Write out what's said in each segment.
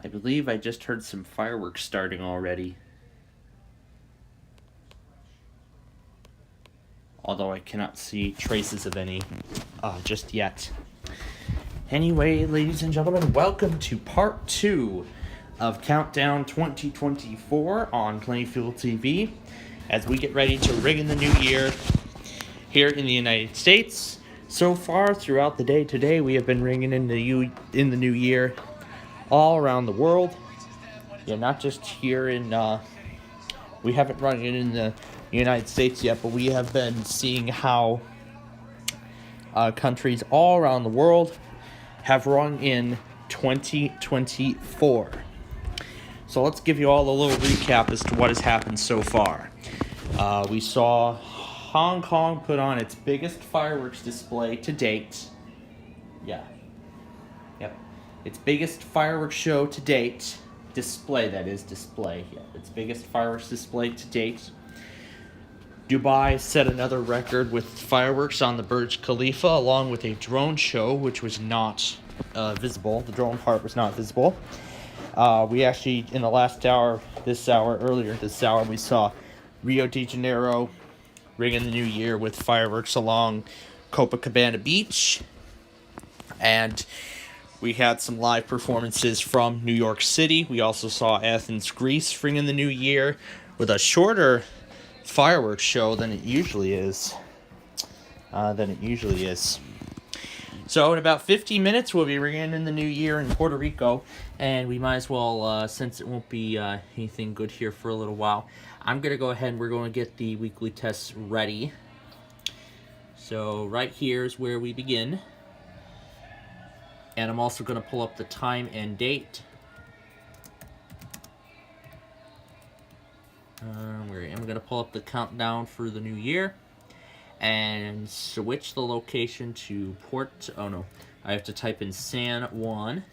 I believe I just heard some fireworks starting already. Although I cannot see traces of any just yet. Anyway, ladies and gentlemen, welcome to part 2 of Countdown 2024 on Plainfield TV as we get ready to ring in the new year here in the United States. So far throughout the day today, we have been ringing in the new year all around the world. Yeah, not just here in we haven't rung it in the United States yet, but we have been seeing how countries all around the world have rung in 2024. So let's give you all a little recap as to what has happened so far. We saw Hong Kong put on its biggest fireworks display to date. Its biggest fireworks show to date. Display. Yeah, its biggest fireworks display to date. Dubai set another record with fireworks on the Burj Khalifa, along with a drone show, which was not visible. The drone part was not visible. We actually, in the last hour, earlier this hour, we saw Rio de Janeiro ring in the new year with fireworks along Copacabana Beach. And we had some live performances from New York City. We also saw Athens, Greece ring in the new year with a shorter fireworks show than it usually is. So in about 15 minutes, we'll be ringing in the new year in Puerto Rico. And we might as well, since it won't be anything good here for a little while, I'm going to go ahead and we're going to get the weekly tests ready. So right here is where we begin. And I'm also going to pull up the time and date. I'm going to pull up the countdown for the new year. And switch the location to I have to type in San Juan.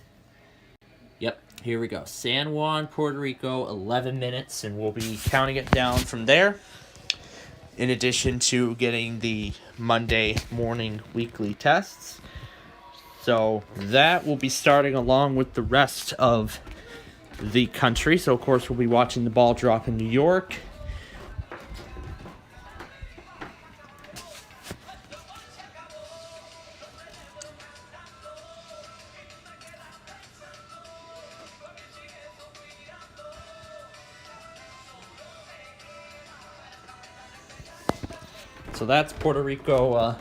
Yep, here we go. San Juan, Puerto Rico, 11 minutes. And we'll be counting it down from there. In addition to getting the Monday morning weekly tests. So that will be starting along with the rest of the country. So, of course, we'll be watching the ball drop in New York. So that's Puerto Rico.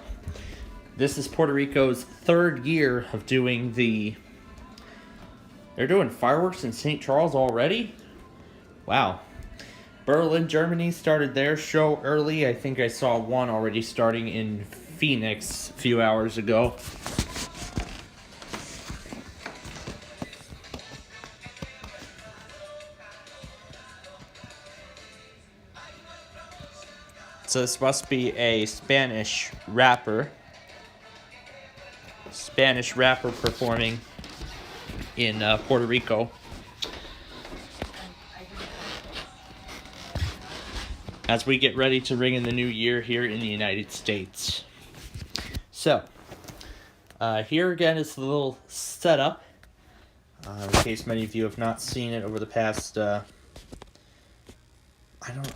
This is Puerto Rico's third year of doing They're doing fireworks in St. Charles already? Wow. Berlin, Germany started their show early. I think I saw one already starting in Phoenix a few hours ago. So this must be a Spanish rapper performing in Puerto Rico. As we get ready to ring in the new year here in the United States. So, here again is the little setup. In case many of you have not seen it over the past, I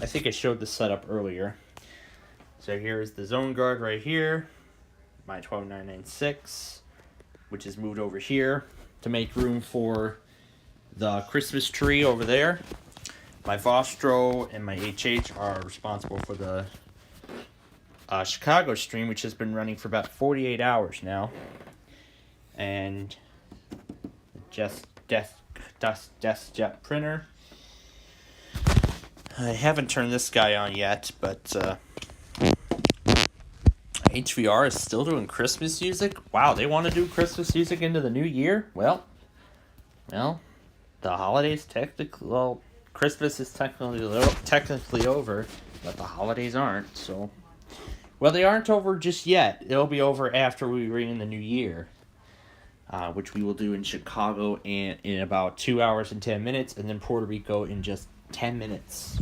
think I showed the setup earlier. So here is the zone guard right here. My 12996, which is moved over here to make room for the Christmas tree over there. My Vostro and my HH are responsible for the Chicago stream, which has been running for about 48 hours now. And just DeskJet printer. I haven't turned this guy on yet, but HVR is still doing Christmas music? Wow, they want to do Christmas music into the new year? Well, the holidays Christmas is technically over, but the holidays aren't, so. Well, they aren't over just yet. It'll be over after we ring in the new year, which we will do in Chicago in about 2 hours and 10 minutes, and then Puerto Rico in just 10 minutes.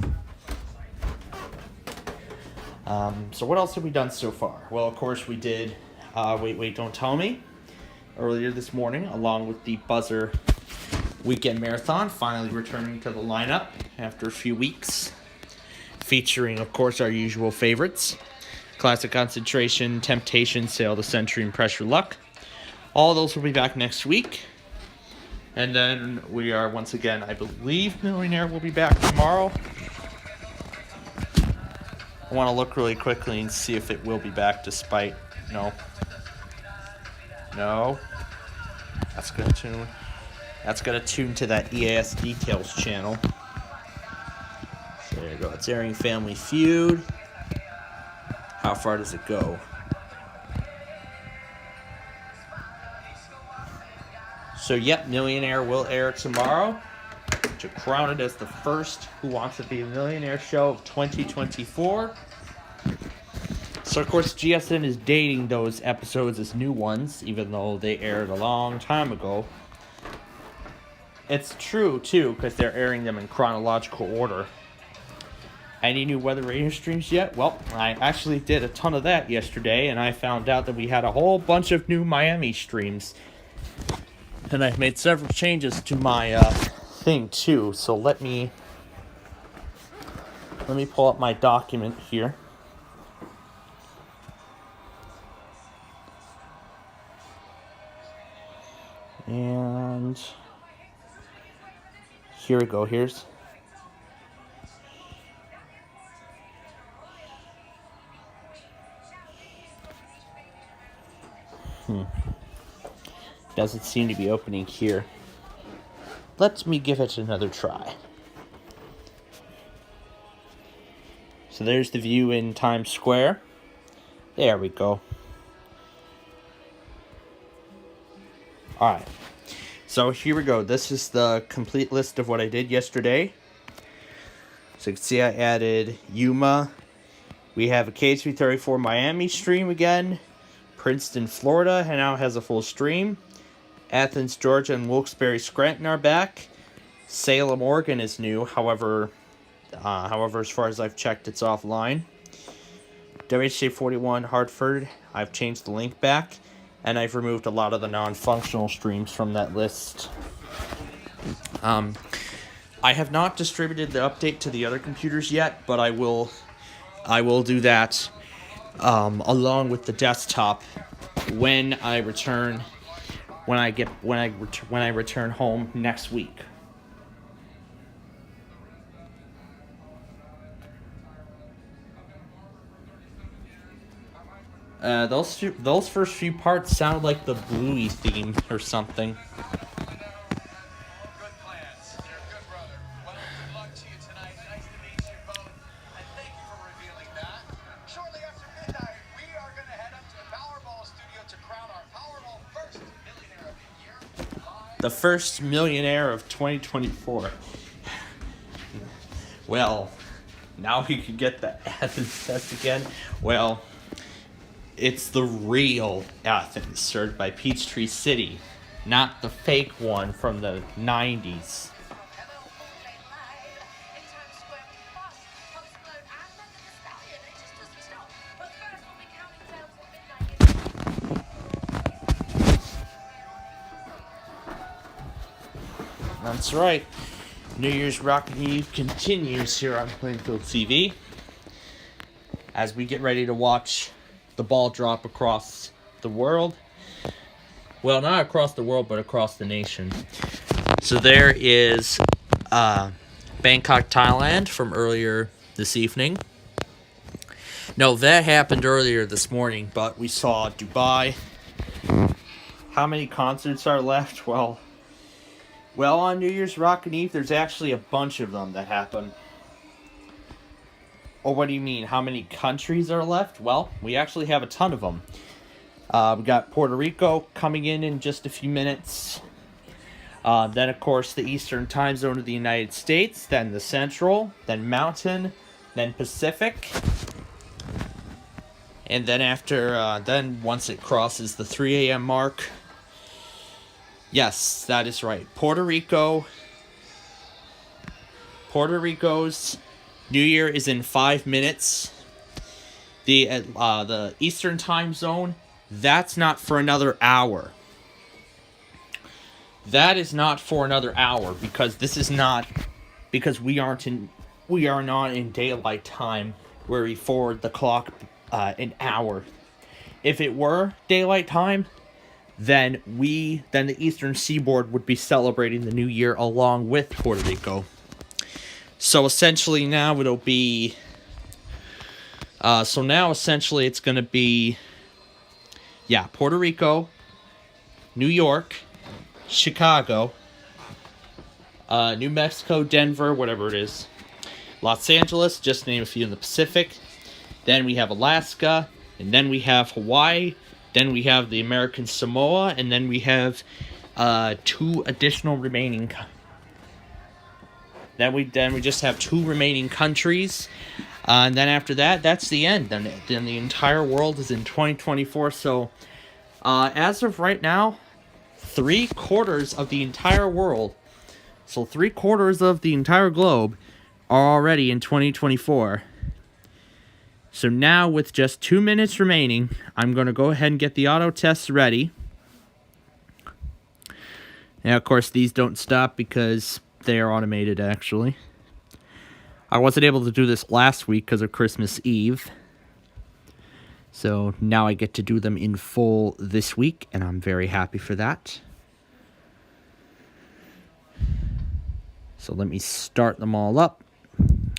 So what else have we done so far? Well, of course, we did Wait, Don't Tell Me earlier this morning, along with the buzzer Weekend Marathon finally returning to the lineup after a few weeks. Featuring, of course, our usual favorites. Classic Concentration, Temptation, Sail the Century, and Pressure Luck. All those will be back next week. And then we are, once again, I believe Millionaire will be back tomorrow. I want to look really quickly and see if it will be back despite... No. That's going to tune to that EAS Details channel. So there you go. It's airing Family Feud. How far does it go? So, yep, Millionaire will air tomorrow to crown it as the first Who Wants to Be a Millionaire show of 2024. So, of course, GSN is dating those episodes as new ones, even though they aired a long time ago. It's true, too, because they're airing them in chronological order. Any new weather radio streams yet? Well, I actually did a ton of that yesterday, and I found out that we had a whole bunch of new Miami streams. And I've made several changes to my thing, too. So let me pull up my document here. And here we go. Doesn't seem to be opening here. Let me give it another try. So there's the view in Times Square. There we go. Alright. So here we go. This is the complete list of what I did yesterday. So you can see I added Yuma. We have a KH334 Miami stream again. Princeton, Florida now has a full stream. Athens, Georgia, and Wilkes-Barre, Scranton are back. Salem, Oregon is new. However, as far as I've checked, it's offline. WHJ 41 Hartford, I've changed the link back, and I've removed a lot of the non-functional streams from that list. I have not distributed the update to the other computers yet, but I will do that along with the desktop when I return. When I return home next week. Those first few parts sound like the Bluey theme or something. The first millionaire of 2024. Well, now we can get the Athens test again. Well, it's the real Athens, served by Peachtree City, not the fake one from the 90s. That's right. New Year's Rockin' Eve continues here on Plainfield TV as we get ready to watch the ball drop across the world. Well, not across the world, but across the nation. So there is Bangkok, Thailand from earlier this evening. No, that happened earlier this morning, but we saw Dubai. How many concerts are left? Well, on New Year's Rockin' Eve, there's actually a bunch of them that happen. Or what do you mean? How many countries are left? Well, we actually have a ton of them. We got Puerto Rico coming in just a few minutes. Then, of course, the Eastern time zone of the United States. Then the Central. Then Mountain. Then Pacific. And then once it crosses the 3 a.m. mark... Yes, that is right. Puerto Rico's New Year is in 5 minutes. The Eastern time zone, that's not for another hour. That is not for another hour, because we are not in daylight time where we forward the clock an hour. If it were daylight time, then the Eastern Seaboard would be celebrating the New Year along with Puerto Rico. So essentially now it'll be it's going to be Puerto Rico, New York, Chicago, New Mexico, Denver, whatever it is, Los Angeles, just to name a few in the Pacific. Then we have Alaska, and then we have Hawaii, then we have the American Samoa, and then we have 2 additional remaining. Then we just have 2 remaining countries, and then after that, that's the end. Then the entire world is in 2024. So, as of right now, 3/4 of the entire world, so 3/4 of the entire globe, are already in 2024. So now, with just 2 minutes remaining, I'm going to go ahead and get the auto tests ready. Now, of course, these don't stop because they are automated, actually. I wasn't able to do this last week because of Christmas Eve. So now I get to do them in full this week, and I'm very happy for that. So let me start them all up.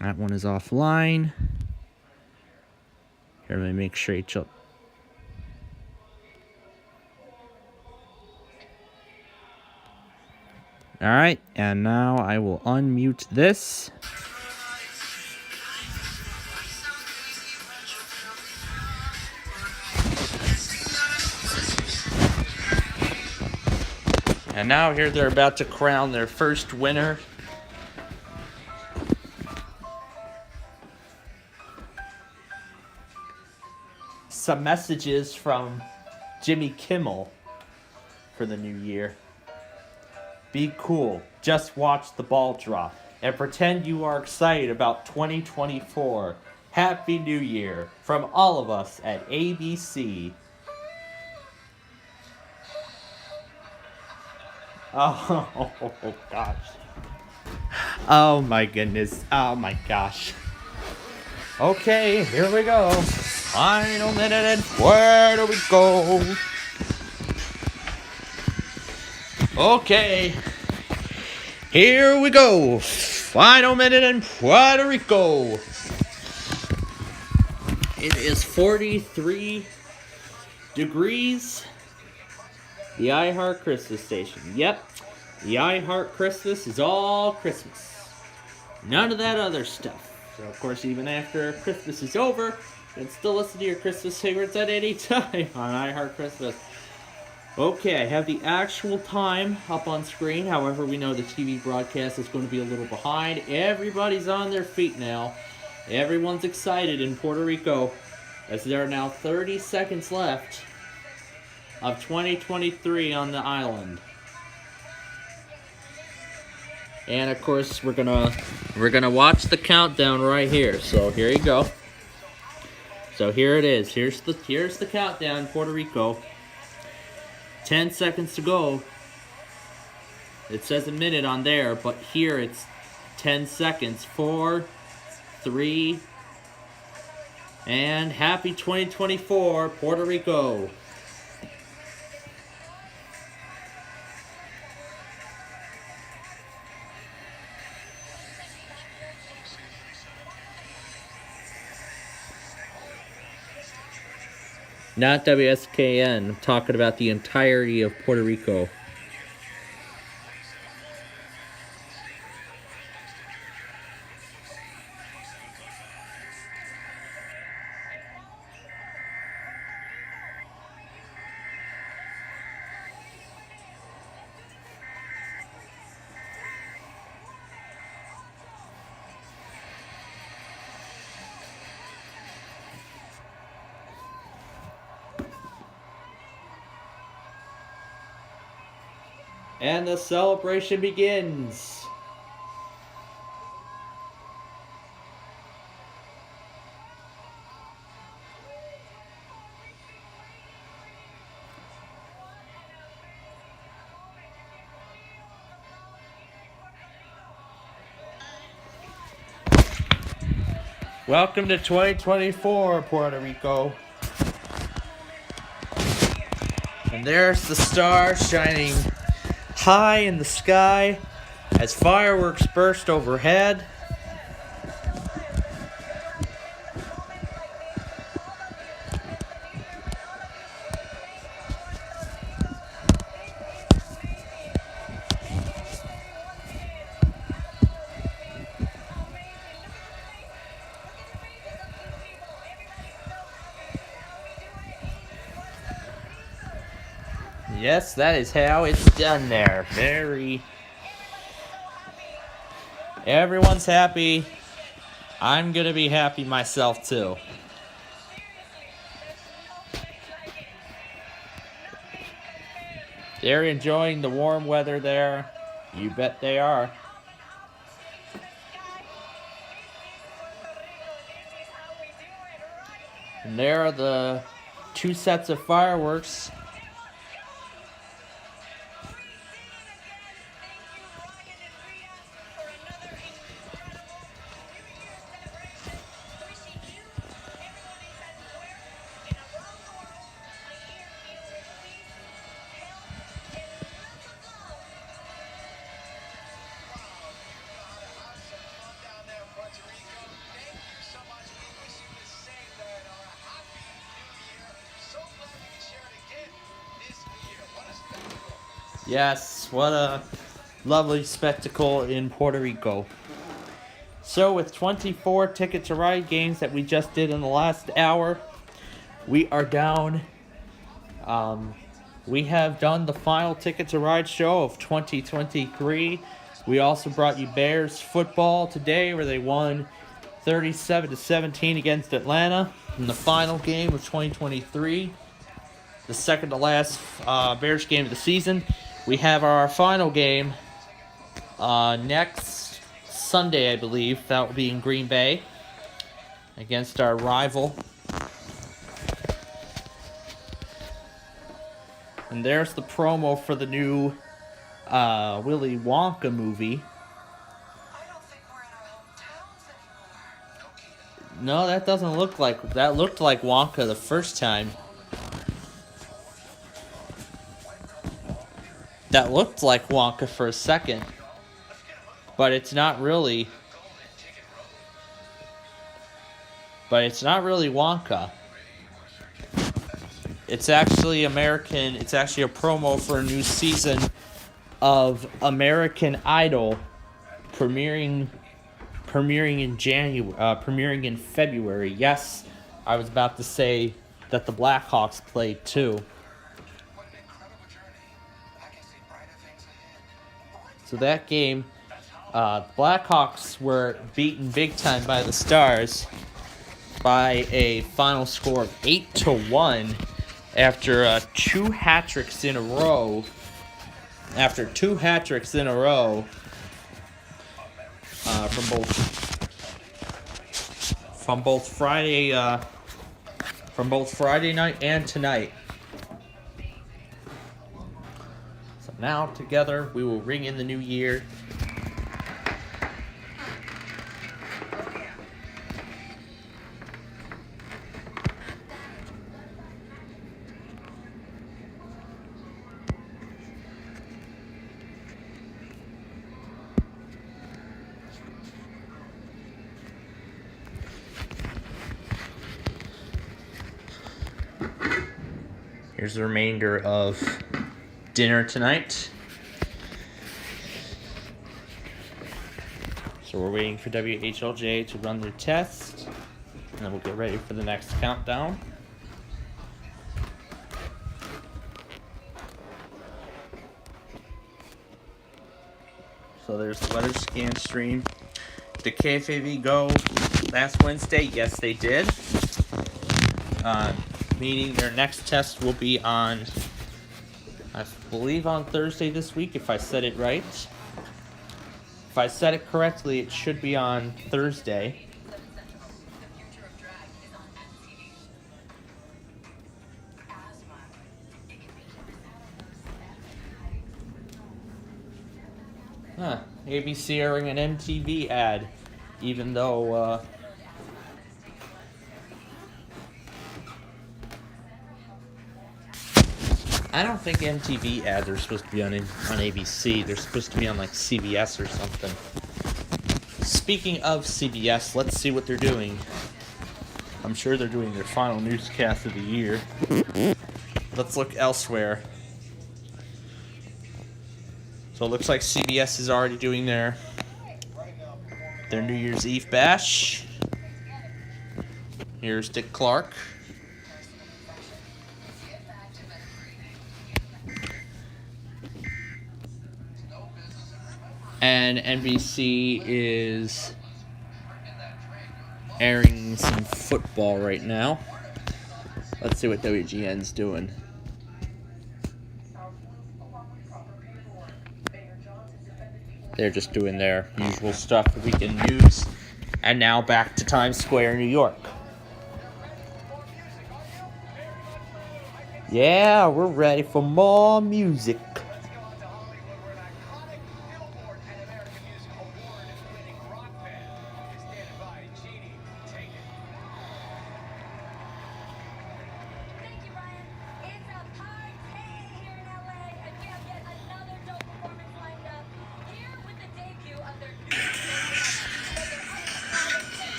That one is offline. Here, let me make sure each up. Alright, and now I will unmute this. And now here they're about to crown their first winner. Some messages from Jimmy Kimmel for the new year. Be cool. Just watch the ball drop. And pretend you are excited about 2024. Happy New Year from all of us at ABC. Oh, gosh. Oh, my goodness. Oh, my gosh. Okay, here we go. Final minute, and where do we go? Okay. Here we go. Final minute in Puerto Rico. It is 43 degrees. The iHeart Christmas station. Yep. The iHeart Christmas is all Christmas. None of that other stuff. So, of course, even after Christmas is over, you can still listen to your Christmas favorites at any time on iHeart Christmas. Okay, I have the actual time up on screen. However, we know the TV broadcast is going to be a little behind. Everybody's on their feet now. Everyone's excited in Puerto Rico, as there are now 30 seconds left of 2023 on the island. And of course, we're gonna watch the countdown right here. So here you go. So here it is. Here's the countdown, Puerto Rico. 10 seconds to go. It says a minute on there, but here it's 10 seconds. 4, 3, and happy 2024, Puerto Rico. Not WSKN. I'm talking about the entirety of Puerto Rico. And the celebration begins. Welcome to 2024, Puerto Rico. And there's the stars shining high in the sky as fireworks burst overhead. Yes, that is how it's done there. Everyone's happy. I'm gonna be happy myself too. They're enjoying the warm weather there. You bet they are. And there are the two sets of fireworks. Yes, what a lovely spectacle in Puerto Rico. So with 24 Ticket to Ride games that we just did in the last hour, we are down. We have done the final Ticket to Ride show of 2023. We also brought you Bears football today, where they won 37-17 against Atlanta in the final game of 2023. The second to last Bears game of the season. We have our final game next Sunday, I believe. That will be in Green Bay against our rival. And there's the promo for the new Willy Wonka movie. I don't think we're in our hometowns anymore. No, that doesn't look like... That looked like Wonka the first time. That looked like Wonka for a second. But it's not really... But it's not really Wonka. It's actually American. It's actually a promo for a new season of American Idol, premiering in premiering in February. Yes, I was about to say that the Blackhawks played too. So that game, Blackhawks were beaten big time by the Stars by a final score of 8-1 after two hat tricks in a row. From both Friday night and tonight. So now together we will ring in the new year. Here's the remainder of dinner tonight. So we're waiting for WHLJ to run their test, and then we'll get ready for the next countdown. So there's the weather scan stream. Did KFAV go last Wednesday? Yes, they did. Meaning their next test will be on, I believe, on Thursday this week, if I said it right. If I said it correctly, it should be on Thursday. ABC airing an MTV ad, even though I don't think MTV ads are supposed to be on ABC. They're supposed to be on like CBS or something. Speaking of CBS, let's see what they're doing. I'm sure they're doing their final newscast of the year. Let's look elsewhere. So it looks like CBS is already doing their New Year's Eve bash. Here's Dick Clark. And NBC is airing some football right now. Let's see what WGN's doing. They're just doing their usual stuff, the weekend news. And now back to Times Square, New York. Yeah, we're ready for more music.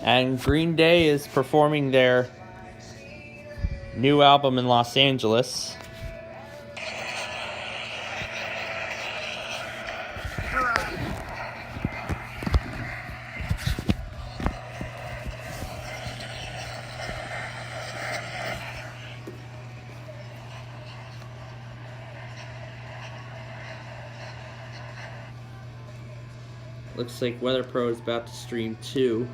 And Green Day is performing their new album in Los Angeles. Looks like Weather Pro is about to stream too.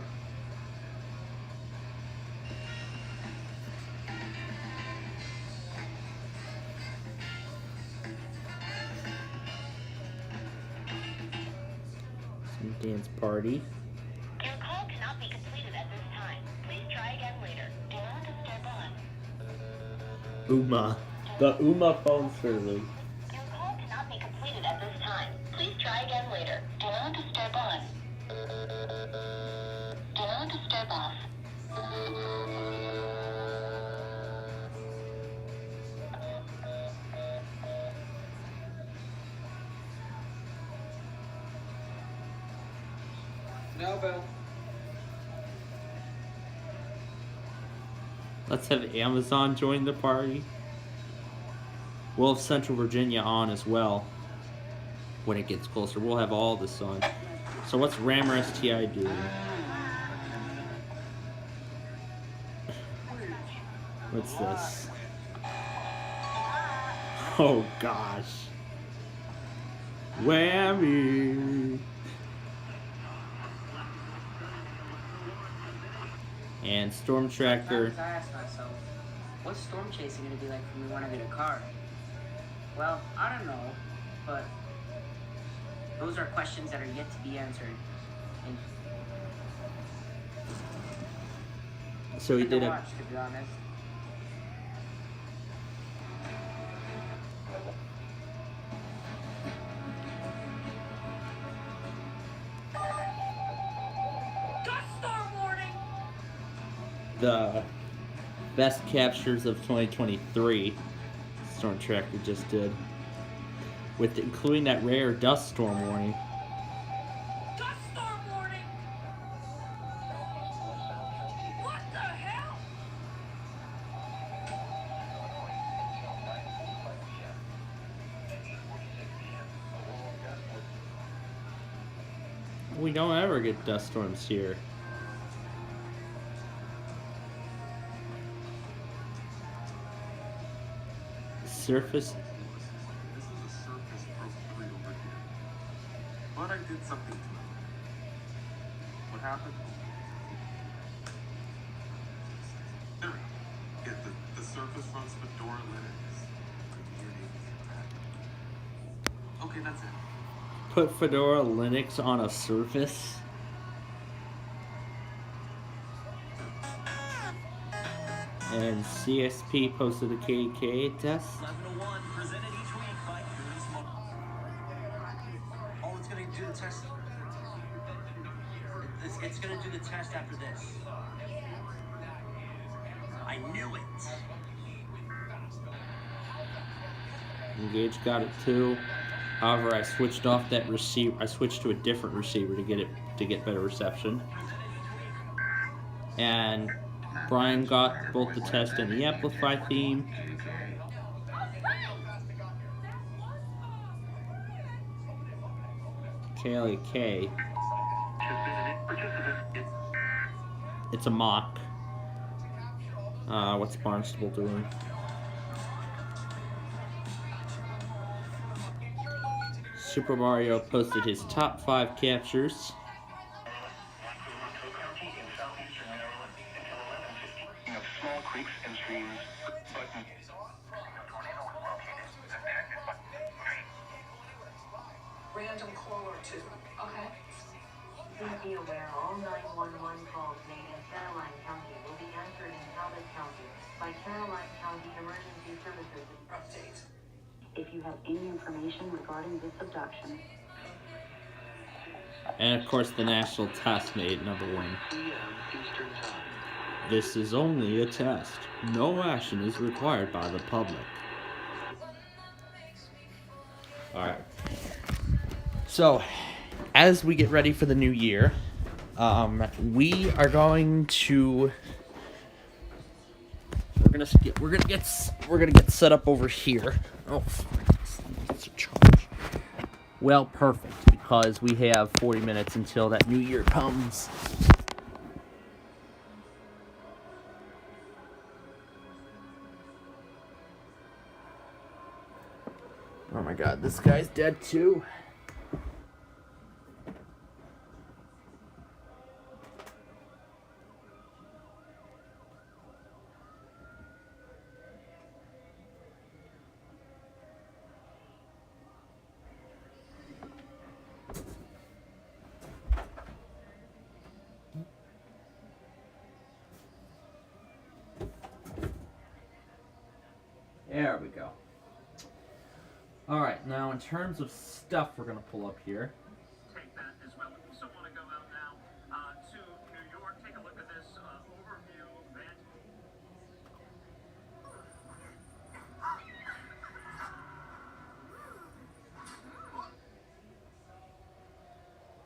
Some dance party. Your call cannot be completed at this time. Please try again later. Do not disturb on. Uma. The Uma phone service. Your call cannot be completed at this time. Please try again later. Do not disturb on. Do not disturb off. No, Bill. Let's have Amazon join the party. We'll have Central Virginia on as well when it gets closer. We'll have all this on. So what's Rammer STI doing? What's this? Oh gosh. Whammy. And Storm Tracker. Sometimes I ask myself, what's storm chasing going to be like for me when I get a car? Well, I don't know, but those are questions that are yet to be answered. And So he fun to did a watch, to be honest. the best captures of 2023. Storm Tracker just did, with including that rare dust storm warning. Dust storm warning! What the hell? We don't ever get dust storms here. Surface. This is a surface broke over here. But I did something to it. What happened? There we go. Yeah, the surface runs Fedora Linux. Okay, that's it. Put Fedora Linux on a Surface. And CSP posted a KDK test. 1101 presented each week by do the test. It's gonna do the test after this. I knew it. Engage got it too. However, I switched off that receiver. I switched to a different receiver to get better reception. And Brian got both the test and the amplify theme. Kaylee K. It's a mock. What's Barnstable doing? Super Mario posted his top 5 captures. Small creeks and streams, Random call or two. Okay. Please be aware all 911 calls made in Caroline County will be answered in Talbot County by Caroline County Emergency Services. Update. If you have any information regarding this abduction, And of course, the national test made #1. This is only a test. No action is required by the public. Alright. So, as we get ready for the new year, we are going to we're gonna get set up over here. Oh, it's a charge. Well, perfect, because we have 40 minutes until that new year comes. Oh my god, this guy's dead too. There we go. Alright, now in terms of stuff we're going to pull up here. take that as well. We also want to go out now to New York. Take a look at this overview event.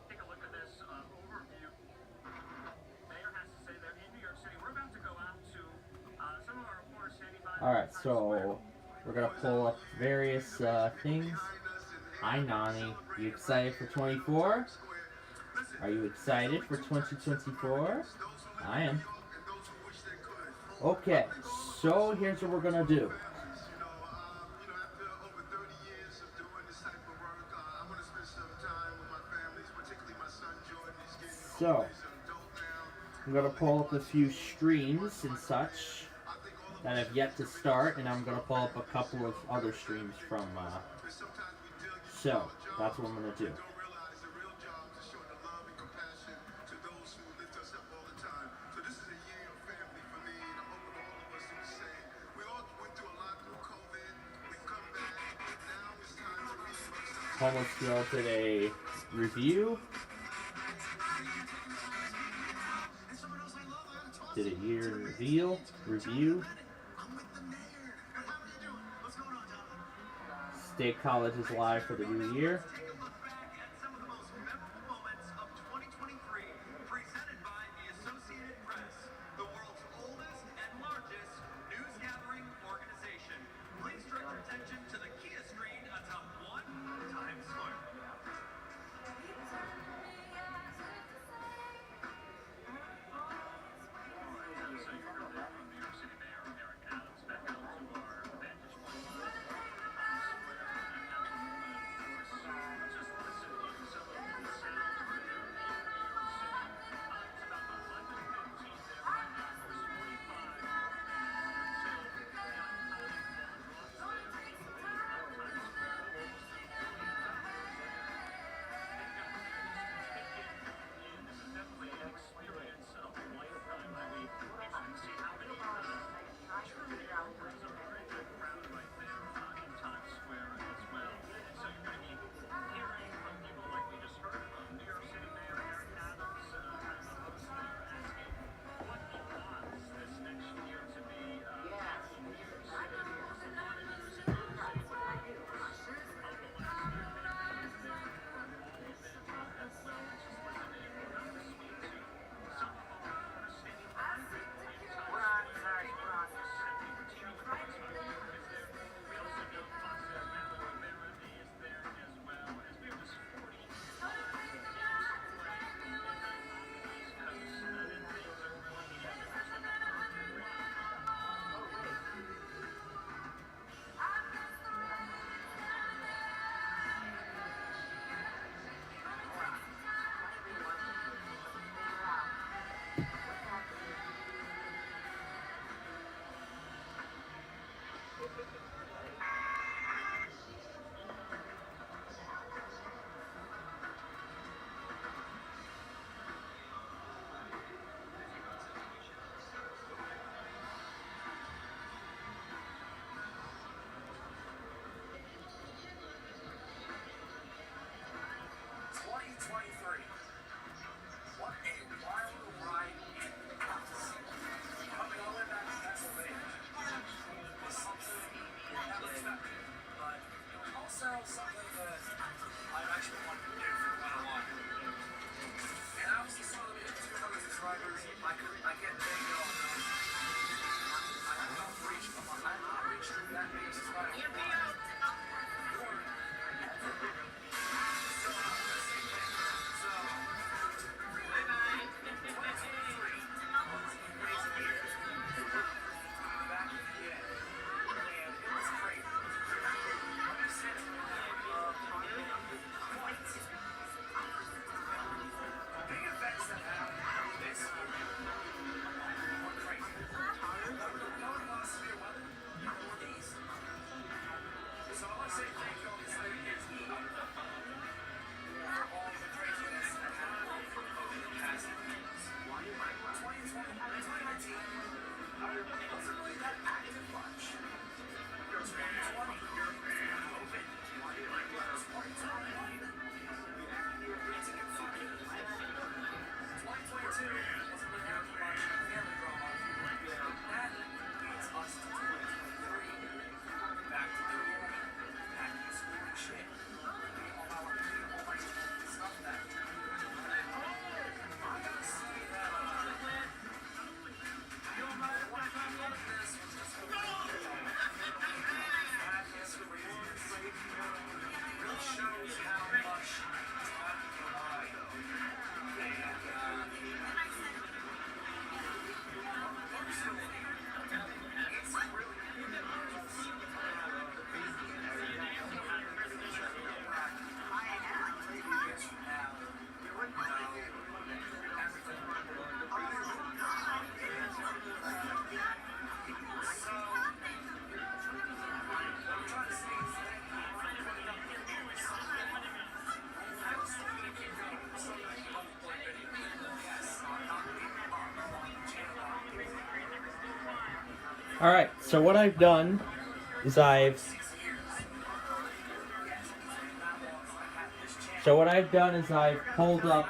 Take a look at this overview. Mayor has to say they're in New York City. We're about to go out to some of our reporters standing by. Alright, so we're going to pull up various things. Hi, Nani. You excited for 24? Are you excited for 2024? I am. Okay, so here's what we're going to do. So, I'm going to pull up a few streams and such that have yet to start, and I'm going to pull up a couple of other streams from, so, that's what I'm going to do. Almost did a review. Did a year review. State College is live for the new year. All right. So what I've done is I've pulled up.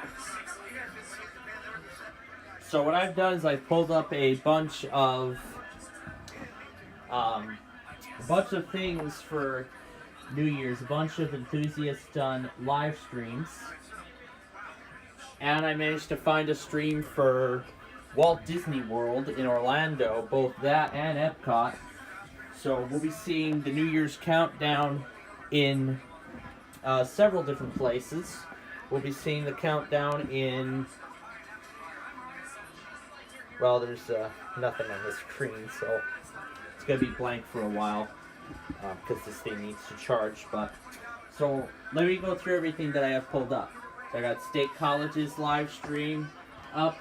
So what I've done is I've pulled up a bunch of things for New Year's. A bunch of enthusiasts done live streams, and I managed to find a stream for Walt Disney World in Orlando, both that and Epcot. So we'll be seeing the New Year's countdown in several different places. We'll be seeing the countdown in, well, there's nothing on the screen, so it's going to be blank for a while because this thing needs to charge. But so let me go through everything that I have pulled up. So I got State College's live stream up.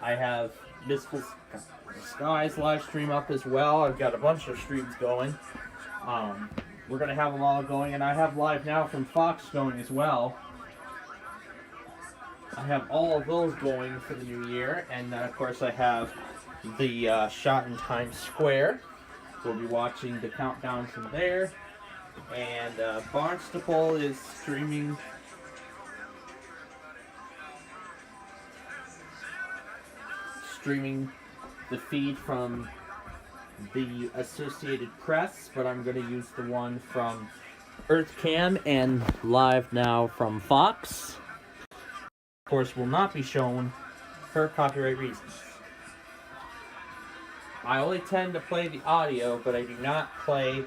I have Mystical Skies live stream up as well. I've got a bunch of streams going. We're going to have them all going, and I have Live Now from Fox going as well. I have all of those going for the new year, and then of course I have the shot in Times Square. We'll be watching the countdown from there, and Barnstable is streaming the feed from the Associated Press, but I'm going to use the one from EarthCam and Live Now from Fox. Of course, will not be shown for copyright reasons. I only tend to play the audio, but I do not play,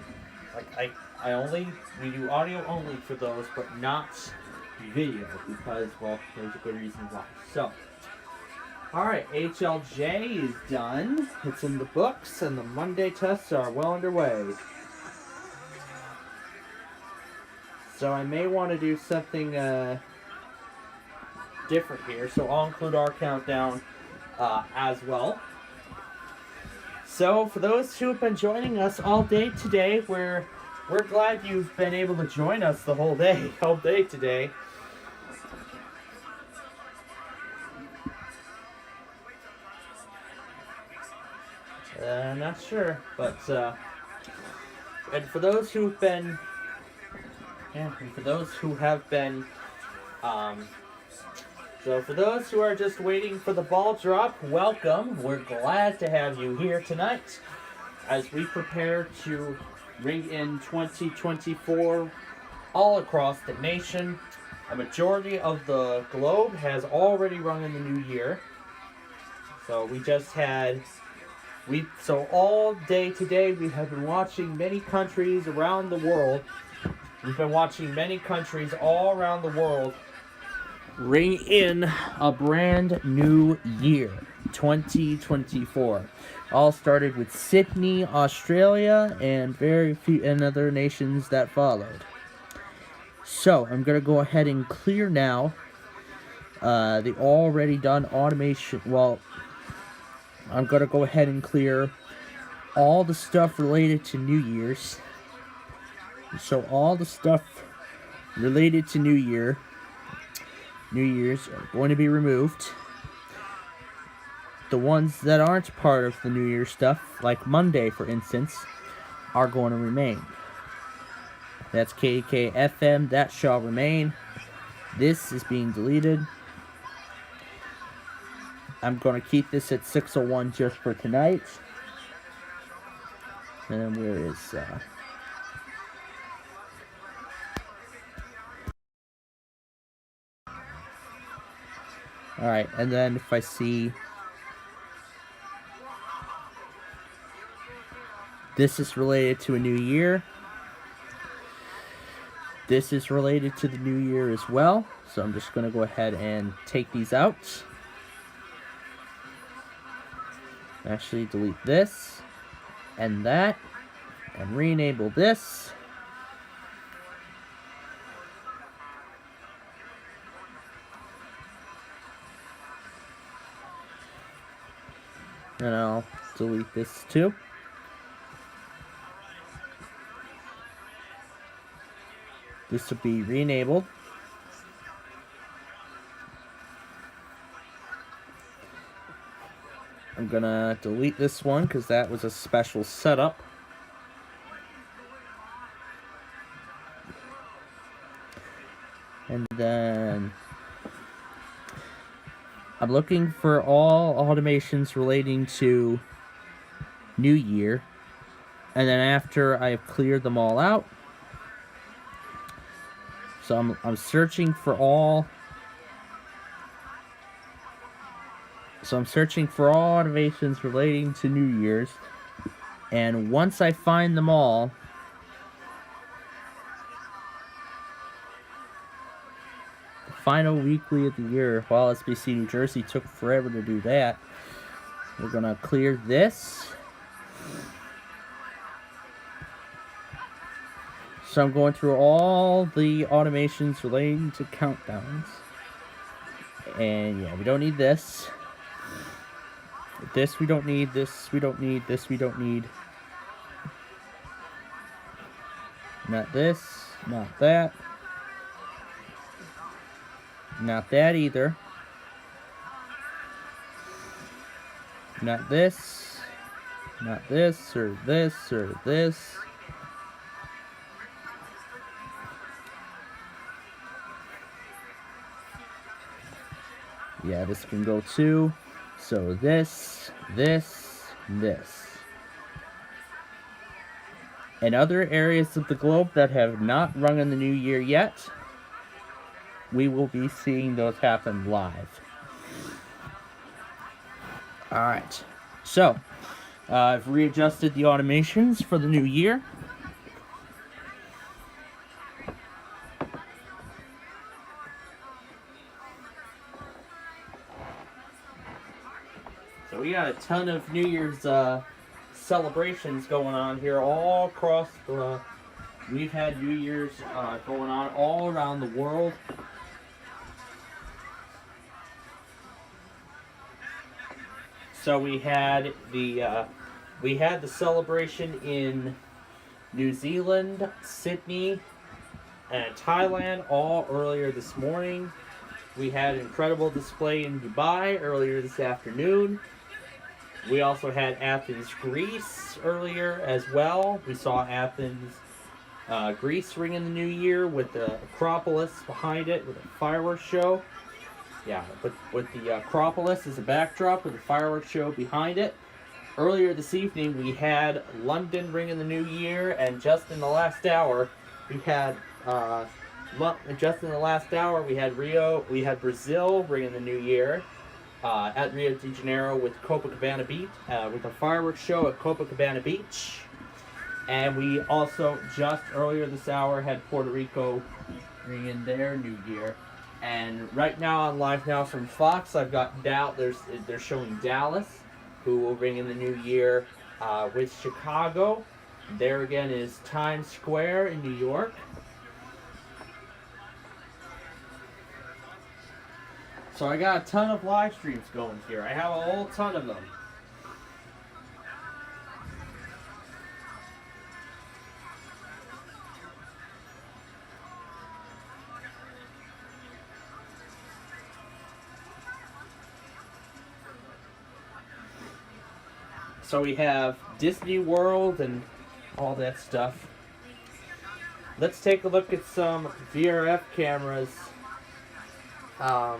we do audio only for those, but not video, because, well, there's a good reason why. So, alright, HLJ is done. It's in the books, and the Monday tests are well underway. So I may want to do something different here, so I'll include our countdown as well. So for those who have been joining us all day today, we're glad you've been able to join us the whole day today. Not sure, but and for those who've been, so for those who are just waiting for the ball drop, welcome. We're glad to have you here tonight as we prepare to ring in 2024 all across the nation. A majority of the globe has already rung in the new year. So we just had so all day today we have been watching many countries around the world. We've been watching many countries all around the world ring in a brand new year, 2024. All started with Sydney, Australia, and very few and other nations that followed. So I'm gonna go ahead and clear now the already done automation. Well, I'm gonna go ahead and clear all the stuff related to New Year's. So all the stuff related to New Year's are going to be removed. The ones that aren't part of the New Year stuff, like Monday for instance, are going to remain. That's KKFM, that shall remain. This is being deleted. I'm going to keep this at 601 just for tonight. And then where is... Alright, and then if I see... This is related to a new year. This is related to the new year as well. So I'm just going to go ahead and take these out. Actually delete this and that and re-enable this. And I'll delete this too. This will be re-enabled. I'm gonna delete this one because that was a special setup. And then I'm looking for all automations relating to New Year. And then after I've cleared them all out, so I'm searching for all. So I'm searching for all automations relating to New Year's, and once I find them all, the final weekly of the year, while SPC New Jersey took forever to do that, we're gonna clear this. So I'm going through all the automations relating to countdowns. And yeah, we don't need this. This we don't need, this we don't need, this we don't need. Not this, not that. Not that either. Not this, not this, or this, or this. Yeah, this can go too. So this, this, this. And other areas of the globe that have not rung in the new year yet, we will be seeing those happen live. Alright, so I've readjusted the automations for the new year. So we got a ton of New Year's celebrations going on here all across the... We've had New Year's going on all around the world. So we had the celebration in New Zealand, Sydney, and Thailand all earlier this morning. We had an incredible display in Dubai earlier this afternoon. We also had Athens, Greece earlier as well. We saw Athens, Greece ring in the new year with the Acropolis behind it with a fireworks show. Yeah, with the Acropolis as a backdrop with a fireworks show behind it. Earlier this evening we had London ring in the new year, and just in the last hour we had Rio, we had Brazil ring in the new year. at Rio de Janeiro with Copacabana Beach, with a fireworks show at Copacabana Beach. And we also, just earlier this hour, had Puerto Rico ring in their New Year. And right now on Live Now from Fox, I've got they're showing Dallas, who will ring in the New Year with Chicago. There again is Times Square in New York. So I got a ton of live streams going here. I have a whole ton of them. So we have Disney World and all that stuff. Let's take a look at some VRF cameras all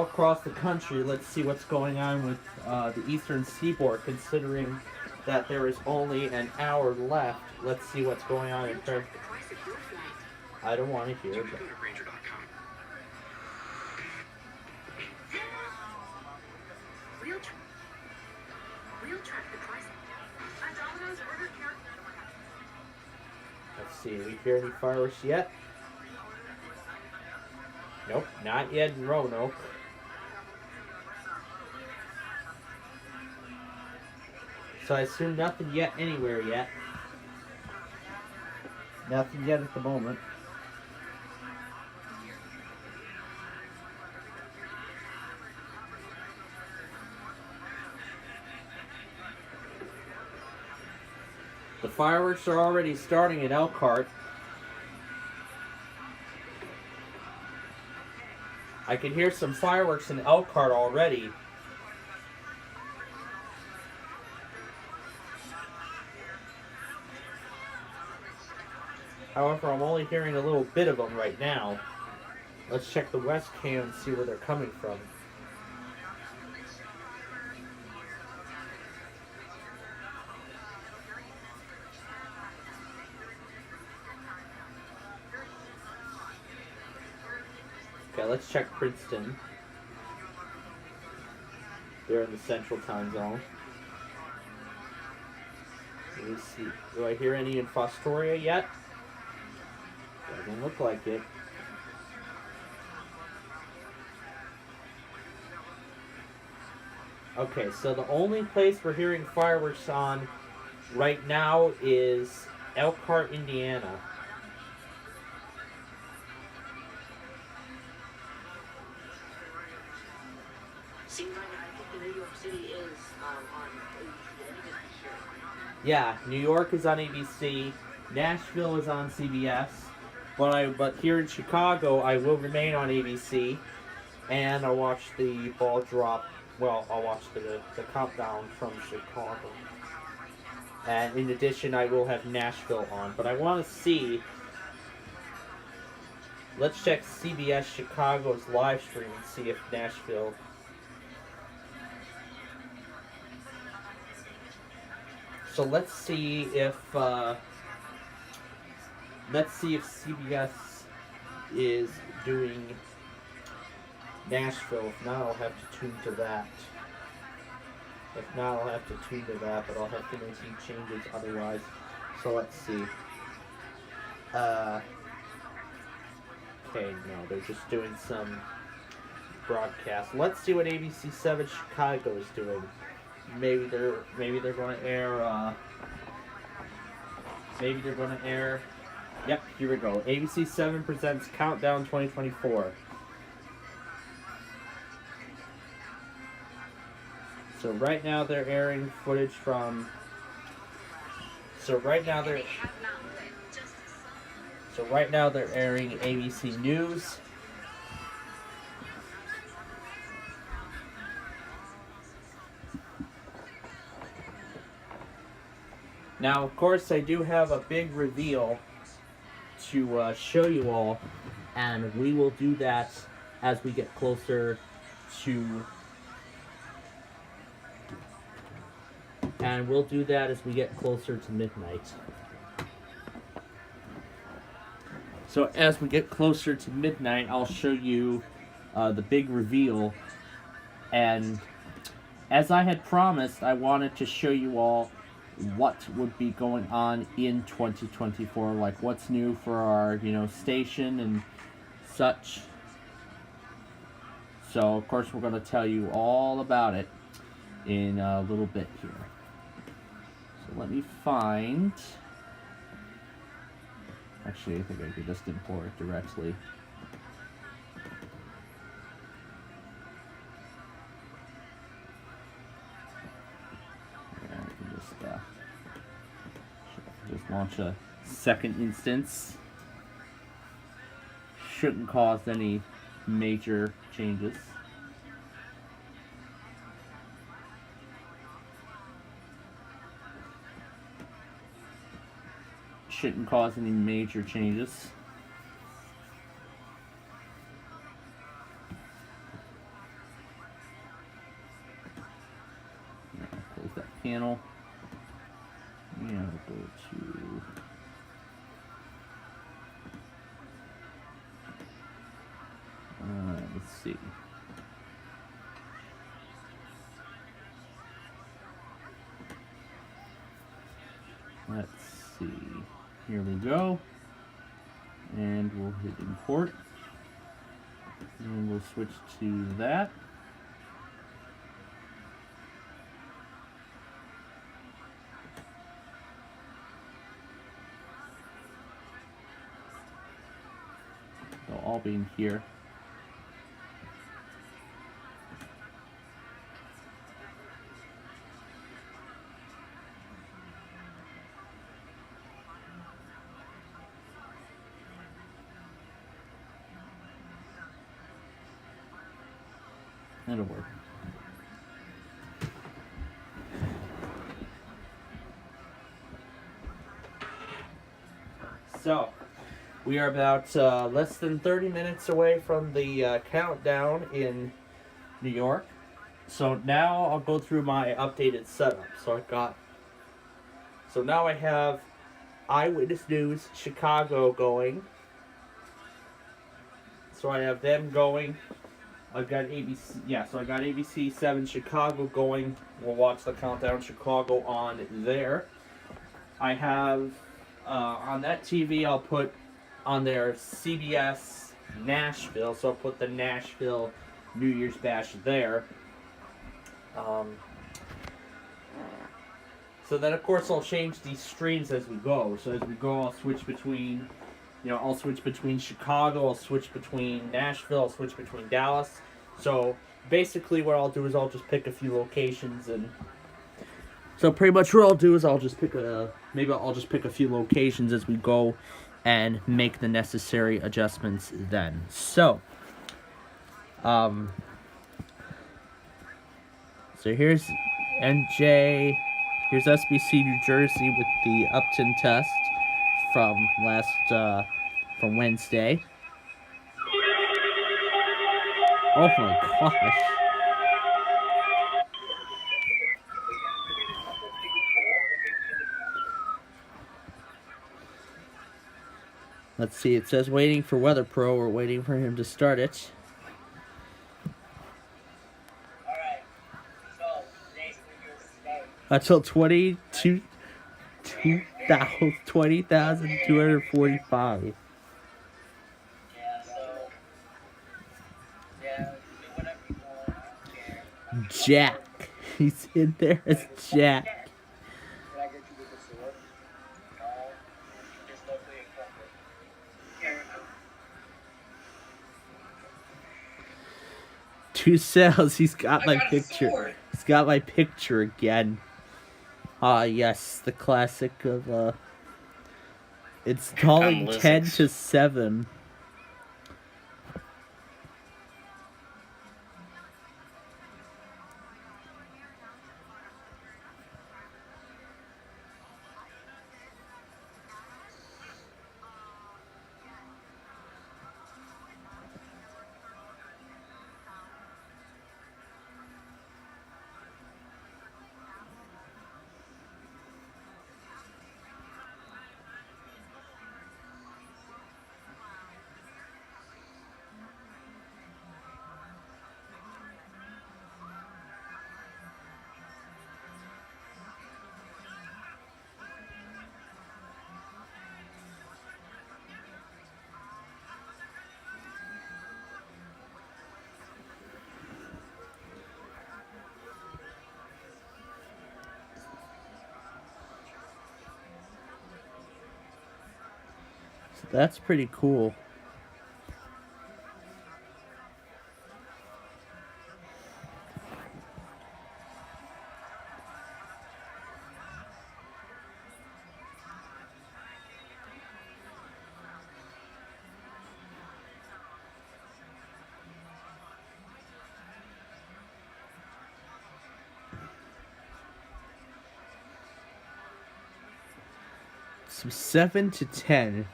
across the country. Let's see what's going on with the Eastern Seaboard, considering that there is only an hour left. Let's see what's going on in terms. I don't want to hear it. Let's see, we hear any fireworks yet? Nope, not yet in Roanoke. So I assume nothing yet anywhere yet. Nothing yet at the moment. The fireworks are already starting at Elkhart. I can hear some fireworks in Elkhart already. However, I'm only hearing a little bit of them right now. Let's check the west cam and see where they're coming from. Okay, let's check Princeton. They're in the central time zone. Let me see. Do I hear any in Fostoria yet? Doesn't look like it. Okay, so the only place we're hearing fireworks on right now is Elkhart, Indiana. Seems like I think New York City is on ABC. Yeah, New York is on ABC. Nashville is on CBS. But here in Chicago, I will remain on ABC, and I'll watch the ball drop. Well, I'll watch the countdown from Chicago. And in addition, I will have Nashville on. But I want to see. Let's check CBS Chicago's live stream and see if Nashville. So let's see if CBS is doing Nashville. If not, I'll have to tune to that. But I'll have to make some changes otherwise. So let's see. Okay, no, they're just doing some broadcast. Let's see what ABC7 Chicago is doing. Maybe they're going to air. Yep, here we go. ABC7 presents Countdown 2024. So right now they're airing footage from. So right now they're airing ABC News. Now, of course, I do have a big reveal to show you all, and we will do that as we get closer to. And we'll do that as we get closer to midnight. So as we get closer to midnight, I'll show you the big reveal And as I had promised, I wanted to show you all what would be going on in 2024, like what's new for our, station and such. So, of course, we're going to tell you all about it in a little bit here. So let me find... Actually, I think I could just import it directly. Yeah, I can just launch a second instance. Shouldn't cause any major changes. Shouldn't cause any major changes. Close that panel. And I'll go to let's see. Let's see. Here we go. And we'll hit import. And we'll switch to that. They'll all be in here. It'll work. So, we are about less than 30 minutes away from the countdown in New York. So now I'll go through my updated setup. So now I have Eyewitness News Chicago going. So I have them going. I've got ABC, so I got ABC 7 Chicago going. We'll watch the countdown Chicago on there. I have, on that TV, I'll put on there CBS Nashville, so I'll put the Nashville New Year's Bash there. So then, of course, I'll change these streams as we go. So as we go, I'll switch between... I'll switch between Chicago, I'll switch between Nashville, I'll switch between Dallas. So basically what I'll do is I'll just pick a few locations, and so pretty much what I'll do is I'll just pick a few locations as we go and make the necessary adjustments then. So so here's NJ, here's SBC New Jersey with the Upton test from Wednesday. Oh my gosh. Let's see, it says waiting for Weather Pro. We're waiting for him to start it. Alright, so today's New Year's Day. Until 20,245. Yeah, so yeah, do whatever you want, I don't care. Jack. He's in there as Jack. Did I get you with the sword? No, you just locally encumbered. Here. 2 cells. He's got my got a picture. sword. He's got my picture again. Ah, yes, the classic of installing 10 to 7. So that's pretty cool. So 7 to 10.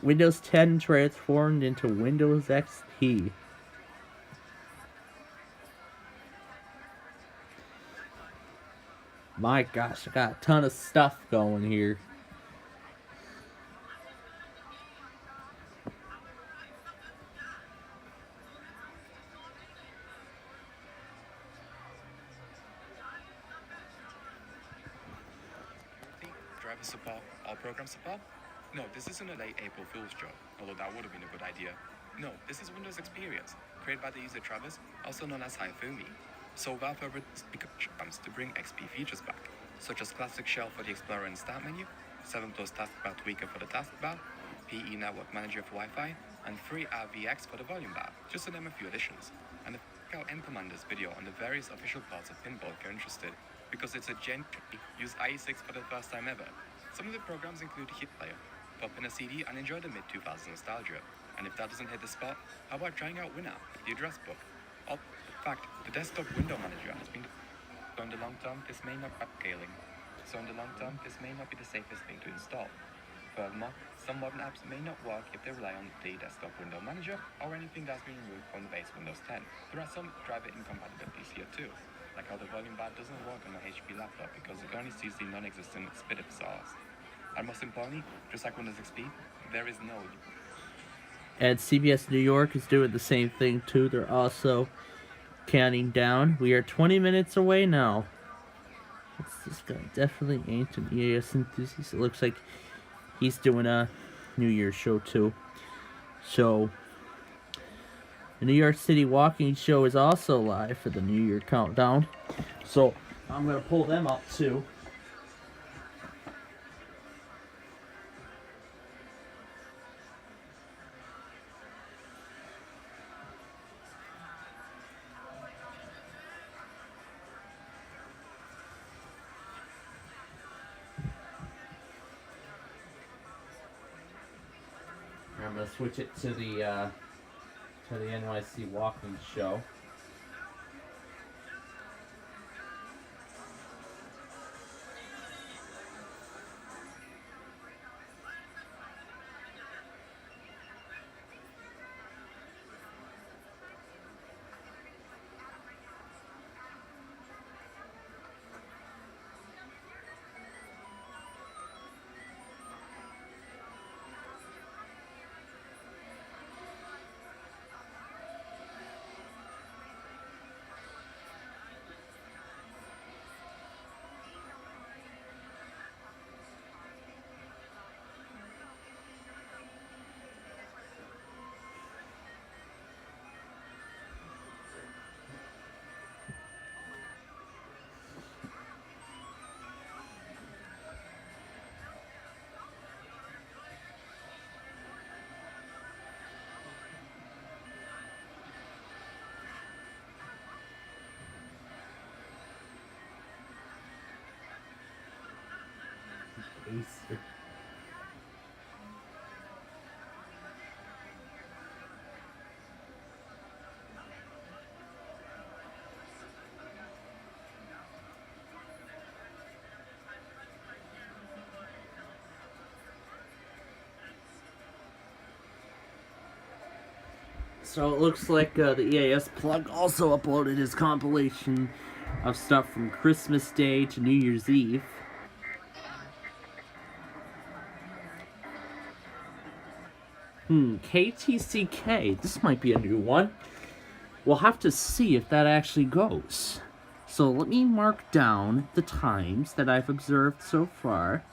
Windows 10 transformed into Windows XP. My gosh, I got a ton of stuff going here. Driver support or program support? No, this isn't a late April Fool's joke, although that would have been a good idea. No, this is Windows Experience, created by the user Travis, also known as Haifumi. So Valve have programs to bring XP features back, such as classic shell for the Explorer and Start menu, 7 plus taskbar tweaker for the taskbar, PE Network Manager for Wi-Fi, and 3 RVX for the volume bar, just to name a few additions. And check out Commander's video on the various official parts of Pinball if you're interested, because it's a genuinely use IE6 for the first time ever. Some of the programs include Hit Player, pop in a CD and enjoy the mid-2000s nostalgia. And if that doesn't hit the spot, how about trying out Winamp, the address book? In fact, the desktop window manager has been... So in the long term, this may not be scaling. So in the long term, this may not be the safest thing to install. Furthermore, some modern apps may not work if they rely on the desktop window manager or anything that's been removed from the base Windows 10. There are some driver incompatibilities here too, like how the volume bar doesn't work on my HP laptop because it only sees the non-existent SPCP source. And most importantly, just like Windows XP, there is no... And CBS New York is doing the same thing too. They're also counting down. We are 20 minutes away now. This guy definitely ain't an EAS enthusiast. It looks like he's doing a New Year's show too. So the New York City Walking Show is also live for the New Year countdown. So I'm gonna pull them up too. I'm gonna switch it to the NYC Walking Show. Acer. So it looks like the EAS plug also uploaded his compilation of stuff from Christmas Day to New Year's Eve. KTCK. This might be a new one. We'll have to see if that actually goes. So let me mark down the times that I've observed so far.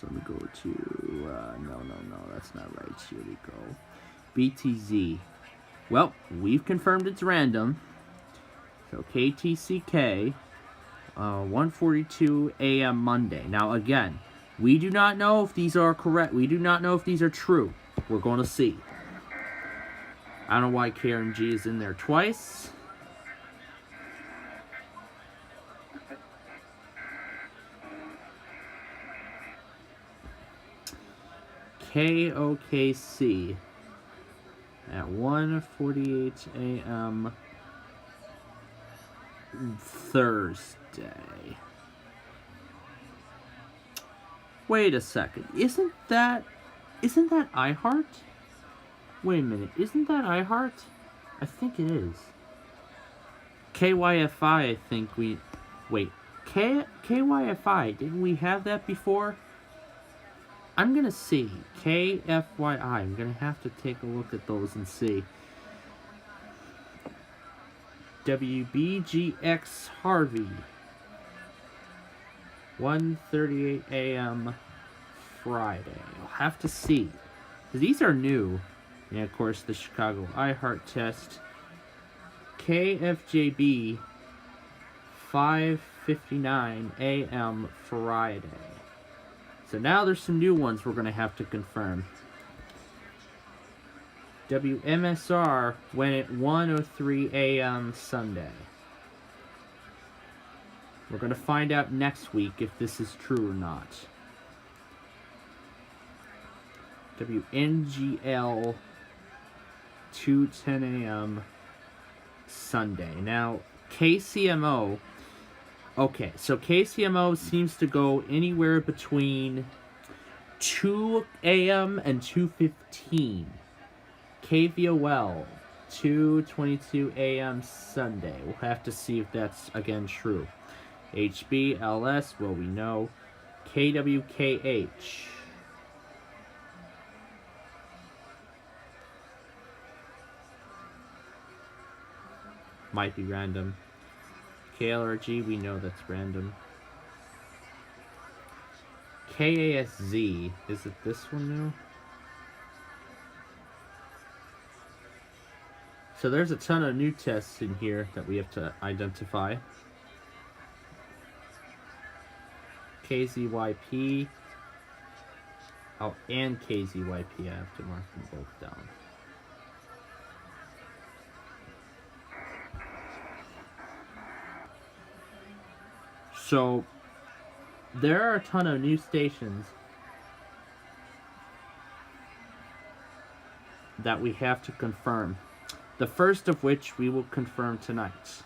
So let me go to... no, that's not right. Here we go. BTZ. Well, we've confirmed it's random. So KTCK, 1:42 a.m. Monday. Now again, We do not know if these are correct. We do not know if these are true. We're going to see. I don't know why Karen G is in there twice. KOKC at 1:48 a.m. Thursday. Wait a second. Isn't that iHeart? Wait a minute. Isn't that iHeart? I think it is. KYFI, I think we... Wait. KYFI, didn't we have that before? I'm gonna see. KFYI. I'm gonna have to take a look at those and see. WBGX Harvey. 1:38 a.m. Friday. I'll have to see. These are new. And of course, the Chicago iHeart test. KFJB. 5:59 a.m. Friday. So now there's some new ones we're going to have to confirm. WMSR went at 1:03 a.m. Sunday. We're going to find out next week if this is true or not. WNGL 2:10 a.m. Sunday. Now, KCMO... Okay, so KCMO seems to go anywhere between 2 a.m. and 2:15. KVOL, 2:22 a.m. Sunday. We'll have to see if that's, again, true. HBLS, well, we know. KWKH. Might be random. KLRG, we know that's random. KASZ, is it this one now? So there's a ton of new tests in here that we have to identify. KZYP. Oh, and KZYP, I have to mark them both down. So, there are a ton of new stations that we have to confirm. The first of which we will confirm tonight.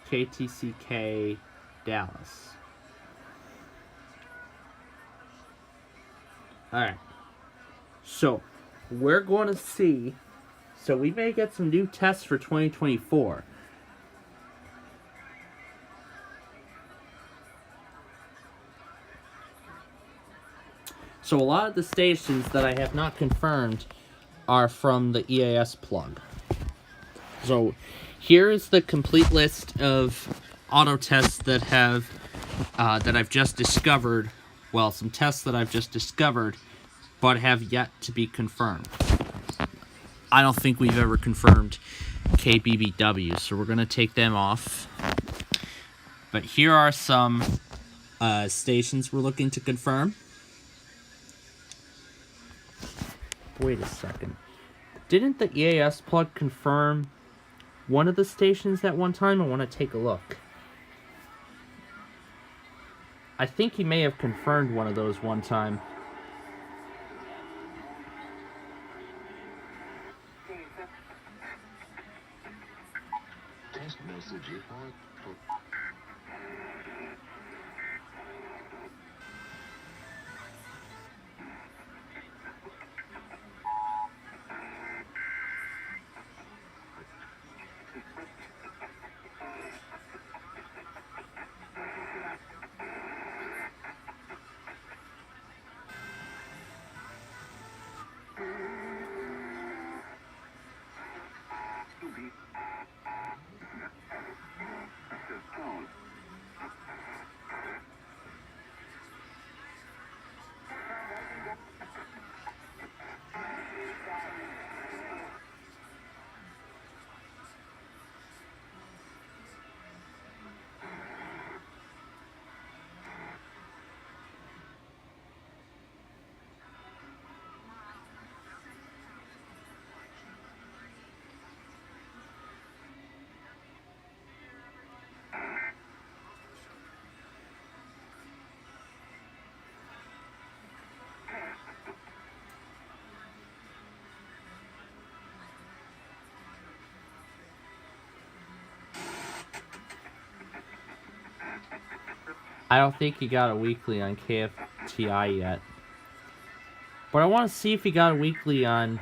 KTCK Dallas. Alright. So, we're going to see... So, we may get some new tests for 2024. So a lot of the stations that I have not confirmed are from the EAS plug. So here is the complete list of auto tests that have that I've just discovered. Well, some tests that I've just discovered, but have yet to be confirmed. I don't think we've ever confirmed KBBW, so we're gonna take them off. But here are some stations we're looking to confirm. Wait a second. Didn't the EAS plug confirm one of the stations at one time? I want to take a look. I think he may have confirmed one of those one time. Text message report. I don't think he got a weekly on KFTI yet. But I want to see if he got a weekly on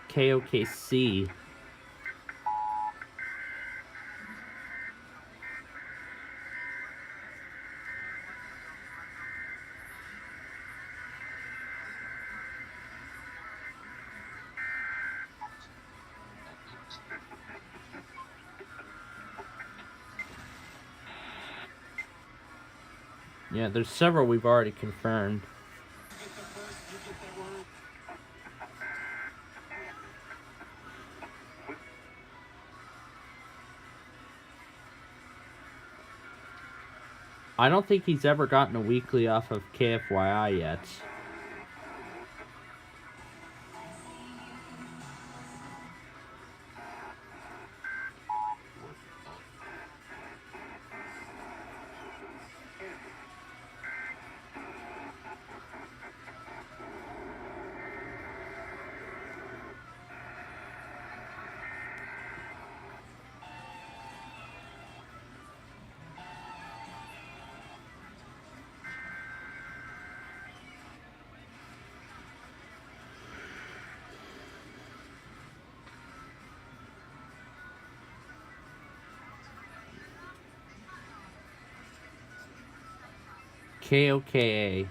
KOKC. Yeah, there's several we've already confirmed. I don't think he's ever gotten a weekly off of KFYI yet. KOKA.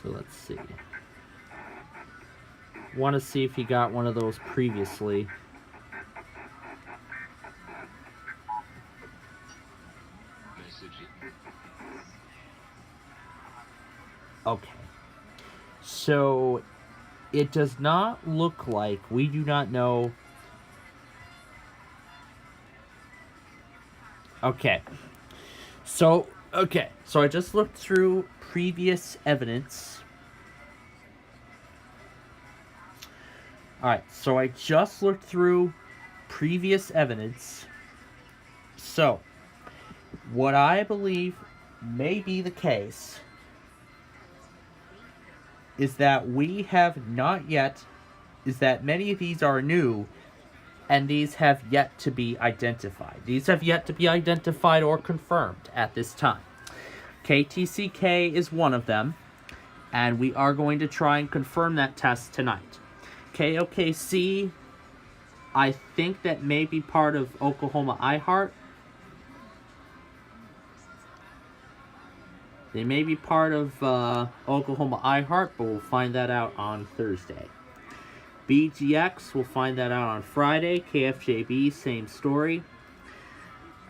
So let's see. Want to see if he got one of those previously. Okay. So it does not look like, we do not know. Okay. So I just looked through previous evidence. Alright, so I just looked through previous evidence. So, what I believe may be the case is that we have not yet, is that many of these are new, and these have yet to be identified. These have yet to be identified or confirmed at this time. KTCK is one of them, and we are going to try and confirm that test tonight. KOKC, I think that may be part of Oklahoma iHeart. They may be part of Oklahoma iHeart, but we'll find that out on Thursday. BGX, we'll find that out on Friday. KFJB, same story.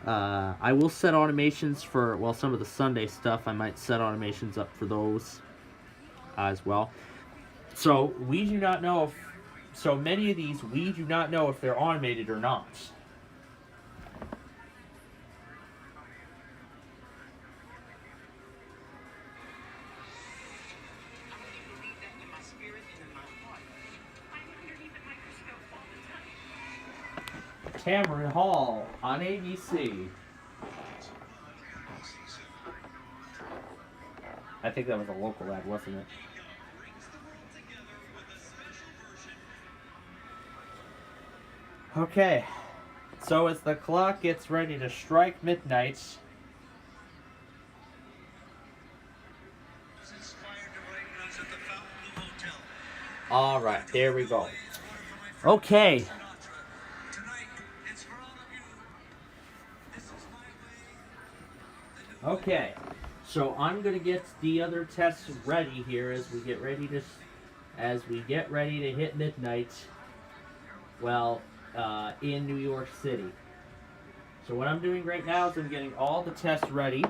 I will set automations for, well, some of the Sunday stuff. I might set automations up for those as well. So we do not know if, so many of these, we do not know if they're automated or not. Cameron Hall on ABC. I think that was a local ad, wasn't it? Okay, so as the clock gets ready to strike midnight, all right, there we go. Okay. Okay, so I'm gonna get the other tests ready here as we get ready to hit midnight. Well, in New York City. So what I'm doing right now is I'm getting all the tests ready.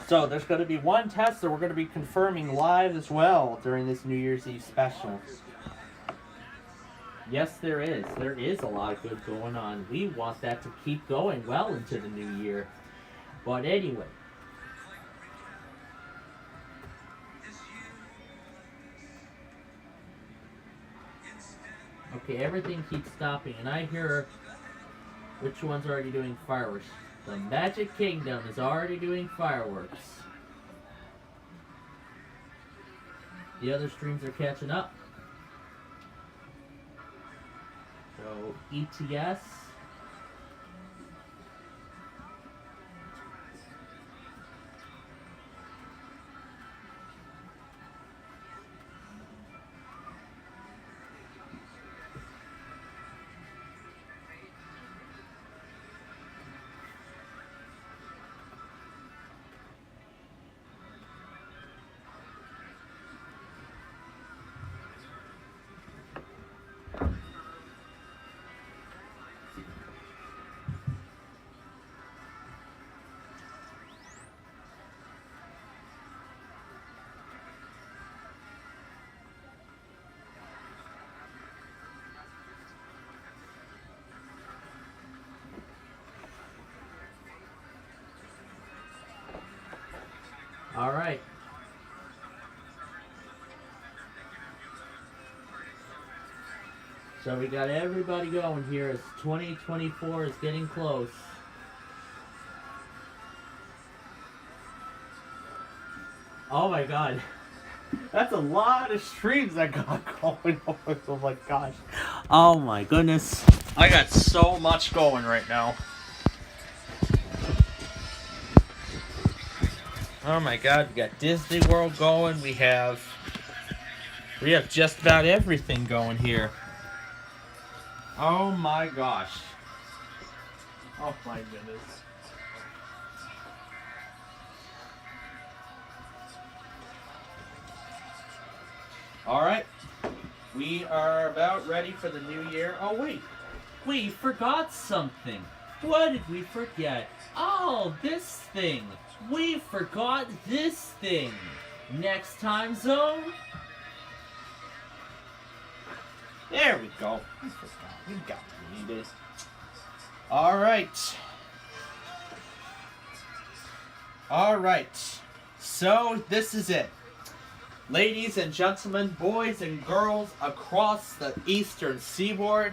So there's going to be one test that we're going to be confirming live as well during this New Year's Eve special. Yes, there is. There is a lot of good going on. We want that to keep going well into the new year. But anyway. Okay, everything keeps stopping, and I hear which one's already doing fireworks. The Magic Kingdom is already doing fireworks. The other streams are catching up. So, ETS. All right. So we got everybody going here as 2024 is getting close. Oh my god. That's a lot of streams I got going on. Oh my gosh. Oh my goodness. I got so much going right now. Oh my god, we got Disney World going. We have just about everything going here. Oh my gosh. Oh my goodness. Alright. We are about ready for the new year. Oh wait. We forgot something. What did we forget? Oh, this thing. We forgot this thing. Next time zone. There we go. We got what we needed. Alright. Alright. So, this is it. Ladies and gentlemen, boys and girls across the eastern seaboard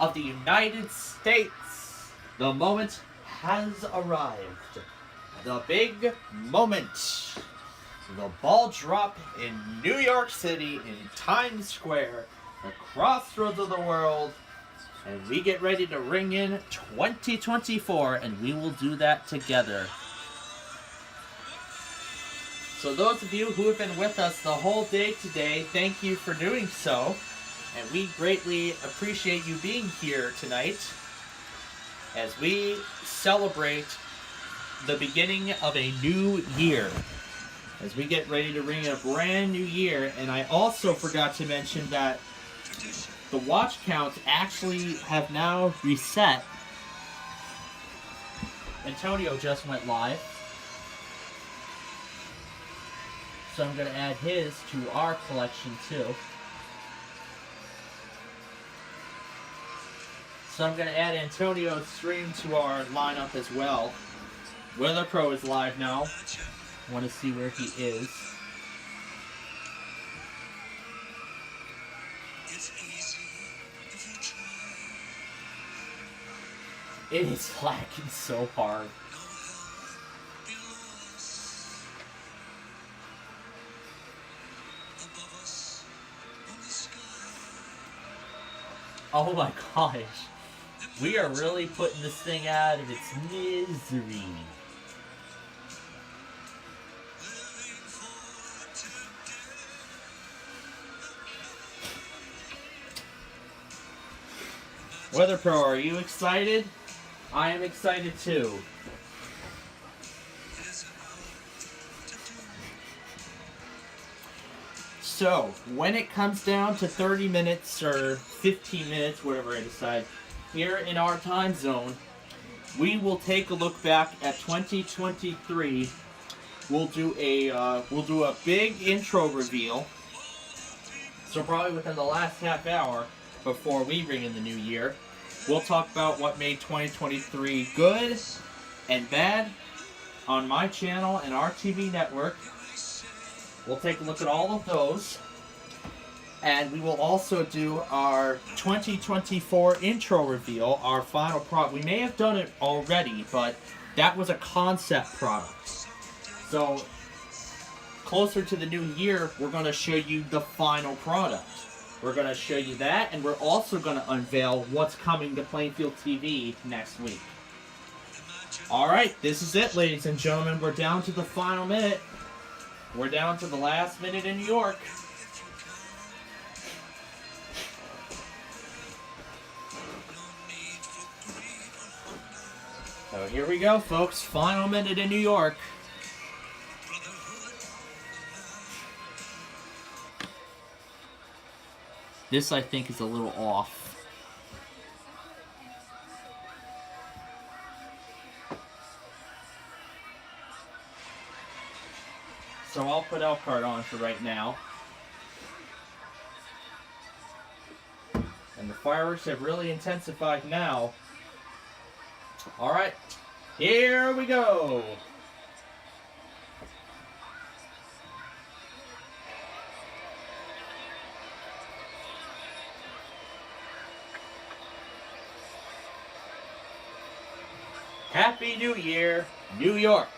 of the United States, the moment has arrived. The big moment. The ball drop in New York City in Times Square, the crossroads of the world, and we get ready to ring in 2024, and we will do that together. So those of you who have been with us the whole day today, thank you for doing so, and we greatly appreciate you being here tonight as we celebrate the beginning of a new year, as we get ready to ring in a brand new year. And I also forgot to mention that the watch counts actually have now reset. Antonio just went live, so I'm going to add his to our collection too. So I'm going to add Antonio's stream to our lineup as well. Weather Pro is live now. Want to see where he is. It is lagging so hard. Oh my gosh. We are really putting this thing out of its misery. Weather Pro, are you excited? I am excited too. So, when it comes down to 30 minutes or 15 minutes, whatever I decide, here in our time zone, we will take a look back at 2023. We'll do a big intro reveal. So probably within the last half hour before we ring in the new year, we'll talk about what made 2023 good and bad on my channel and our TV network. We'll take a look at all of those. And we will also do our 2024 intro reveal, our final product. We may have done it already, but that was a concept product. So, closer to the new year, we're going to show you the final product. We're going to show you that, and we're also going to unveil what's coming to Plainfield TV next week. Alright, this is it, ladies and gentlemen. We're down to the final minute. We're down to the last minute in New York. So here we go, folks. Final minute in New York. This, I think, is a little off. So I'll put Elkhart on for right now. And the fireworks have really intensified now. Alright, here we go. Happy New Year, New York.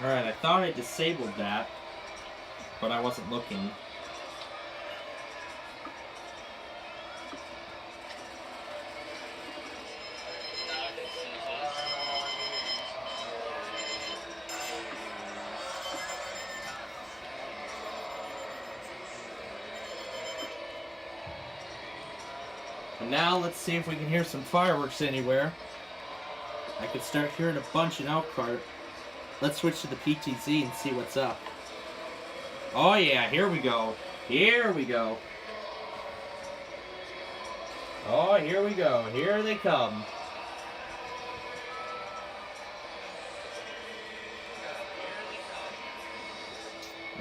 Alright, I thought I disabled that, but I wasn't looking. And now let's see if we can hear some fireworks anywhere. I could start hearing a bunch in Elkhart. Let's switch to the PTZ and see what's up. Oh yeah, here we go. Here we go. Oh, here we go. Here they come.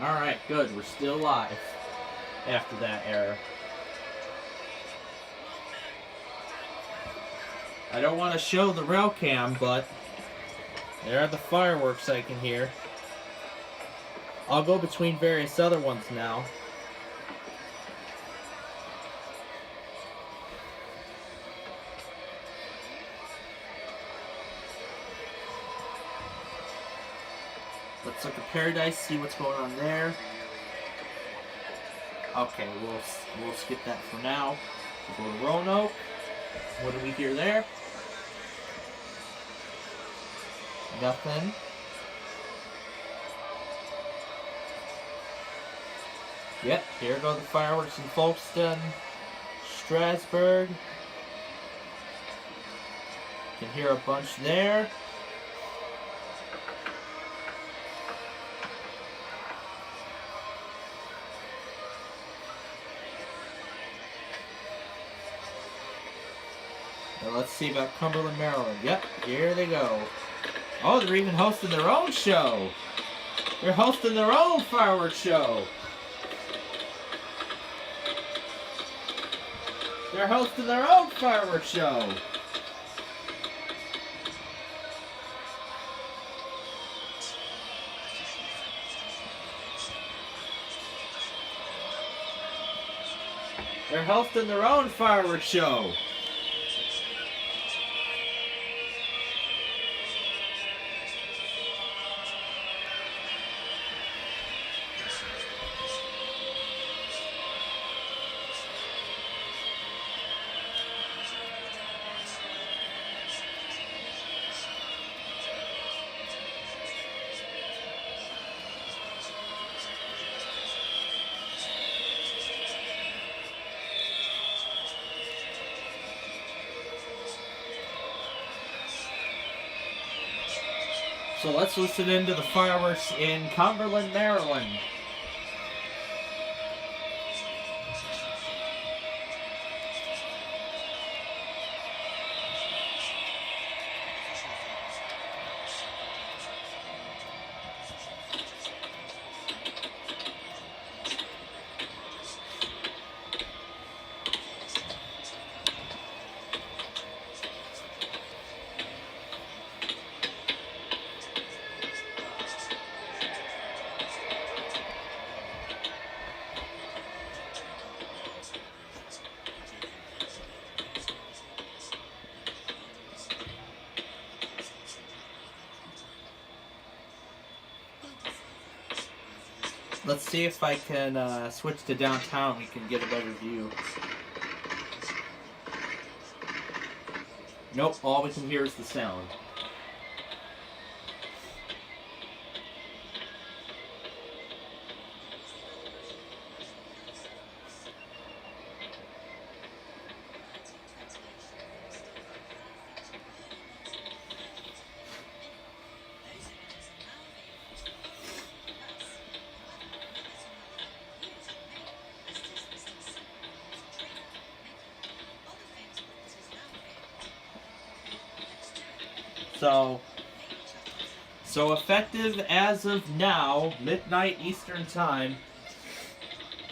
Alright, good. We're still live after that error. I don't want to show the rail cam, but there are the fireworks I can hear. I'll go between various other ones now. Let's look at Paradise, see what's going on there. Okay, we'll skip that for now. We'll go to Roanoke. What do we hear there? Nothing. Yep, here go the fireworks in Folkestone, Strasbourg. Can hear a bunch there. Now let's see about Cumberland, Maryland. Yep, here they go. Oh, they're even hosting their own show. They're hosting their own fireworks show. They're hosting their own fireworks show. They're hosting their own fireworks show. So let's listen into the fireworks in Cumberland, Maryland. Let's see if I can switch to downtown. We can get a better view. Nope, all we can hear is the sound. So effective as of now, midnight Eastern Time,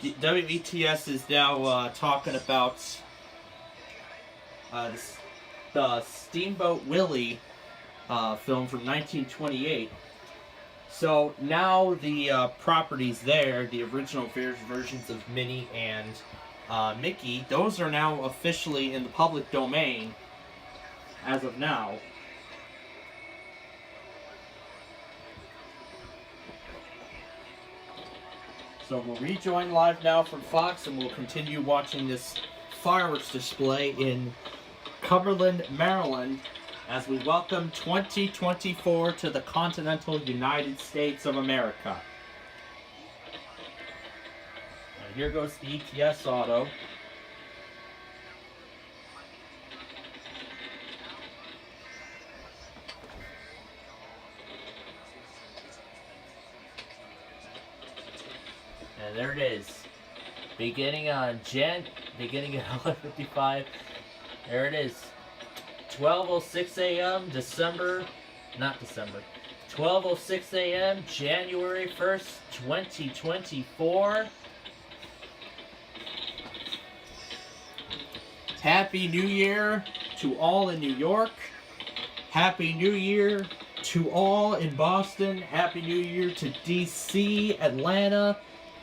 the WETS is now talking about the Steamboat Willie film from 1928. So now the properties there, the original versions of Minnie and Mickey, those are now officially in the public domain as of now. So we'll rejoin live now from Fox, and we'll continue watching this fireworks display in Cumberland, Maryland, as we welcome 2024 to the continental United States of America. And here goes the ETS auto. And there it is. Beginning at 11:55. There it is. 12:06 a.m. 12:06 a.m. January 1st, 2024. Happy New Year to all in New York. Happy New Year to all in Boston. Happy New Year to DC, Atlanta,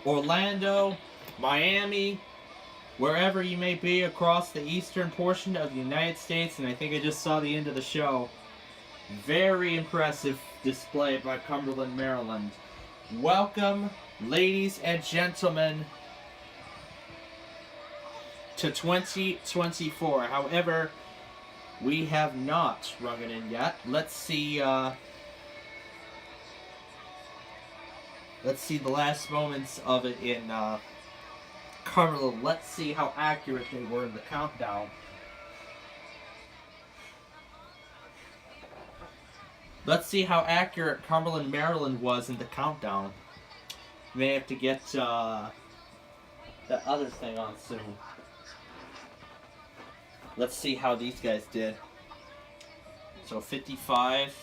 Orlando, Miami, wherever you may be across the eastern portion of the United States. And I think I just saw the end of the show. Very impressive display by Cumberland, Maryland. Welcome, ladies and gentlemen, to 2024. However, we have not rung it in yet. Let's see the last moments of it in Cumberland. Let's see how accurate they were in the countdown. Let's see how accurate Cumberland, Maryland was in the countdown. May have to get that other thing on soon. Let's see how these guys did. So 55.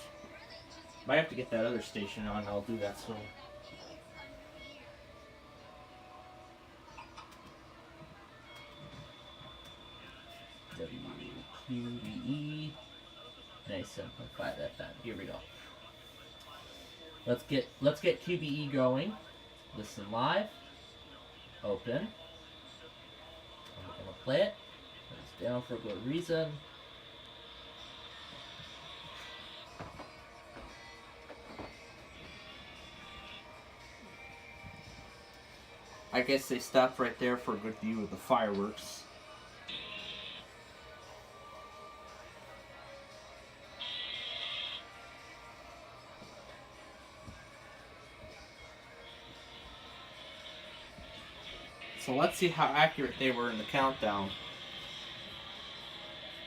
Might have to get that other station on. I'll do that soon. WQBE 97.5 FM. Here we go. Let's get QBE going. Listen live. Open. I'm gonna play it. It's down for a good reason. I guess they stopped right there for a good view of the fireworks. So let's see how accurate they were in the countdown.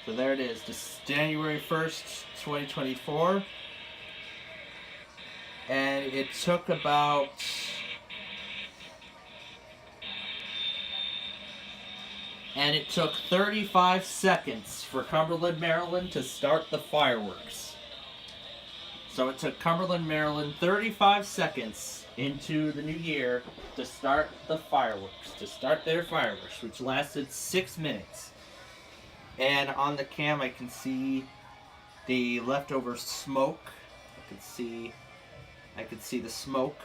So there it is, just January 1st, 2024. And it took about... And it took 35 seconds for Cumberland, Maryland to start the fireworks. So it took Cumberland, Maryland 35 seconds into the new year to start the fireworks, to start their fireworks, which lasted 6 minutes. And on the cam I can see the leftover smoke. I could see the smoke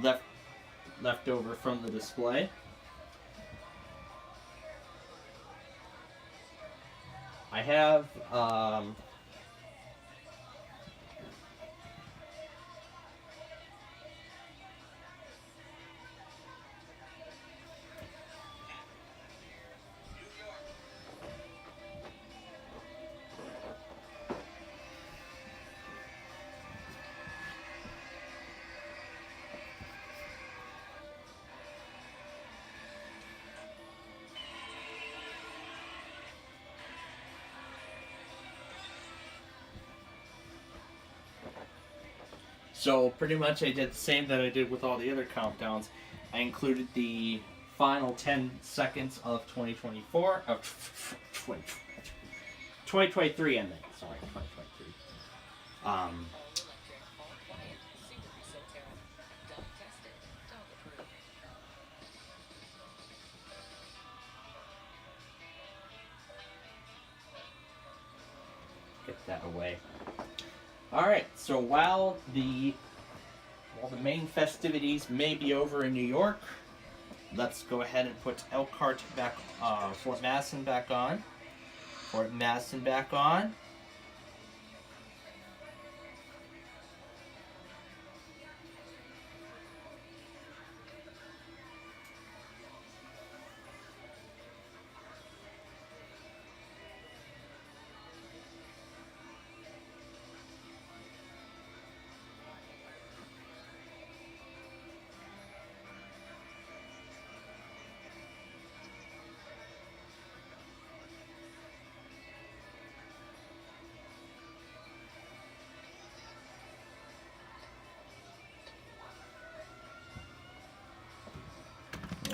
left over from the display. I have So pretty much I did the same that I did with all the other countdowns. I included the final 10 seconds of 2024, of 2023 ending. Sorry, 2023. Get that away. Alright, so while the main festivities may be over in New York, let's go ahead and put Elkhart back, Fort Madison back on. Fort Madison back on.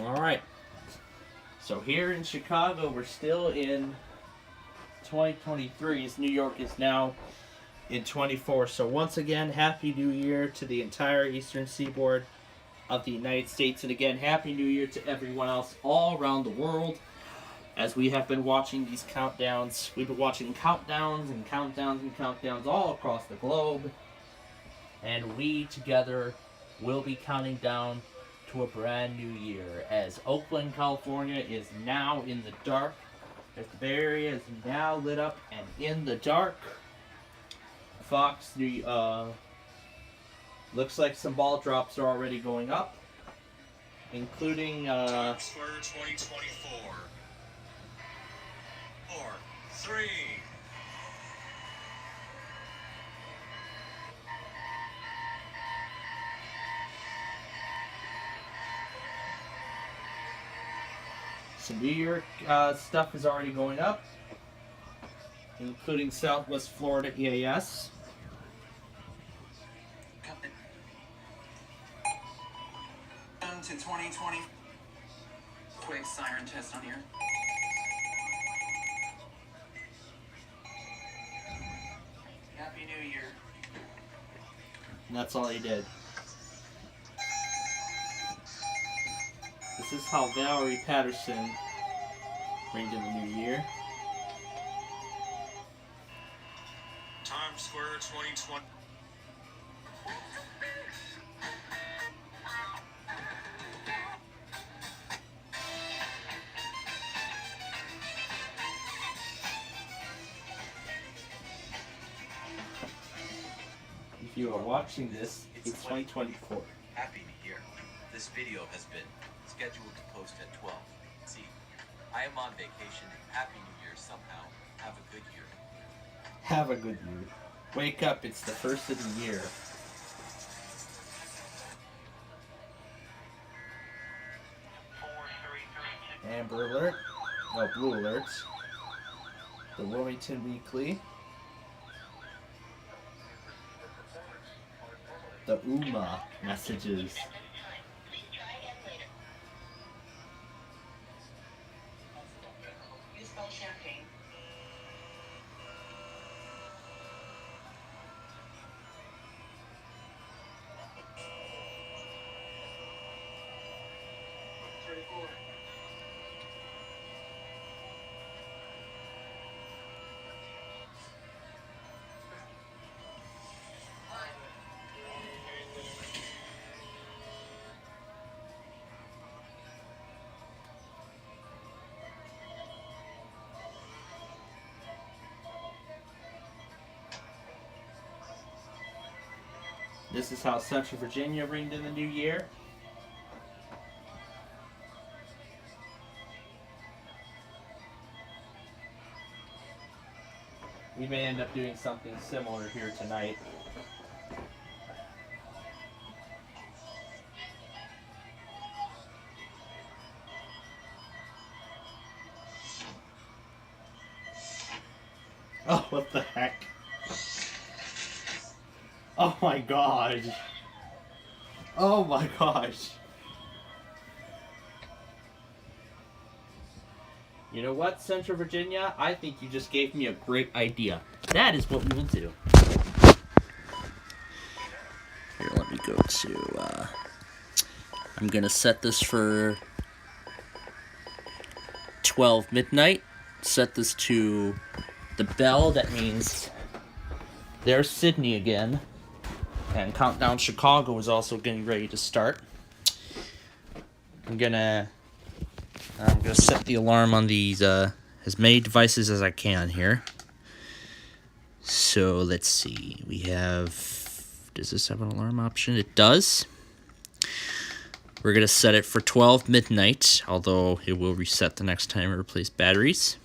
Alright, so here in Chicago, we're still in 2023, as New York is now in 24. So once again, Happy New Year to the entire eastern seaboard of the United States. And again, Happy New Year to everyone else all around the world. As we have been watching these countdowns, we've been watching countdowns and countdowns and countdowns all across the globe. And we together will be counting down to a brand new year, as Oakland, California is now in the dark, as the Bay Area is now lit up and in the dark. Fox, looks like some ball drops are already going up, including Times Square 2024. 4, 3. some New York stuff is already going up, including Southwest Florida EAS. To 2020. Quick siren test on here. Happy New Year. And that's all he did. This is how Valerie Patterson ringed in the new year. Times Square 2020. If you are watching this, it's 2024. Happy New Year. This video has been scheduled to post at 12. See, I am on vacation. Happy New Year somehow. Have a good year. Have a good year. Wake up, it's the first of the year. Amber Alert. No, Blue Alerts. The Wilmington Weekly. the UMA messages. You spell champagne. This is how Central Virginia ringed in the new year. We may end up doing something similar here tonight. Oh, what the heck? Oh my gosh. Oh my gosh. You know what, Central Virginia? I think you just gave me a great idea. That is what we will do. Here, let me go to, I'm gonna set this for 12 midnight. Set this to the bell. That means there's Sydney again. And Countdown Chicago is also getting ready to start. I'm gonna set the alarm on these as many devices as I can here. So let's see. We have, does this have an alarm option? It does. We're gonna set it for 12 midnight, although it will reset the next time I replace batteries.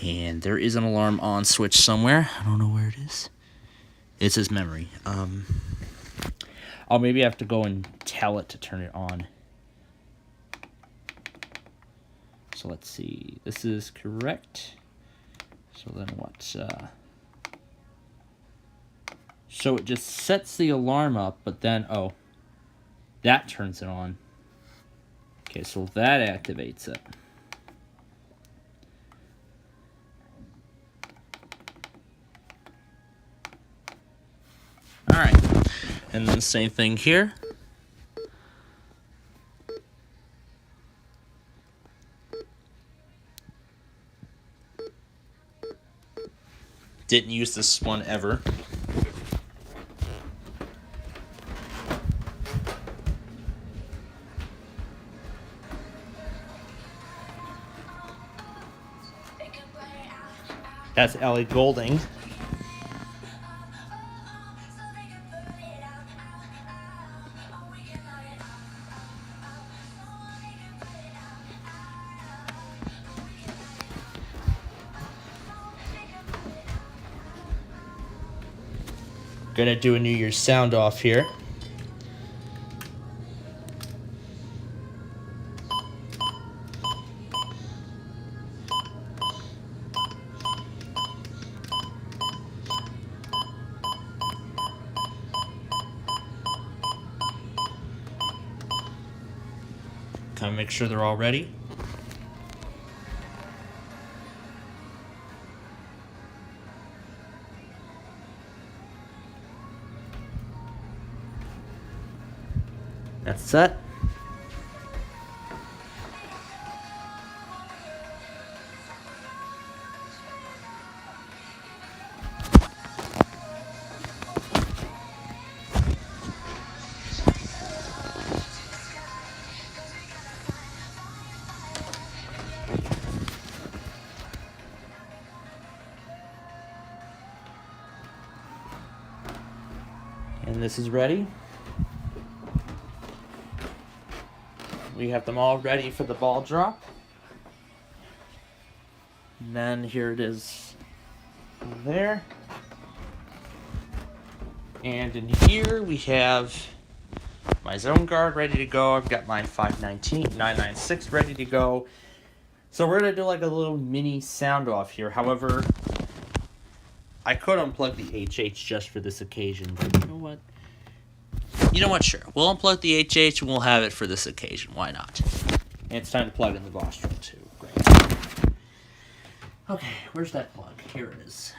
And there is an alarm on switch somewhere. I don't know where it is. It says memory. I'll maybe have to go and tell it to turn it on. So let's see. This is correct. So then what? So it just sets the alarm up, but then, oh, that turns it on. Okay, so that activates it. All right, and then the same thing here. Didn't use this one ever. That's Ellie Goulding. Gonna do a New Year's sound off here. Kind of make sure they're all ready. That's set. And this is ready. We have them all ready for the ball drop. And then here it is there. And in here we have my zone guard ready to go. I've got my 996 ready to go. So we're gonna do like a little mini sound off here. However, I could unplug the HH just for this occasion, but you know what? You know what? Sure. We'll unplug the HH and we'll have it for this occasion. Why not? And it's time to plug in the Boss Drill too. Great. Okay, where's that plug? Here it is.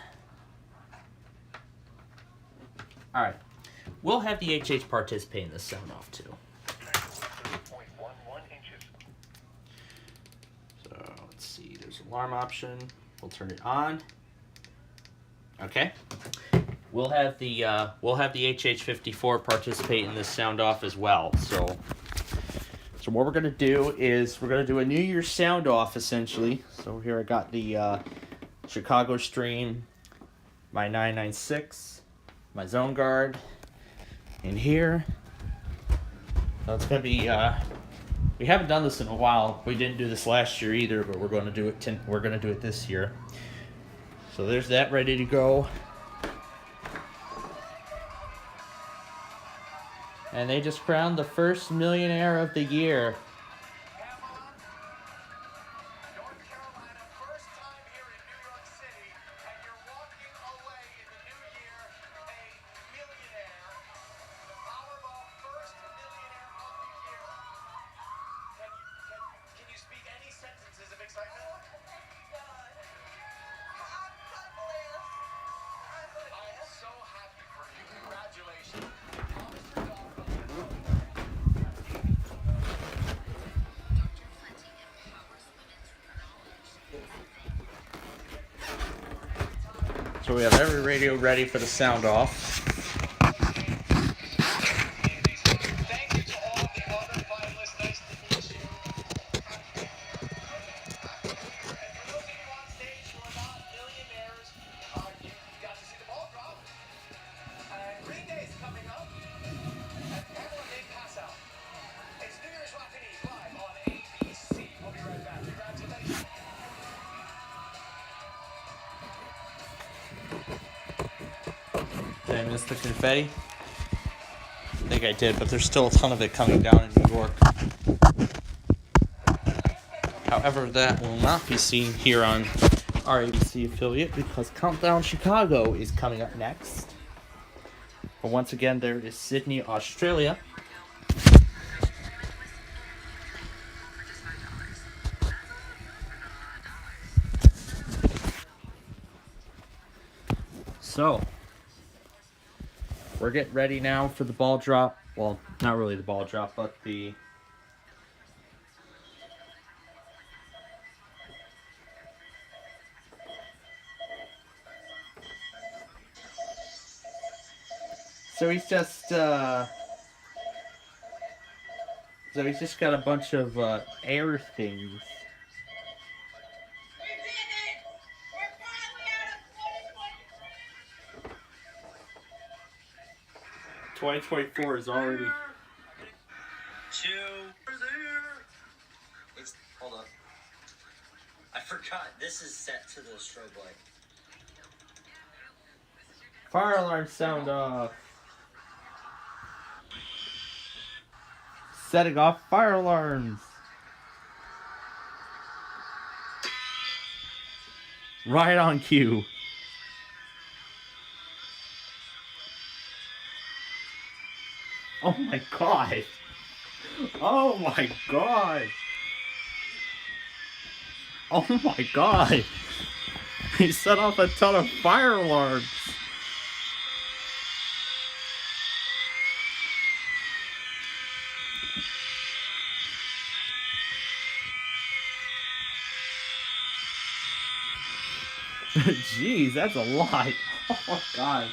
Alright. We'll have the HH participate in this sound off too. So let's see, there's an alarm option. We'll turn it on. Okay. We'll have the HH54 participate in this sound off as well. So what we're gonna do is we're gonna do a New Year's sound off essentially. So here I got the Chicago Stream, my 996, my Zone Guard in here. So it's gonna be we haven't done this in a while. We didn't do this last year either, but we're gonna do it. We're gonna do it this year. So there's that ready to go. And they just crowned the first millionaire of the year. North Carolina, first time here in New York City, and you're walking away in the new year a millionaire. The Powerball first millionaire of the year. Can you speak any sentences of excitement? I am so happy for you. Congratulations. So we have every radio ready for the sound off. Thank you to all of the other finalists. Nice to meet you. And for those of you on stage who are not millionaires, you got to see the ball drop. Green Day is coming up, and Pamela may pass out. It's New Year's Rockin' Eve live on ABC. We'll be right back. Congratulations. Did I miss the confetti? I think I did, but there's still a ton of it coming down in New York. However, that will not be seen here on our ABC affiliate because Countdown Chicago is coming up next. But once again, there is Sydney, Australia. So, we're getting ready now for the ball drop. Well, not really the ball drop, but the... So he's just got a bunch of air things. 2024 is already... Hold up. I forgot, this is set to the strobe light. Fire alarm sound off. Setting off fire alarms. Right on cue. Oh my god. Oh my god. Oh my god. He set off a ton of fire alarms. Jeez, that's a lot. Oh my god.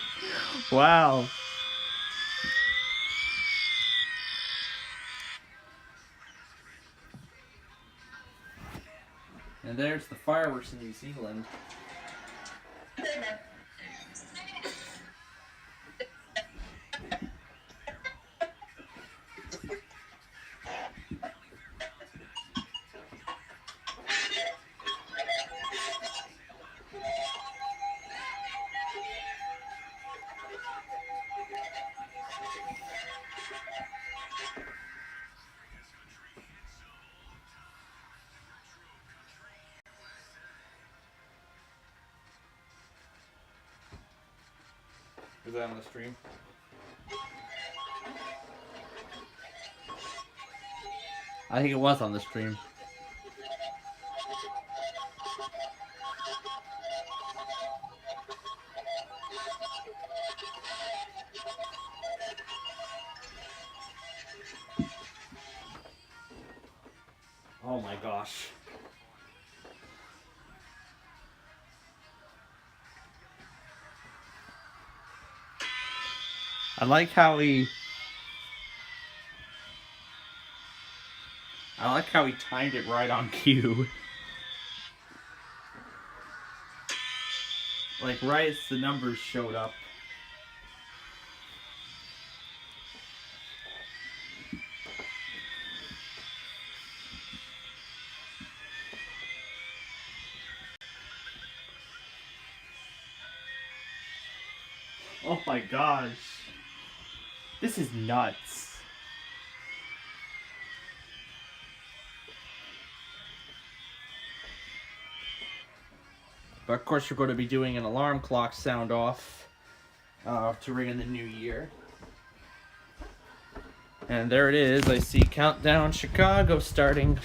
Wow. And there's the fireworks in New Zealand. Was that on the stream? I think it was on the stream. Oh my gosh. I like how he timed it right on cue. Like right as the numbers showed up. Oh my gosh. This is nuts. But of course, we're going to be doing an alarm clock sound off to ring in the new year. And there it is. I see Countdown Chicago starting.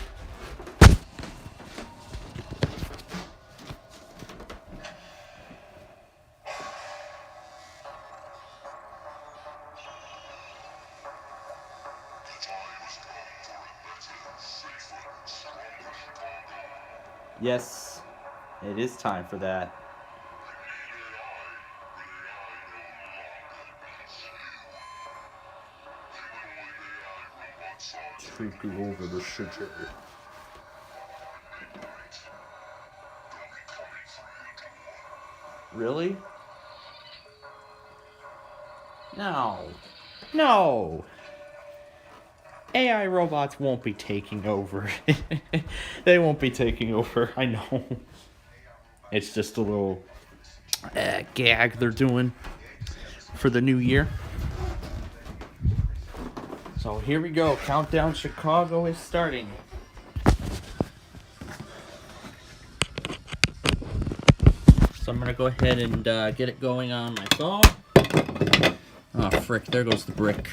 Yes, it is time for that. Taking over the city. Really? No. No. AI robots won't be taking over. They won't be taking over, I know. It's just a little gag they're doing for the new year. So here we go. Countdown Chicago is starting. So I'm going to go ahead and get it going on my phone. Oh, frick. There goes the brick.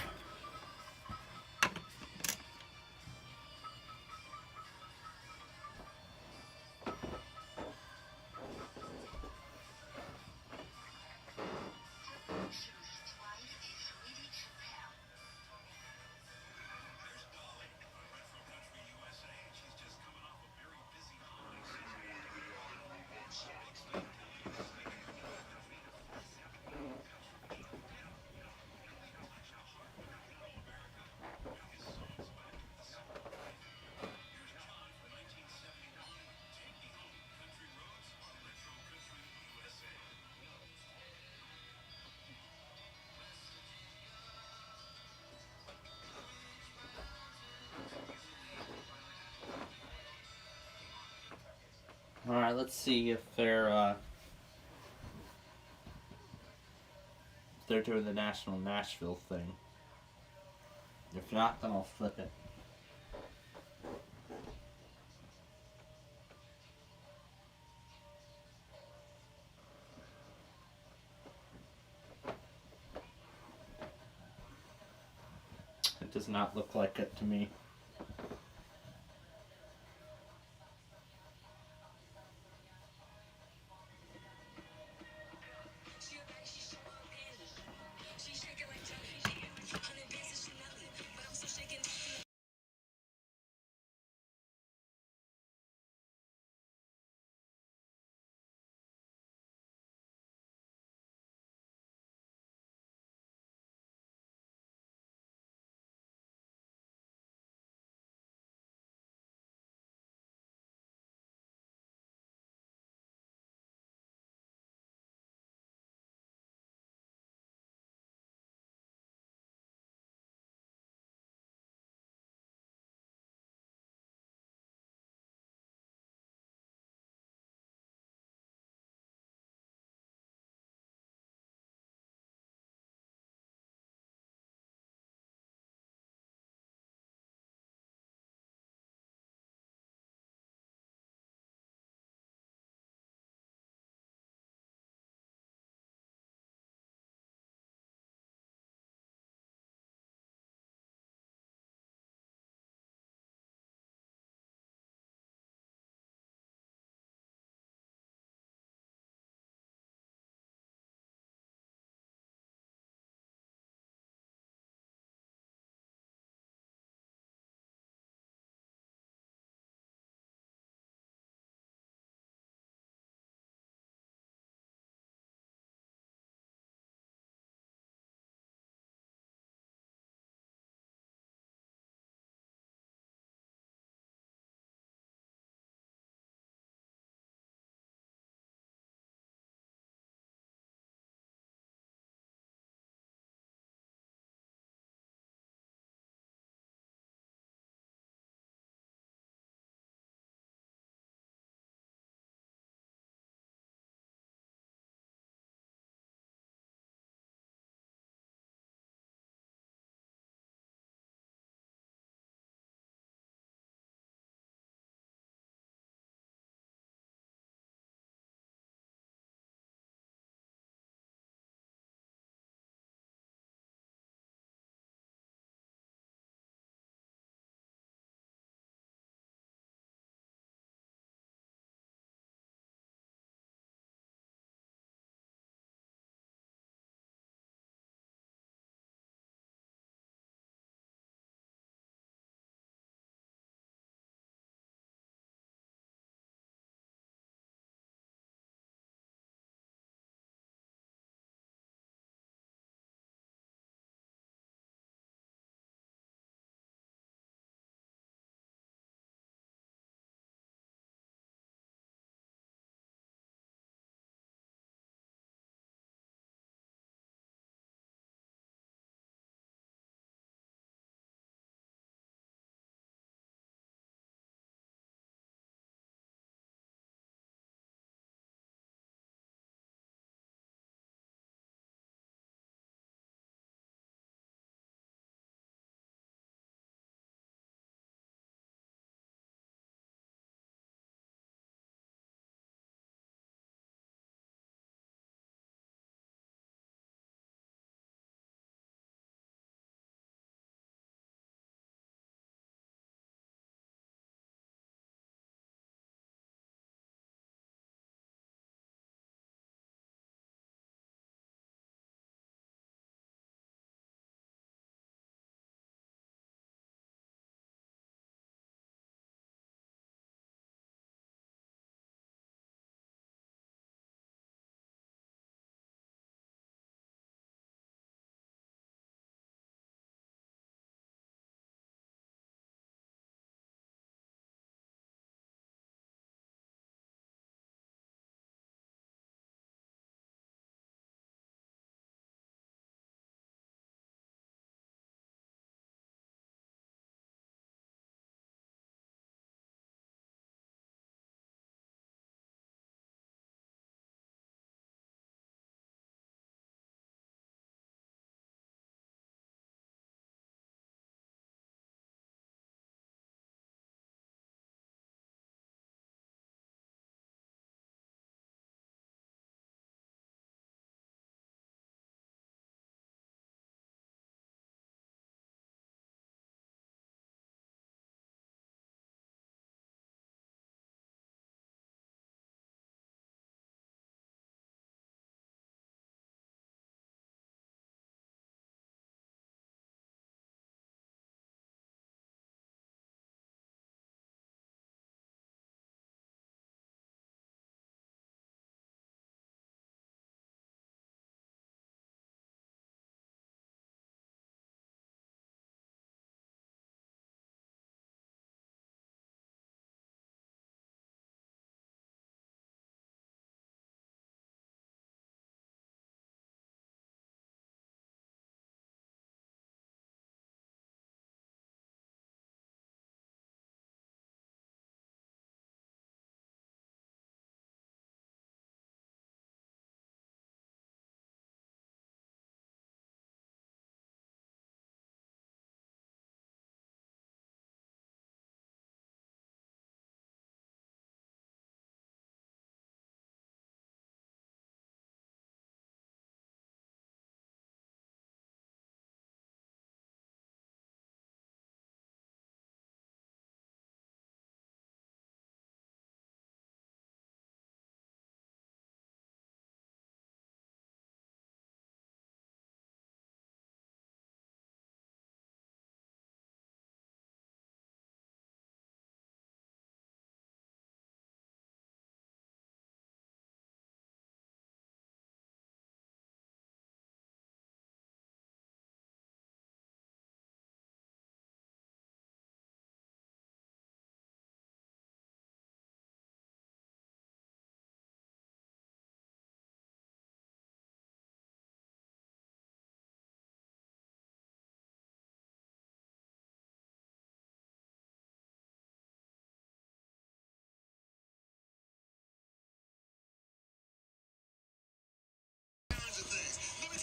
Alright, let's see if they're doing the National Nashville thing. If not, then I'll flip it. It does not look like it to me.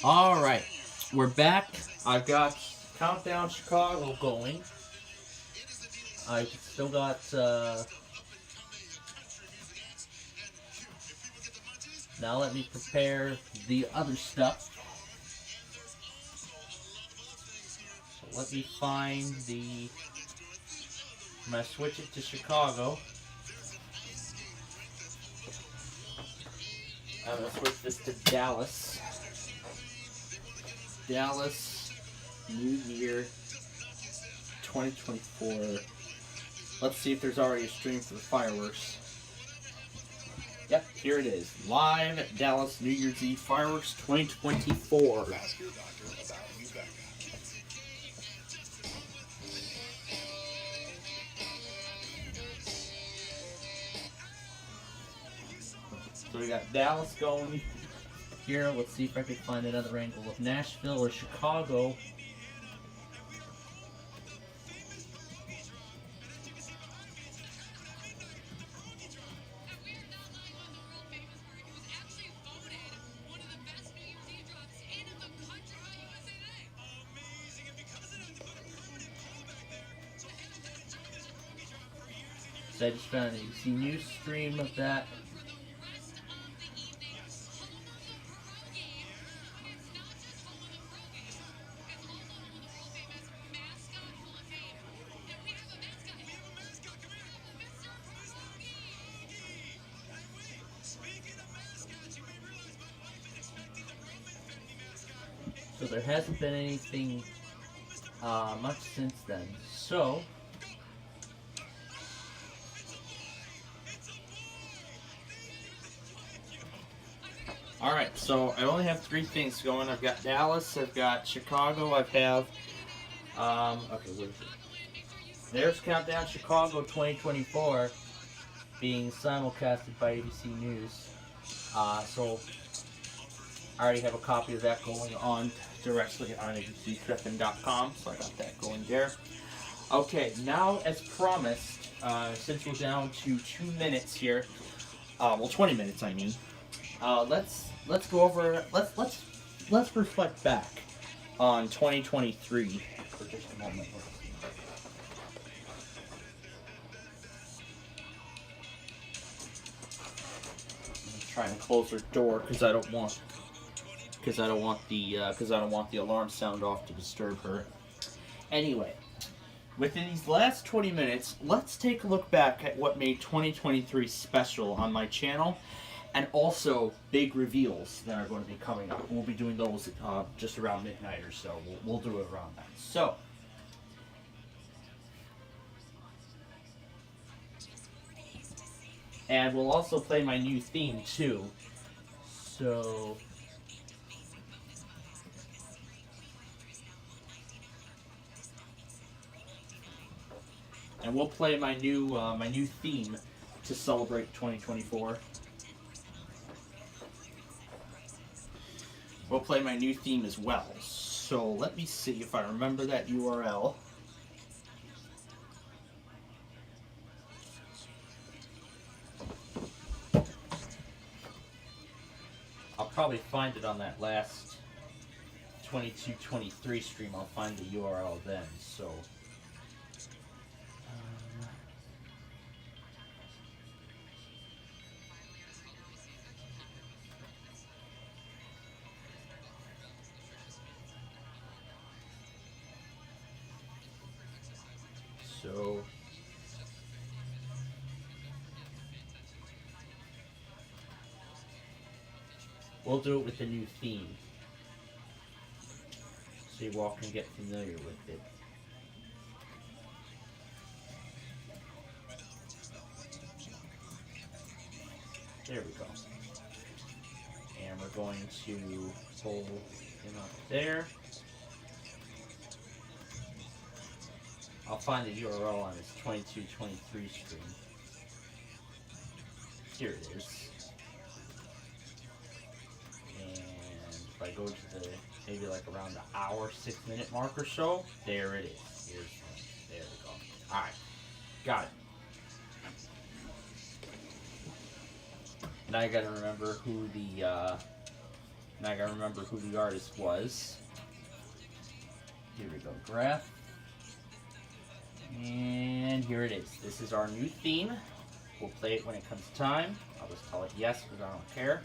Alright, we're back. I've got Countdown Chicago going. I still got, now let me prepare the other stuff. So let me find the, I'm going to switch it to Chicago. I'm going to switch this to Dallas. Dallas, New Year, 2024. Let's see if there's already a stream for the fireworks. Yep, here it is. Live at Dallas New Year's Eve Fireworks 2024. Ask your doctor about Nubeca. So we got Dallas going here. Let's see if I can find another angle of Nashville or Chicago. So I just found an ABC News stream of that. So there hasn't been anything much since then. So alright, so I only have 3 things going. I've got Dallas, I've got Chicago, I have okay, what is it? There's Countdown Chicago 2024 being simulcasted by ABC News. So I already have a copy of that going on directly on abctrippin.com, so I got that going there. Okay, now as promised, since we're down to 2 minutes here, well 20 minutes I mean, let's go over, let's reflect back on 2023 for just a moment. Try and close her door because I don't want the alarm sound off to disturb her. Anyway, within these last 20 minutes, let's take a look back at what made 2023 special on my channel, and also big reveals that are going to be coming up. We'll be doing those just around midnight or so. We'll do it around that. So. And we'll also play my new theme too. So and we'll play my new theme to celebrate 2024. We'll play my new theme as well. So let me see if I remember that URL. I'll probably find it on that last 22-23 stream. I'll find the URL then. So. So. We'll do it with the new theme, so you all can get familiar with it. There we go. And we're going to pull him up there. I'll find the URL on this 22-23 stream. Here it is. If I go to the maybe like around the hour, 6-minute mark or so, there it is. There we go. Alright. Got it. Now I gotta remember who the and I gotta remember who the artist was. Here we go, graph. And here it is. This is our new theme. We'll play it when it comes time. I'll just tell it yes because I don't care.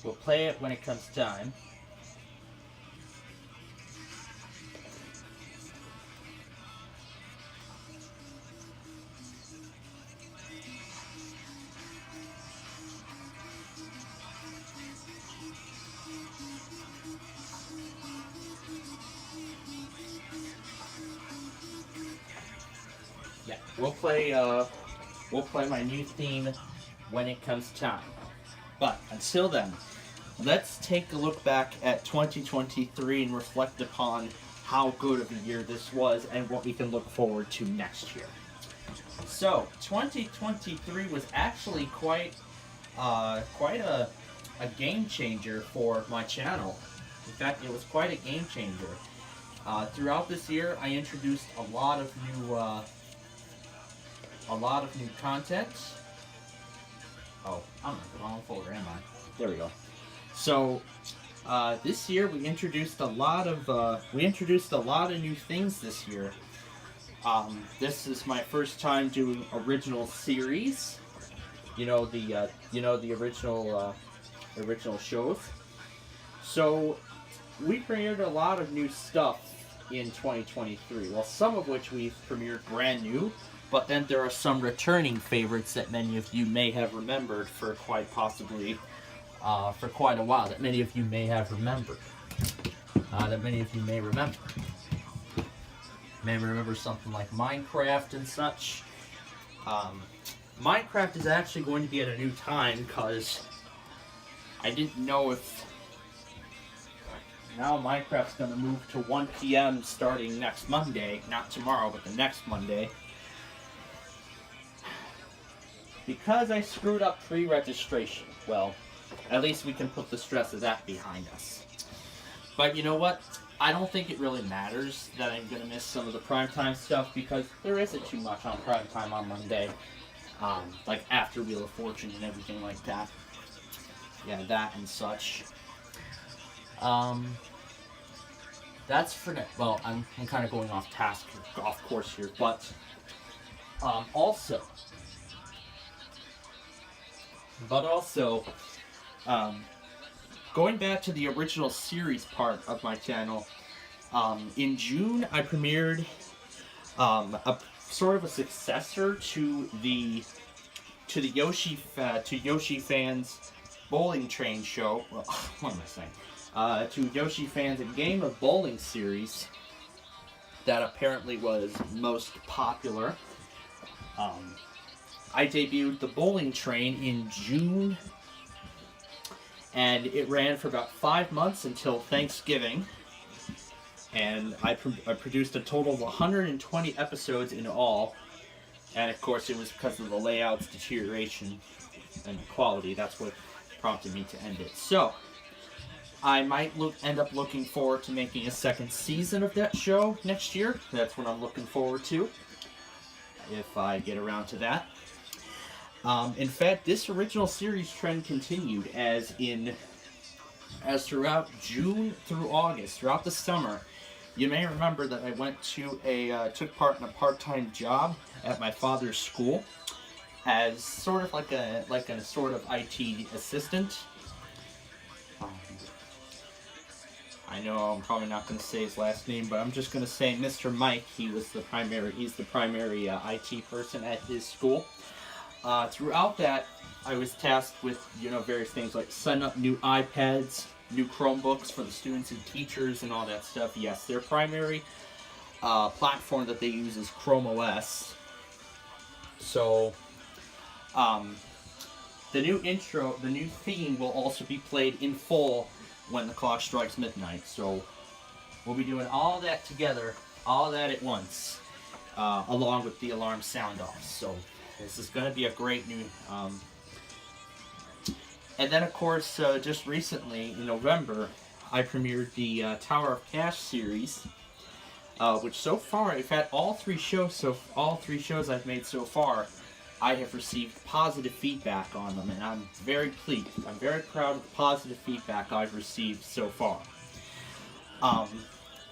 We'll play it when it comes time. Yeah, we'll play my new theme when it comes time. But until then, let's take a look back at 2023 and reflect upon how good of a year this was and what we can look forward to next year. So, 2023 was actually quite a game changer for my channel. In fact, it was quite a game changer. Throughout this year, I introduced a lot of new content. Oh, I'm in the wrong folder, am I? There we go. So, this year we introduced a lot of new things this year. This is my first time doing original series. The original shows. So, we premiered a lot of new stuff in 2023. Well, some of which we've premiered brand new. But then there are some returning favorites that many of you may have remembered for quite a while. That many of you may have remembered. That many of you may remember. May remember something like Minecraft and such. Minecraft is actually going to be at a new time because I didn't know if now Minecraft's going to move to 1 p.m. starting next Monday. Not tomorrow, but the next Monday. Because I screwed up pre-registration, well, at least we can put the stress of that behind us. But you know what? I don't think it really matters that I'm going to miss some of the primetime stuff because there isn't too much on primetime on Monday. Like after Wheel of Fortune and everything like that. Yeah, that and such. That's for now. Well, I'm kind of going off course here, but also, going back to the original series part of my channel, in June I premiered a sort of a successor to Yoshi Fans Bowling Train show. Well, what am I saying? To Yoshi Fans a Game of Bowling series that apparently was most popular. I debuted the Bowling Train in June, and it ran for about 5 months until Thanksgiving, and I produced a total of 120 episodes in all, and of course it was because of the layout's deterioration and the quality. That's what prompted me to end it. So, I might end up looking forward to making a second season of that show next year. That's what I'm looking forward to, if I get around to that. In fact, this original series trend continued as throughout June through August, throughout the summer. You may remember that I took part in a part-time job at my father's school as sort of like a sort of IT assistant. I know I'm probably not going to say his last name, but I'm just going to say Mr. Mike. He's the primary IT person at his school. Throughout that, I was tasked with, various things like setting up new iPads, new Chromebooks for the students and teachers and all that stuff. Yes, their primary platform that they use is Chrome OS. So, the new theme will also be played in full when the clock strikes midnight. So, we'll be doing all that together, all that at once, along with the alarm sound off. So, this is going to be a great new... And then, of course, just recently, in November, I premiered the Tower of Cash series, which so far, I've had all three shows I've made so far I have received positive feedback on them, and I'm very pleased. I'm very proud of the positive feedback I've received so far.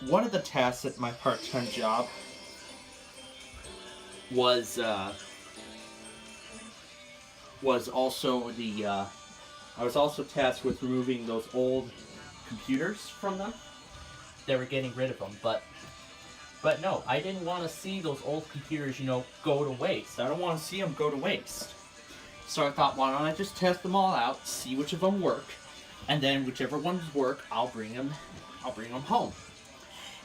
One of the tasks at my part-time job was also I was also tasked with removing those old computers from them. They were getting rid of them, but no, I didn't want to see those old computers, go to waste. I don't want to see them go to waste. So I thought, why don't I just test them all out, see which of them work, and then whichever ones work, I'll bring them home.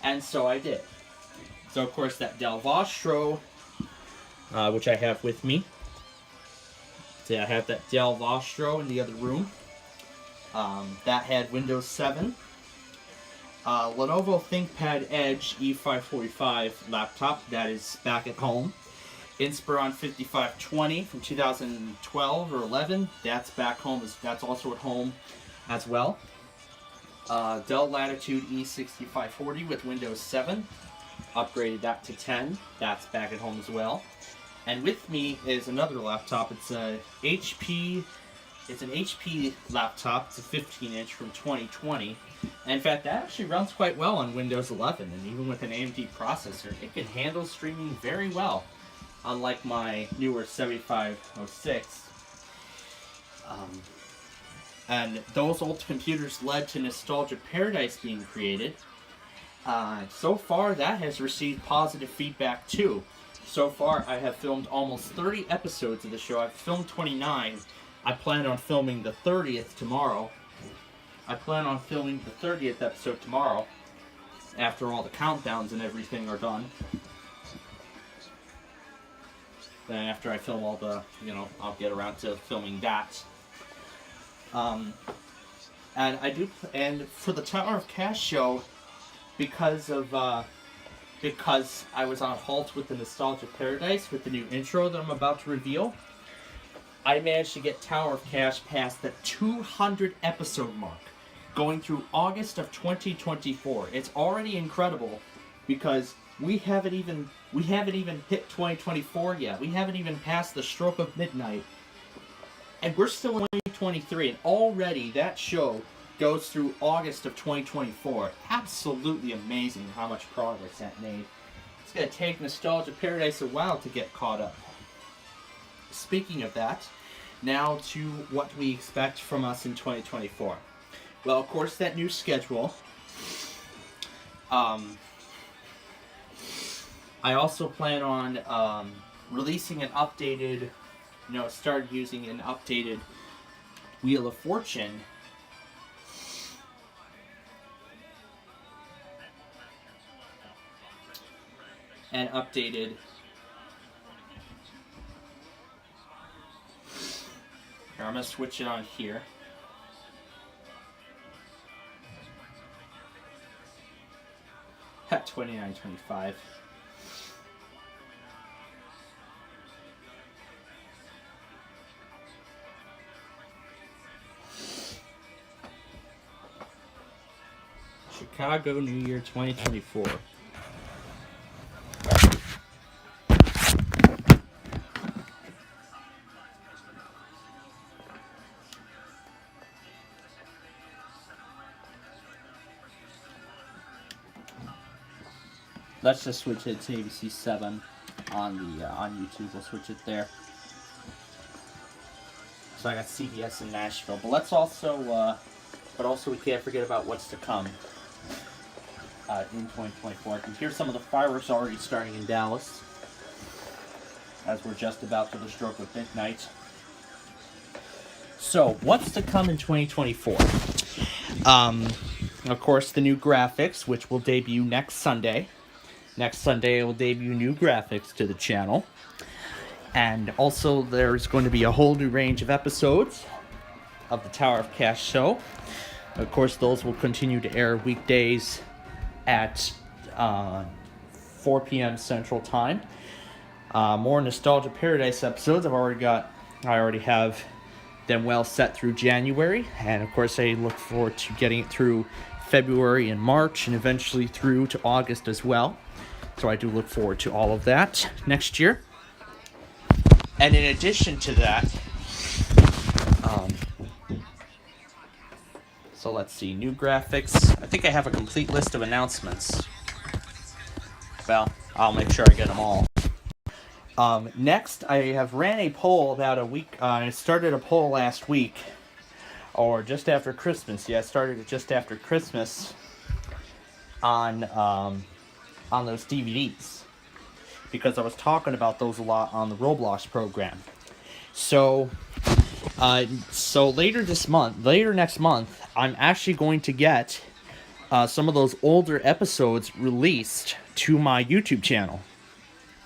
And so I did. So of course that Dell Vostro, which I have with me. See, I have that Dell Vostro in the other room. That had Windows 7. Lenovo ThinkPad Edge E545 laptop, that is back at home. Inspiron 5520 from 2012 or 11, that's back home. That's also at home as well. Dell Latitude E6540 with Windows 7. Upgraded that to 10. That's back at home as well. And with me is another laptop. It's an HP laptop. It's a 15-inch from 2020. And in fact, that actually runs quite well on Windows 11. And even with an AMD processor, it can handle streaming very well. Unlike my newer 7506. And those old computers led to Nostalgia Paradise being created. So far, that has received positive feedback too. So far, I have filmed almost 30 episodes of the show. I've filmed 29. I plan on filming the 30th tomorrow. After all the countdowns and everything are done. Then after I film all the, I'll get around to filming that. And for the Tower of Cash show, because I was on halt with the Nostalgia Paradise with the new intro that I'm about to reveal, I managed to get Tower of Cash past the 200 episode mark, going through August of 2024. It's already incredible because we haven't even hit 2024 yet. We haven't even passed the stroke of midnight. And we're still in 2023, and already that show goes through August of 2024. Absolutely amazing how much progress that made. It's going to take Nostalgia Paradise a while to get caught up. Speaking of that, now to what we expect from us in 2024. Well, of course, that new schedule. I also plan on releasing an updated, started using an updated Wheel of Fortune. And updated here, I'm going to switch it on here. At 29.25. Chicago New Year 2024. Let's just switch it to ABC 7 on YouTube. We'll switch it there. So I got CBS in Nashville, but let's also, we can't forget about what's to come in 2024. I can hear some of the fireworks already starting in Dallas, as we're just about to the stroke of midnight. So, what's to come in 2024? Of course, the new graphics, which will debut next Sunday. Next Sunday, I will debut new graphics to the channel. And also, there's going to be a whole new range of episodes of the Tower of Cash show. Of course, those will continue to air weekdays at 4 p.m. Central Time. More Nostalgia Paradise episodes. I already have them well set through January. And, of course, I look forward to getting it through February and March, and eventually through to August as well. So I do look forward to all of that next year. And in addition to that, so let's see, new graphics. I think I have a complete list of announcements. Well, I'll make sure I get them all. Next, I have ran a poll about a week. I started a poll last week, or just after Christmas. Yeah, I started it just after Christmas on those DVDs, because I was talking about those a lot on the Roblox program. So later next month, I'm actually going to get some of those older episodes released to my YouTube channel.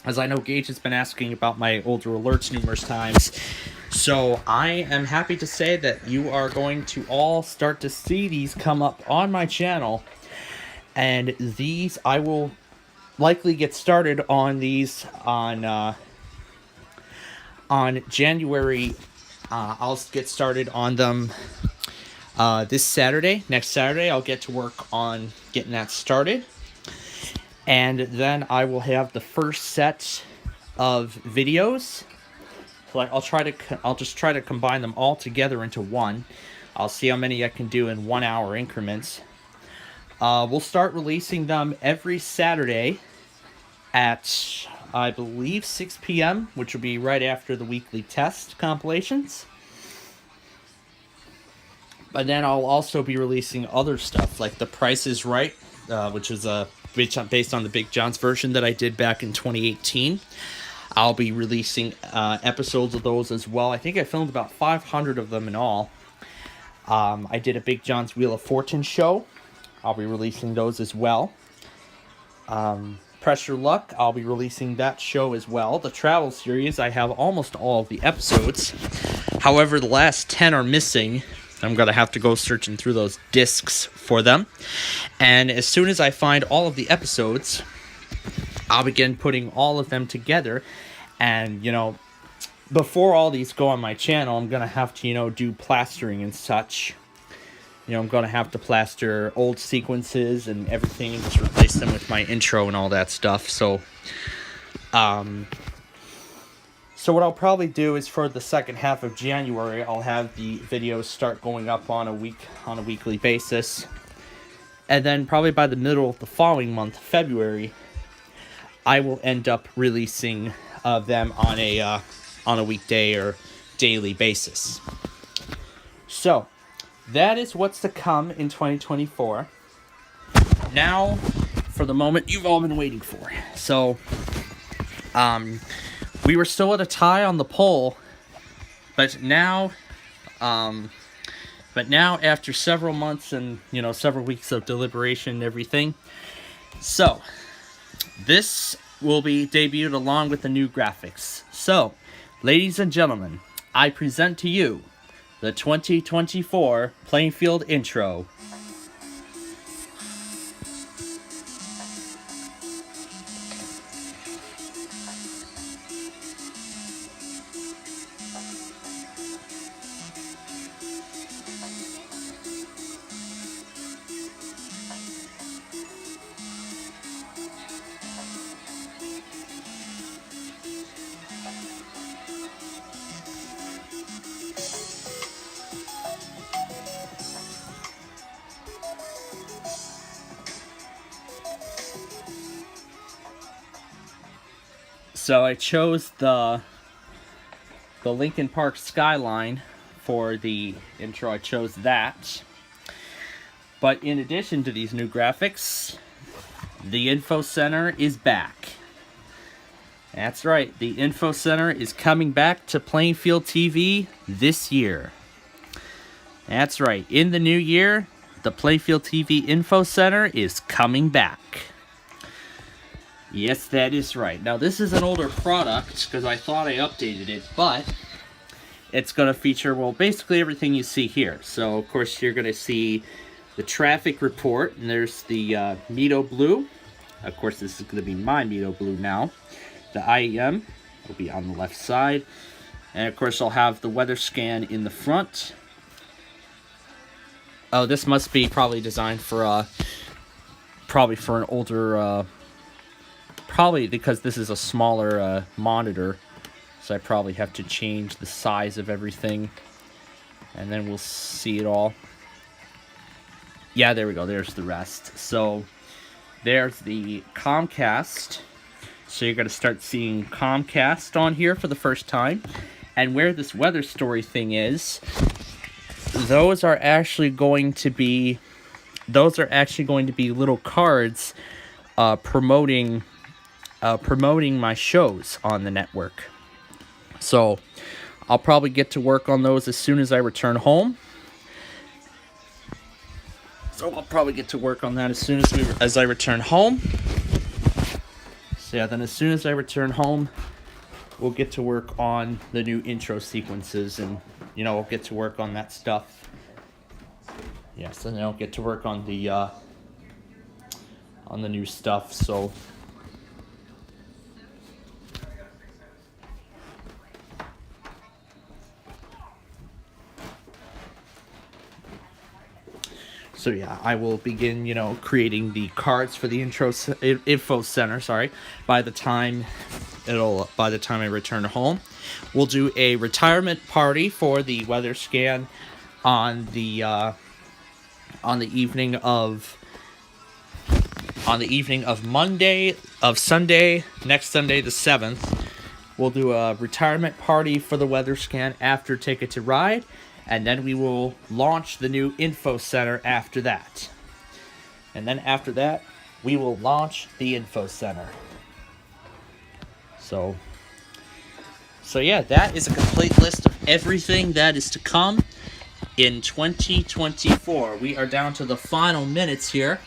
As I know Gage has been asking about my older alerts numerous times. So I am happy to say that you are going to all start to see these come up on my channel. And these, I will likely get started on these on January. I'll get started on them this Saturday. Next Saturday, I'll get to work on getting that started. And then I will have the first set of videos. Like I'll just try to combine them all together into one. I'll see how many I can do in 1 hour increments. We'll start releasing them every Saturday at, I believe, 6 p.m., which will be right after the weekly test compilations. But then I'll also be releasing other stuff, like The Price is Right, which is based on the Big John's version that I did back in 2018. I'll be releasing episodes of those as well. I think I filmed about 500 of them in all. I did a Big John's Wheel of Fortune show. I'll be releasing those as well. Press Your Luck, I'll be releasing that show as well. The travel series, I have almost all of the episodes. However, the last 10 are missing. I'm going to have to go searching through those discs for them. And as soon as I find all of the episodes, I'll begin putting all of them together. And, before all these go on my channel, I'm going to have to, do plastering and such. I'm going to have to plaster old sequences and everything and just replace them with my intro and all that stuff. So what I'll probably do is for the second half of January, I'll have the videos start going up on a weekly basis. And then probably by the middle of the following month, February, I will end up releasing them on a weekday or daily basis. So that is what's to come in 2024. Now, for the moment you've all been waiting for. So, we were still at a tie on the poll, but now after several months and, several weeks of deliberation and everything, so this will be debuted along with the new graphics. So, ladies and gentlemen, I present to you the 2024 Plainfield intro. So I chose the Lincoln Park skyline for the intro. I chose that. But in addition to these new graphics, the Info Center is back. That's right, the Info Center is coming back to Plainfield TV this year. That's right, in the new year, the Plainfield TV Info Center is coming back. Yes, that is right. Now, this is an older product, because I thought I updated it, but it's going to feature, well, basically everything you see here. So, of course, you're going to see the traffic report, and there's the Mito Blue. Of course, this is going to be my Mito Blue now. The IEM will be on the left side. And, of course, I'll have the weather scan in the front. Oh, this must be probably designed for, probably for an older, probably because this is a smaller monitor, So I probably have to change the size of everything. And then we'll see it all. Yeah, there we go. There's the rest. So there's the Comcast. So you're going to start seeing Comcast on here for the first time. And where this weather story thing is, those are actually going to be little cards promoting my shows on the network. So I'll probably get to work on those as soon as I return home. So I'll probably get to work on that as soon as I return home. So yeah, then as soon as I return home, we'll get to work on the new intro sequences, and we'll get to work on that stuff. Yeah, so then I'll get to work on the new stuff. So yeah, I will begin, creating the cards for the info center. Sorry, by the time I return home, we'll do a retirement party for the weather scan on the evening of Sunday, next Sunday the 7th. We'll do a retirement party for the weather scan after Ticket to Ride. And then we will launch the new info center after that. And then after that, we will launch the info center. So yeah, that is a complete list of everything that is to come in 2024. We are down to the final minutes here.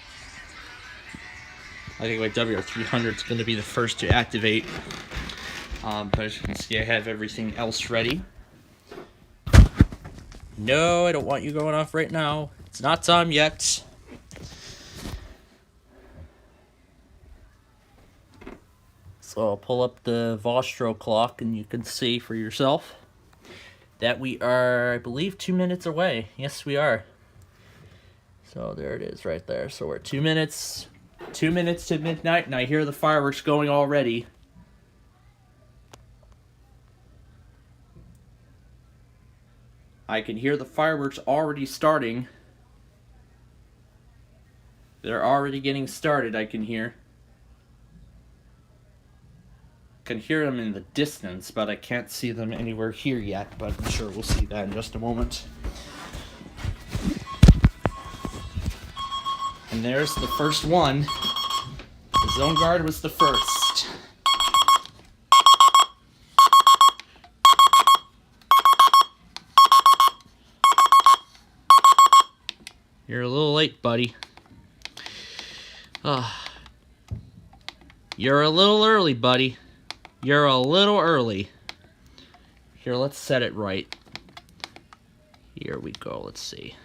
I think my WR300 is going to be the first to activate. But as you can see, I have everything else ready. No, I don't want you going off right now. It's not time yet. So I'll pull up the Vostro clock and you can see for yourself that we are, I believe, 2 minutes away. Yes, we are. So there it is right there. So we're 2 minutes to midnight, and I hear the fireworks going already. I can hear the fireworks already starting. They're already getting started, I can hear. Can hear them in the distance, but I can't see them anywhere here yet, but I'm sure we'll see that in just a moment. And there's the first one. The Zone Guard was the first. You're a little late, buddy. You're a little early, buddy. You're a little early. Here, let's set it right. Here we go. Let's see.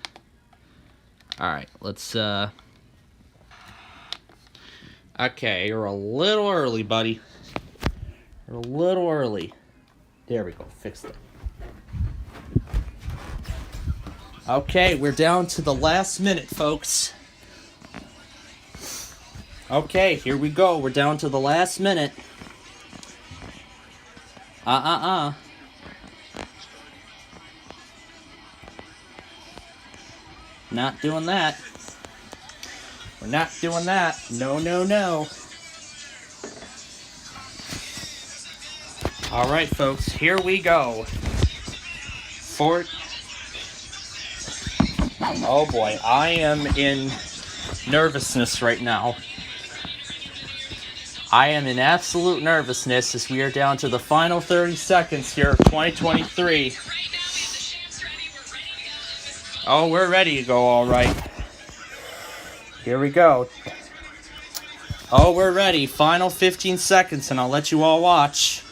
Alright, let's, Okay, you're a little early, buddy. You're a little early. There we go. Fixed it. Okay, we're down to the last minute, folks. Okay, here we go. We're down to the last minute. Not doing that. We're not doing that. No, no, no. All right, folks, here we go. Oh boy, I am in nervousness right now. I am in absolute nervousness as we are down to the final 30 seconds here of 2023. Oh, we're ready to go, all right. Here we go. Oh, we're ready. Final 15 seconds, and I'll let you all watch.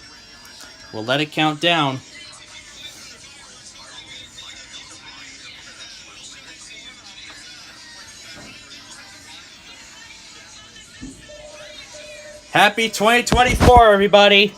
We'll let it count down. Happy 2024, everybody!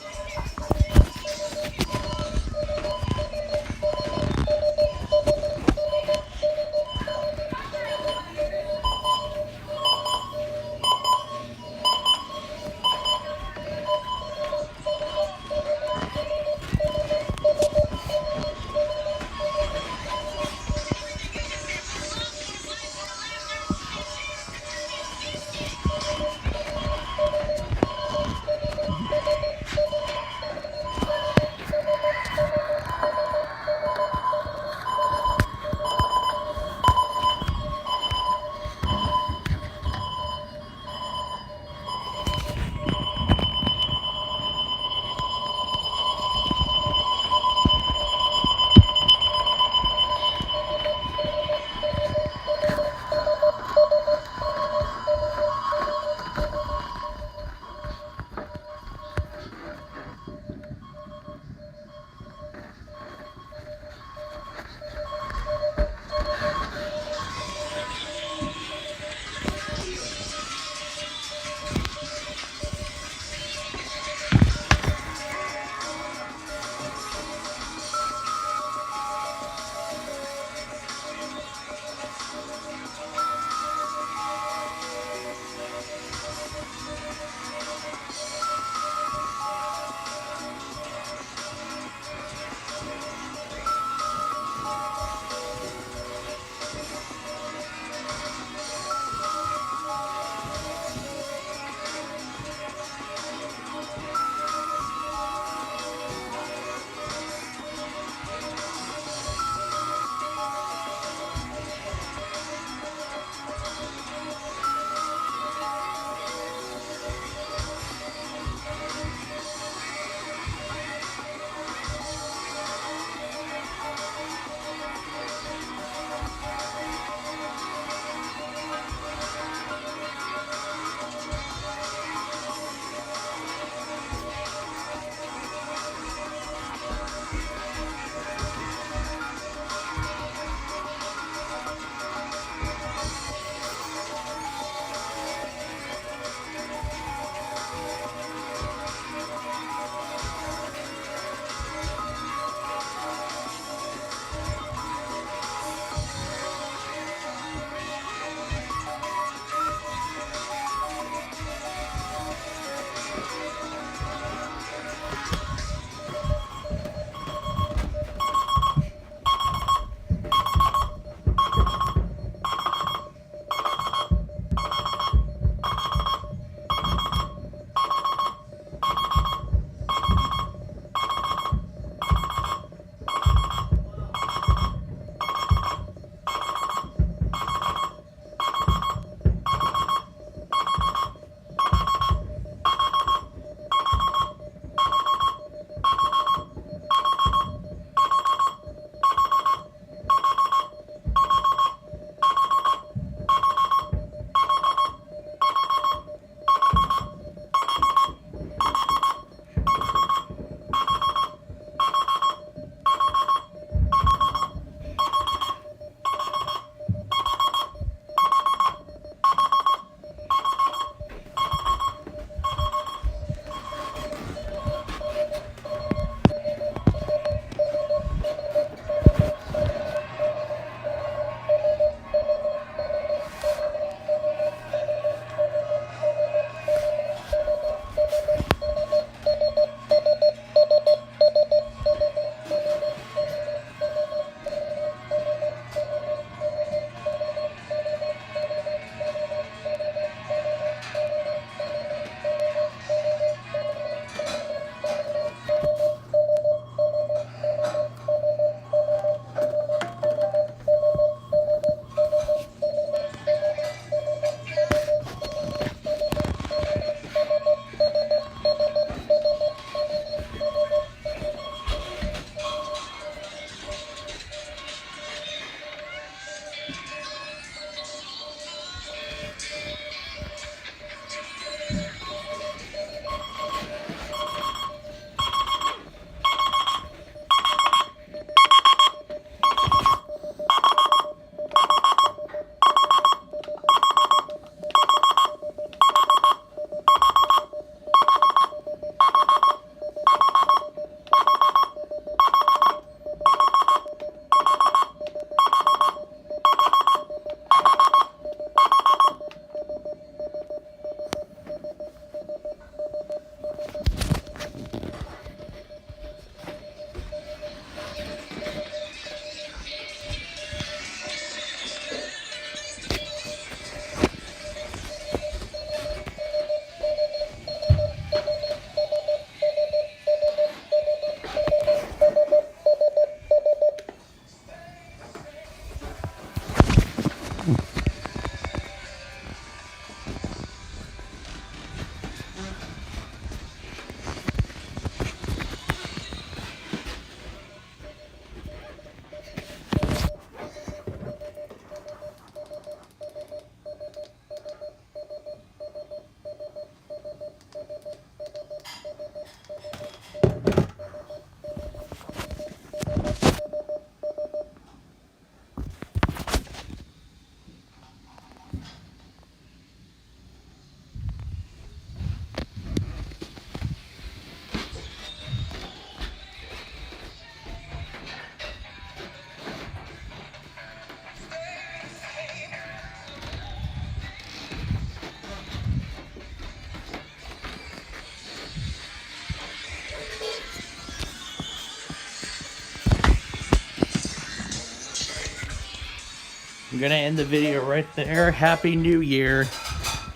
I'm gonna end the video right there. Happy New Year,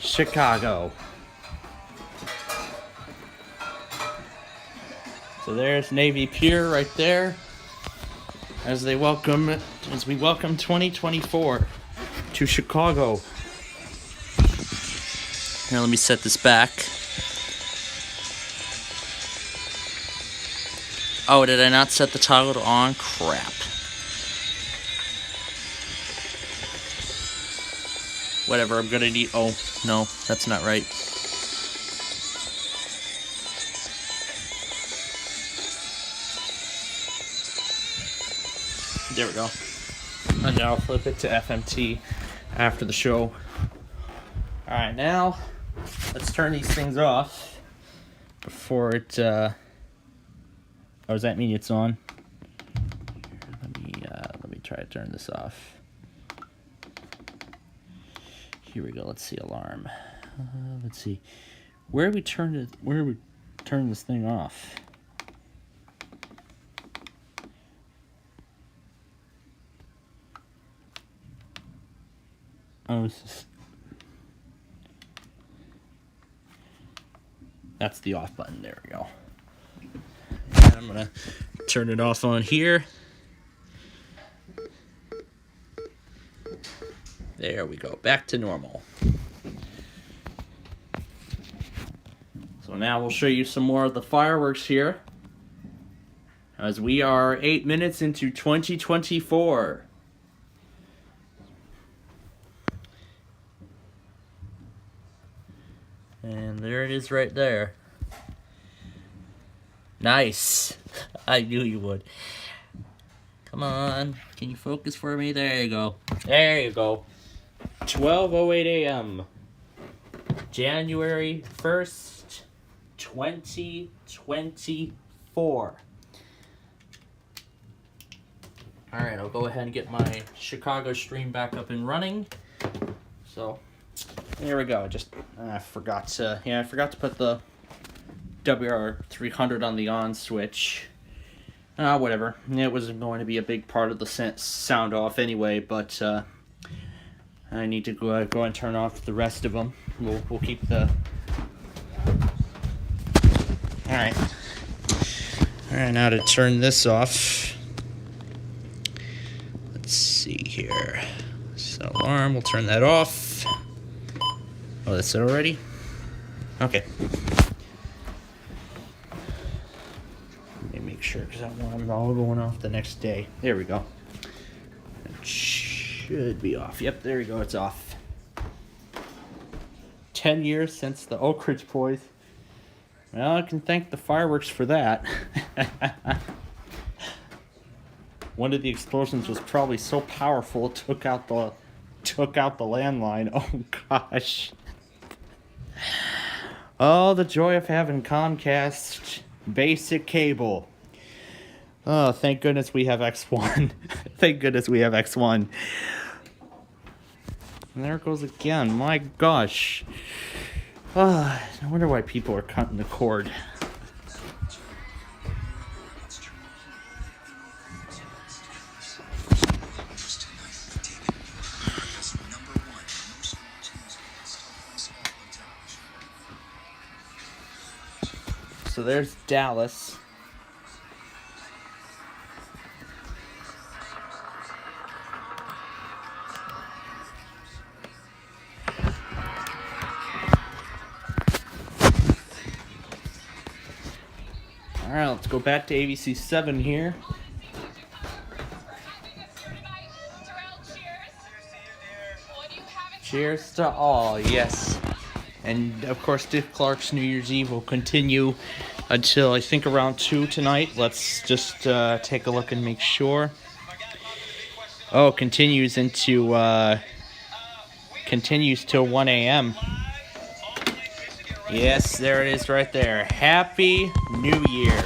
Chicago. So there's Navy Pier right there, as we welcome 2024 to Chicago. Here, let me set this back. Oh, did I not set the toggle on? Crap. Whatever, I'm gonna need... Oh, no, that's not right. There we go. And now I'll flip it to FMT after the show. Alright, now let's turn these things off before it... Oh, does that mean it's on? Let me try to turn this off. Here we go. Let's see, alarm. Let's see. Where do we turn this thing off? Oh, that's the off button. There we go. And I'm gonna turn it off on here. There we go. Back to normal. So now we'll show you some more of the fireworks here, as we are 8 minutes into 2024. And there it is right there. Nice. I knew you would. Come on. Can you focus for me? There you go. There you go. 12:08 a.m. January 1st, 2024. Alright, I'll go ahead and get my Chicago stream back up and running. So, there we go. I forgot to put the WR300 on the on switch. Whatever. It wasn't going to be a big part of the sound off anyway, but I need to go and turn off the rest of them. We'll keep the... Alright. Alright, now to turn this off. Let's see here. So alarm, we'll turn that off. Oh, that's it already? Okay. Let me make sure, because I want them all going off the next day. There we go. It should be off. Yep, there we go, it's off. 10 years since the Oak Ridge Boys. Well, I can thank the fireworks for that. One of the explosions was probably so powerful it took out the landline. Oh gosh. Oh, the joy of having Comcast basic cable. Oh, thank goodness we have X1. Thank goodness we have X1. And there it goes again. My gosh. I wonder why people are cutting the cord. So there's Dallas. Alright, let's go back to ABC 7 here. Cheers to all, yes. And of course, Dick Clark's New Year's Eve will continue until I think around 2 tonight. Let's just take a look and make sure. Oh, continues till 1 a.m. Yes, there it is right there. Happy New Year.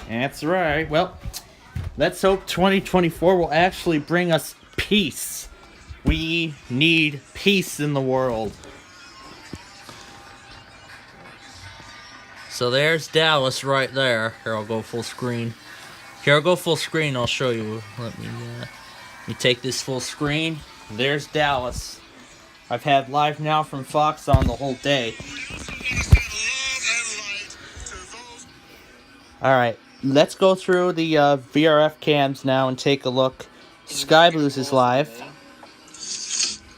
That's right. Well, let's hope 2024 will actually bring us peace We need peace in the world. So there's Dallas right there. Here, I'll go full screen. Here, I'll go full screen. I'll show you. Let me take this full screen. There's Dallas. I've had Live Now from Fox on the whole day. Alright, let's go through the VRF cams now and take a look. Sky Blues is live.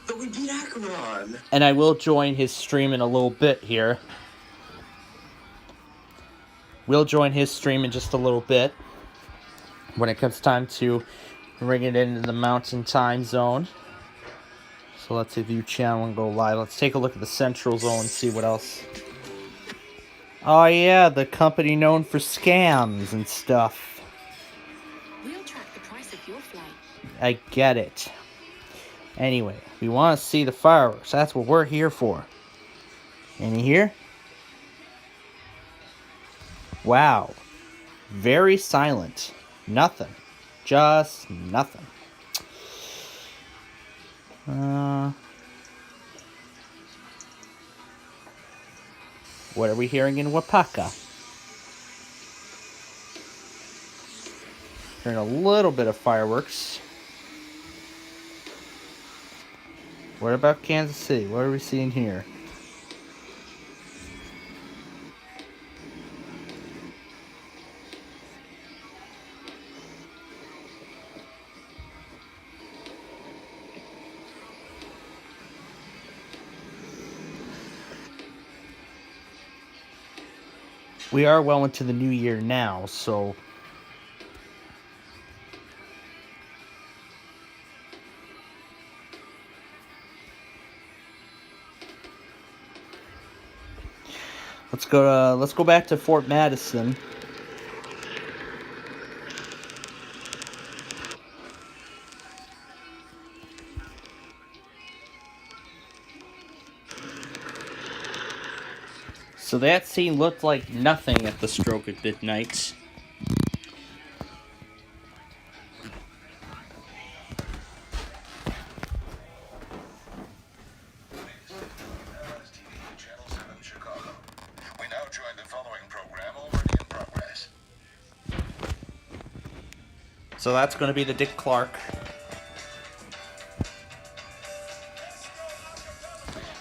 But we beat Akron. And I will join his stream in a little bit here. We'll join his stream in just a little bit when it comes time to bring it into the Mountain Time Zone. So let's view channel and go live. Let's take a look at the Central Zone and see what else. Oh yeah, the company known for scams and stuff. We'll track the price of your flight. I get it. Anyway, we want to see the fireworks. That's what we're here for. Any here? Wow. Very silent. Nothing. Just nothing. What are we hearing in Wapaka? Hearing a little bit of fireworks. What about Kansas City? What are we seeing here? We are well into the new year now, so let's go back to Fort Madison. So that scene looked like nothing at the stroke of midnight. We now join the following program already in progress. So that's going to be the Dick Clark.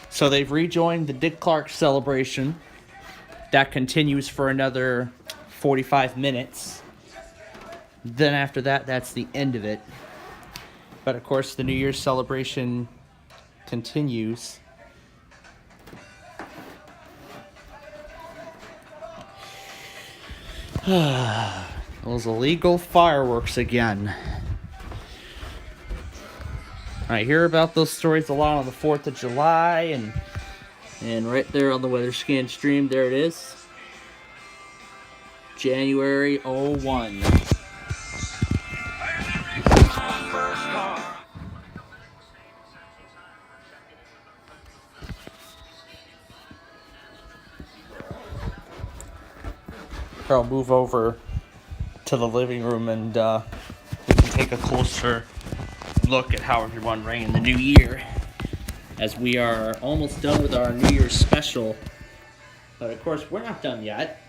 So they've rejoined the Dick Clark celebration. That continues for another 45 minutes. Then after that, that's the end of it. But of course, the New Year's celebration continues. Those illegal fireworks again. I hear about those stories a lot on the 4th of July, and right there on the weather scan stream, there it is. January 01. I'll move over to the living room and we can take a closer look at how everyone rang in the new year, as we are almost done with our New Year's special. But of course, we're not done yet.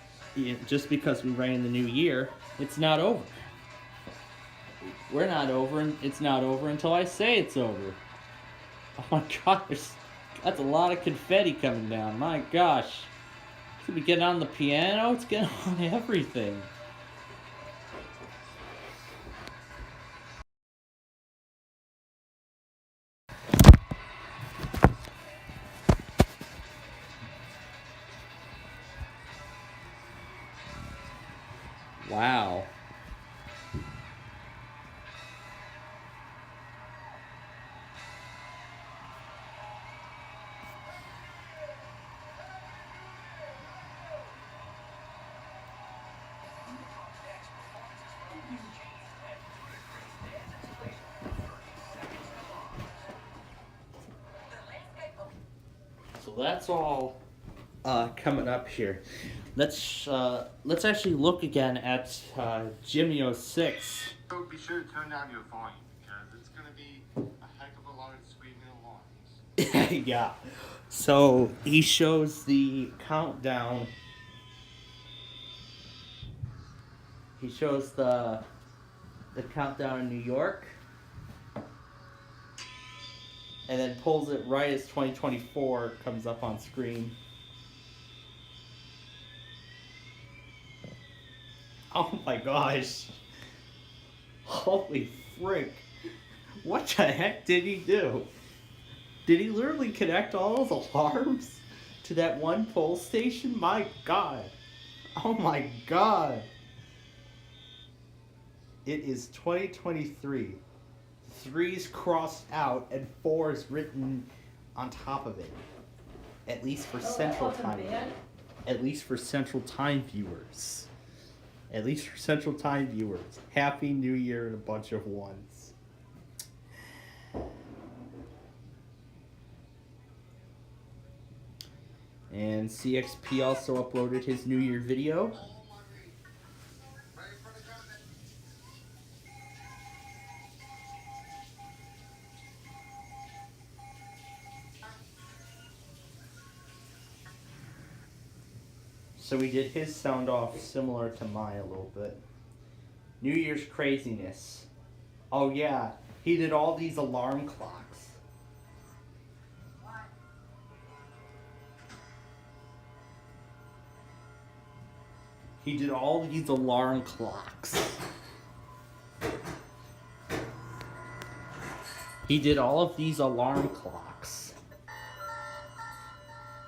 Just because we rang in the new year, it's not over. We're not over, and it's not over until I say it's over. Oh my gosh, that's a lot of confetti coming down. My gosh. It's gonna be getting on the piano, it's getting on everything. Wow. So that's all coming up here. Let's actually look again at Jimmy 06. So be sure to turn down your volume because it's going to be a heck of a lot of Yeah. So he shows the countdown. He shows the countdown in New York, and then pulls it right as 2024 comes up on screen. Oh my gosh. Holy frick. What the heck did he do? Did he literally connect all those alarms to that one pole station? My god. Oh my god. It is 2023. 3's crossed out and 4 is written on top of it. At least for Central Time. At least for Central Time viewers. At least for Central Time viewers. Happy New Year and a bunch of ones. And CXP also uploaded his New Year video. So we did his sound off similar to mine a little bit. New Year's craziness. Oh yeah, he did all these alarm clocks. He did all these alarm clocks. He did all of these alarm clocks.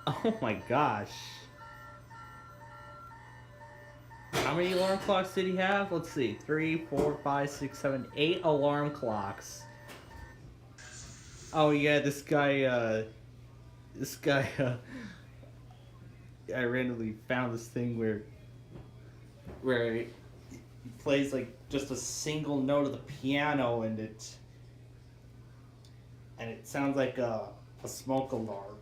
Oh my gosh. How many alarm clocks did he have? Let's see. 3, 4, 5, 6, 7, 8 alarm clocks. Oh yeah, this guy, I randomly found this thing where he plays like just a single note of the piano and it sounds like a smoke alarm.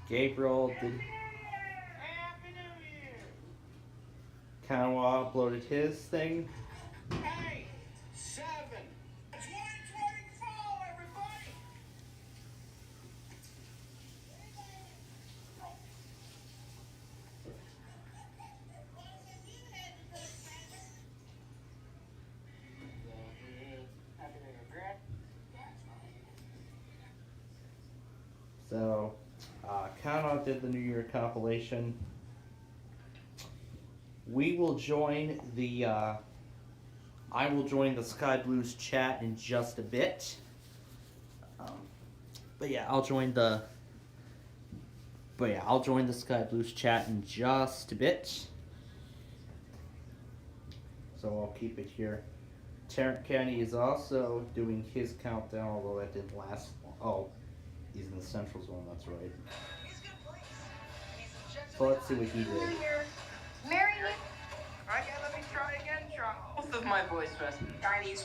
Gabriel did. Kanawa uploaded his thing. 8, 7, 2024, everybody! So, Kanawa did the New Year compilation. We will join the, I will join the Sky Blues chat in just a bit. But yeah, I'll join the Sky Blues chat in just a bit. So I'll keep it here. Tarrant County is also doing his countdown, although that didn't last long. Oh, he's in the Central Zone, that's right. So let's see what he did. Mary. Okay, let me try again. Try both of my voice best. Chinese.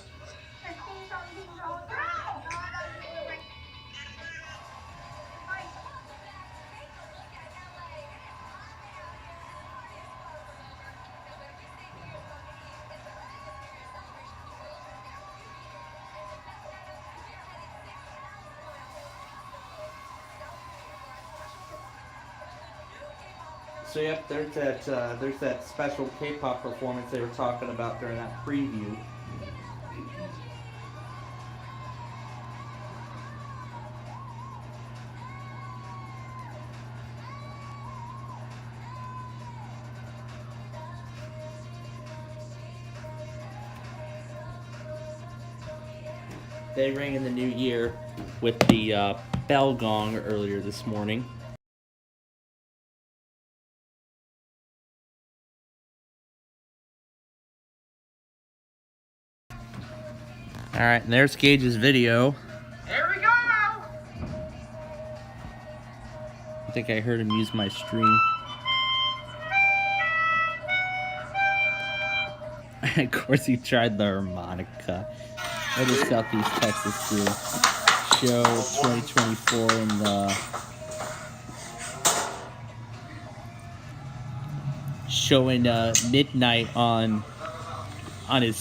So yep, there's that special K-pop performance they were talking about during that preview. They rang in the new year with the bell gong earlier this morning. Alright, and there's Gage's video. Here we go! I think I heard him use my stream. Of course he tried the harmonica. What is Southeast Texas do? show 2024 in the showing midnight on his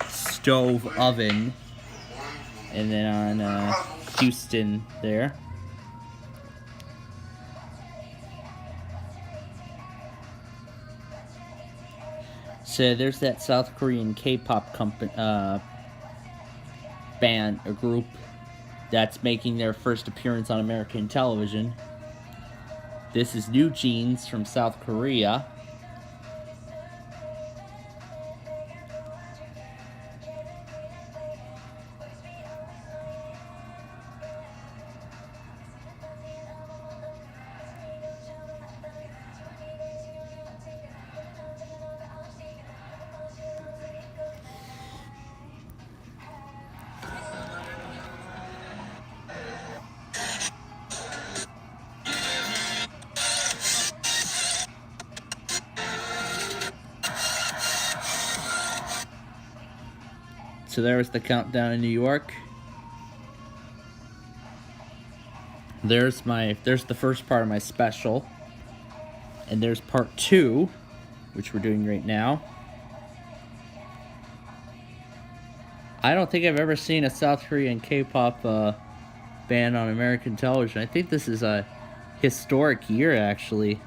stove oven, and then on Houston there. So there's that South Korean K-pop band, a group that's making their first appearance on American television. This is New Jeans from South Korea. So there's the countdown in New York. There's the first part of my special. And there's part 2, which we're doing right now. I don't think I've ever seen a South Korean K-pop band on American television. I think this is a historic year, actually.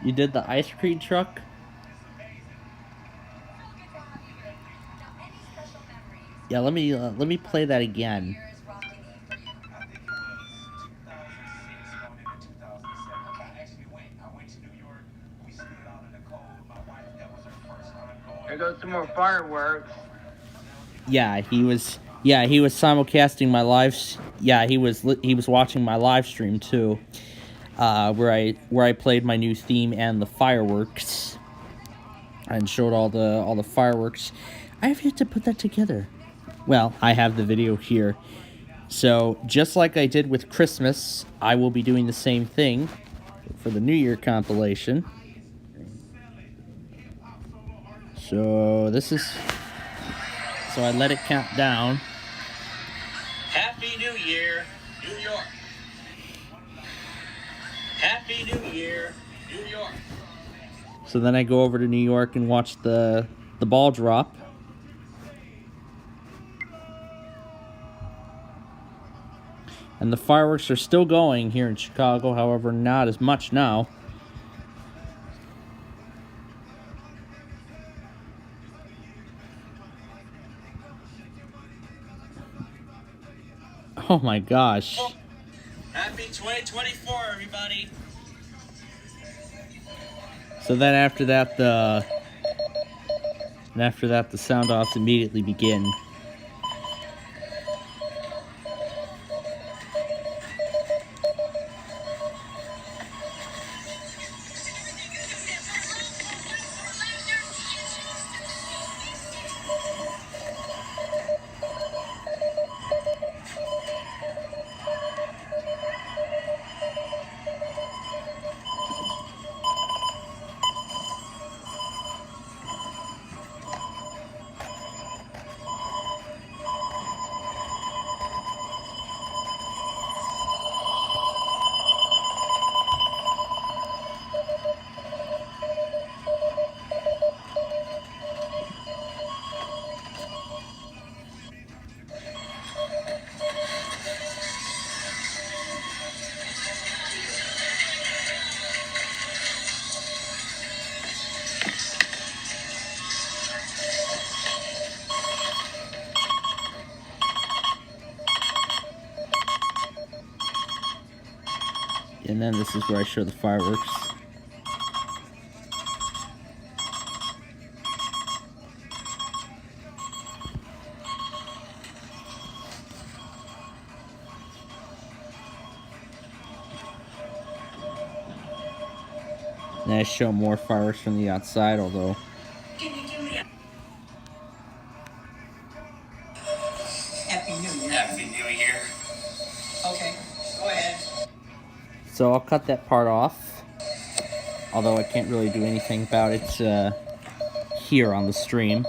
You did the ice cream truck? Yeah, let me play that again. There goes some more fireworks. Yeah, he was simulcasting my live. Yeah, he was watching my live stream too, where I played my new theme and the fireworks, and showed all the fireworks. I have yet to put that together. Well, I have the video here. So just like I did with Christmas, I will be doing the same thing for the New Year compilation. So so I let it count down. Happy New Year, New York. Happy New Year, New York. So then I go over to New York and watch the ball drop. And the fireworks are still going here in Chicago, however, not as much now. Oh my gosh. Happy 2024, everybody. So then after that the sound offs immediately begin. And then this is where I show the fireworks. And I show more fireworks from the outside, although... Happy New Year. Happy New Year. Okay, go ahead. So I'll cut that part off. Although I can't really do anything about it here on the stream.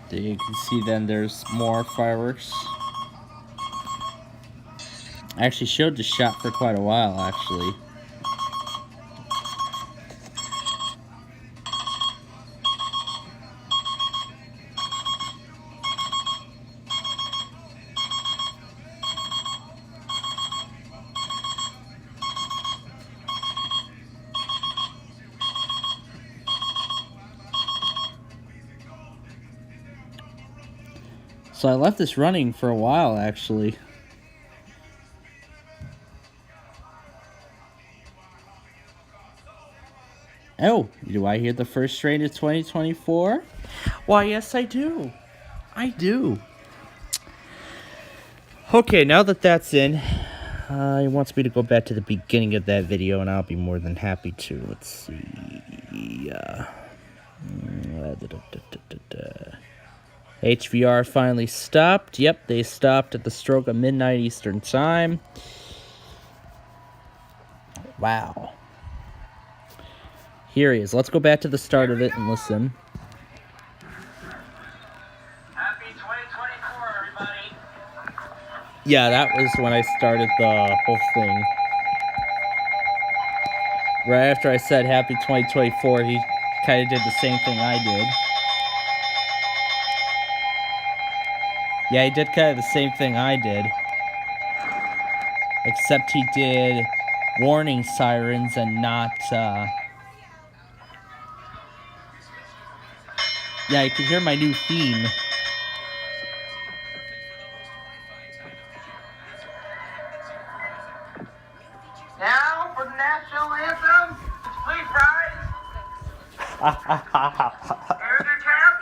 There you can see then there's more fireworks. I actually showed the shot for quite a while, actually. So I left this running for a while, actually. Oh, do I hear the first strain of 2024? Why, yes, I do. I do. Okay, now that that's in, he wants me to go back to the beginning of that video, and I'll be more than happy to. Let's see. HVR finally stopped. Yep, they stopped at the stroke of midnight Eastern Time. Wow. Here he is. Let's go back to the start of it and listen. Happy 2024, everybody. Yeah, that was when I started the whole thing. Right after I said Happy 2024, he kind of did the same thing I did. Yeah, he did kind of the same thing I did. Except he did warning sirens and not, Yeah, you can hear my new theme. Now for the national anthem, please rise. Here's your cap.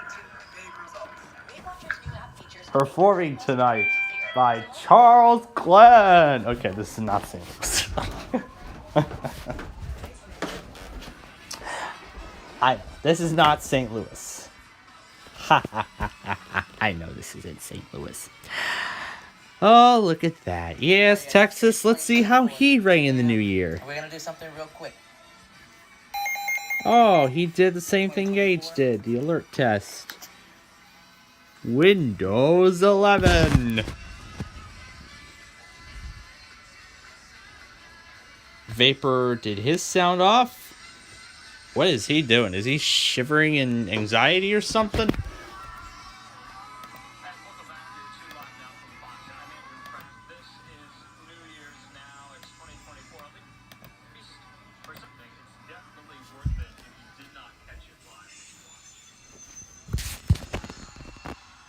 Performing tonight by Charles Glenn. Okay, this is not St. Louis. This is not St. Louis. I know this isn't St. Louis. Oh, look at that. Yes, Texas. Let's see how he rang in the new year. We're gonna do something real quick. Oh, he did the same thing Gage did. The alert test. Windows 11. Vapor did his sound off. What is he doing? Is he shivering in anxiety or something?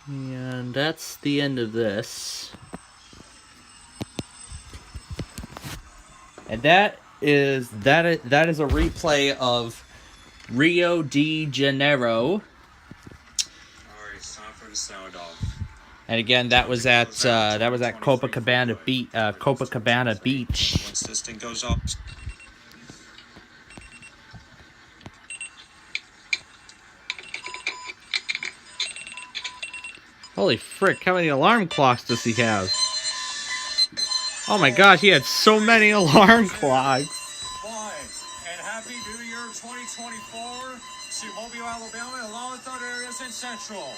And that's the end of this. And that is a replay of Rio de Janeiro. Alright, it's time for the sound off. And again, that was at Copacabana Beach. Once this thing goes off. Holy frick, how many alarm clocks does he have? Oh my gosh, he had so many alarm clocks. Fine. And Happy New Year 2024 to Mobile, Alabama, and along with other areas in Central.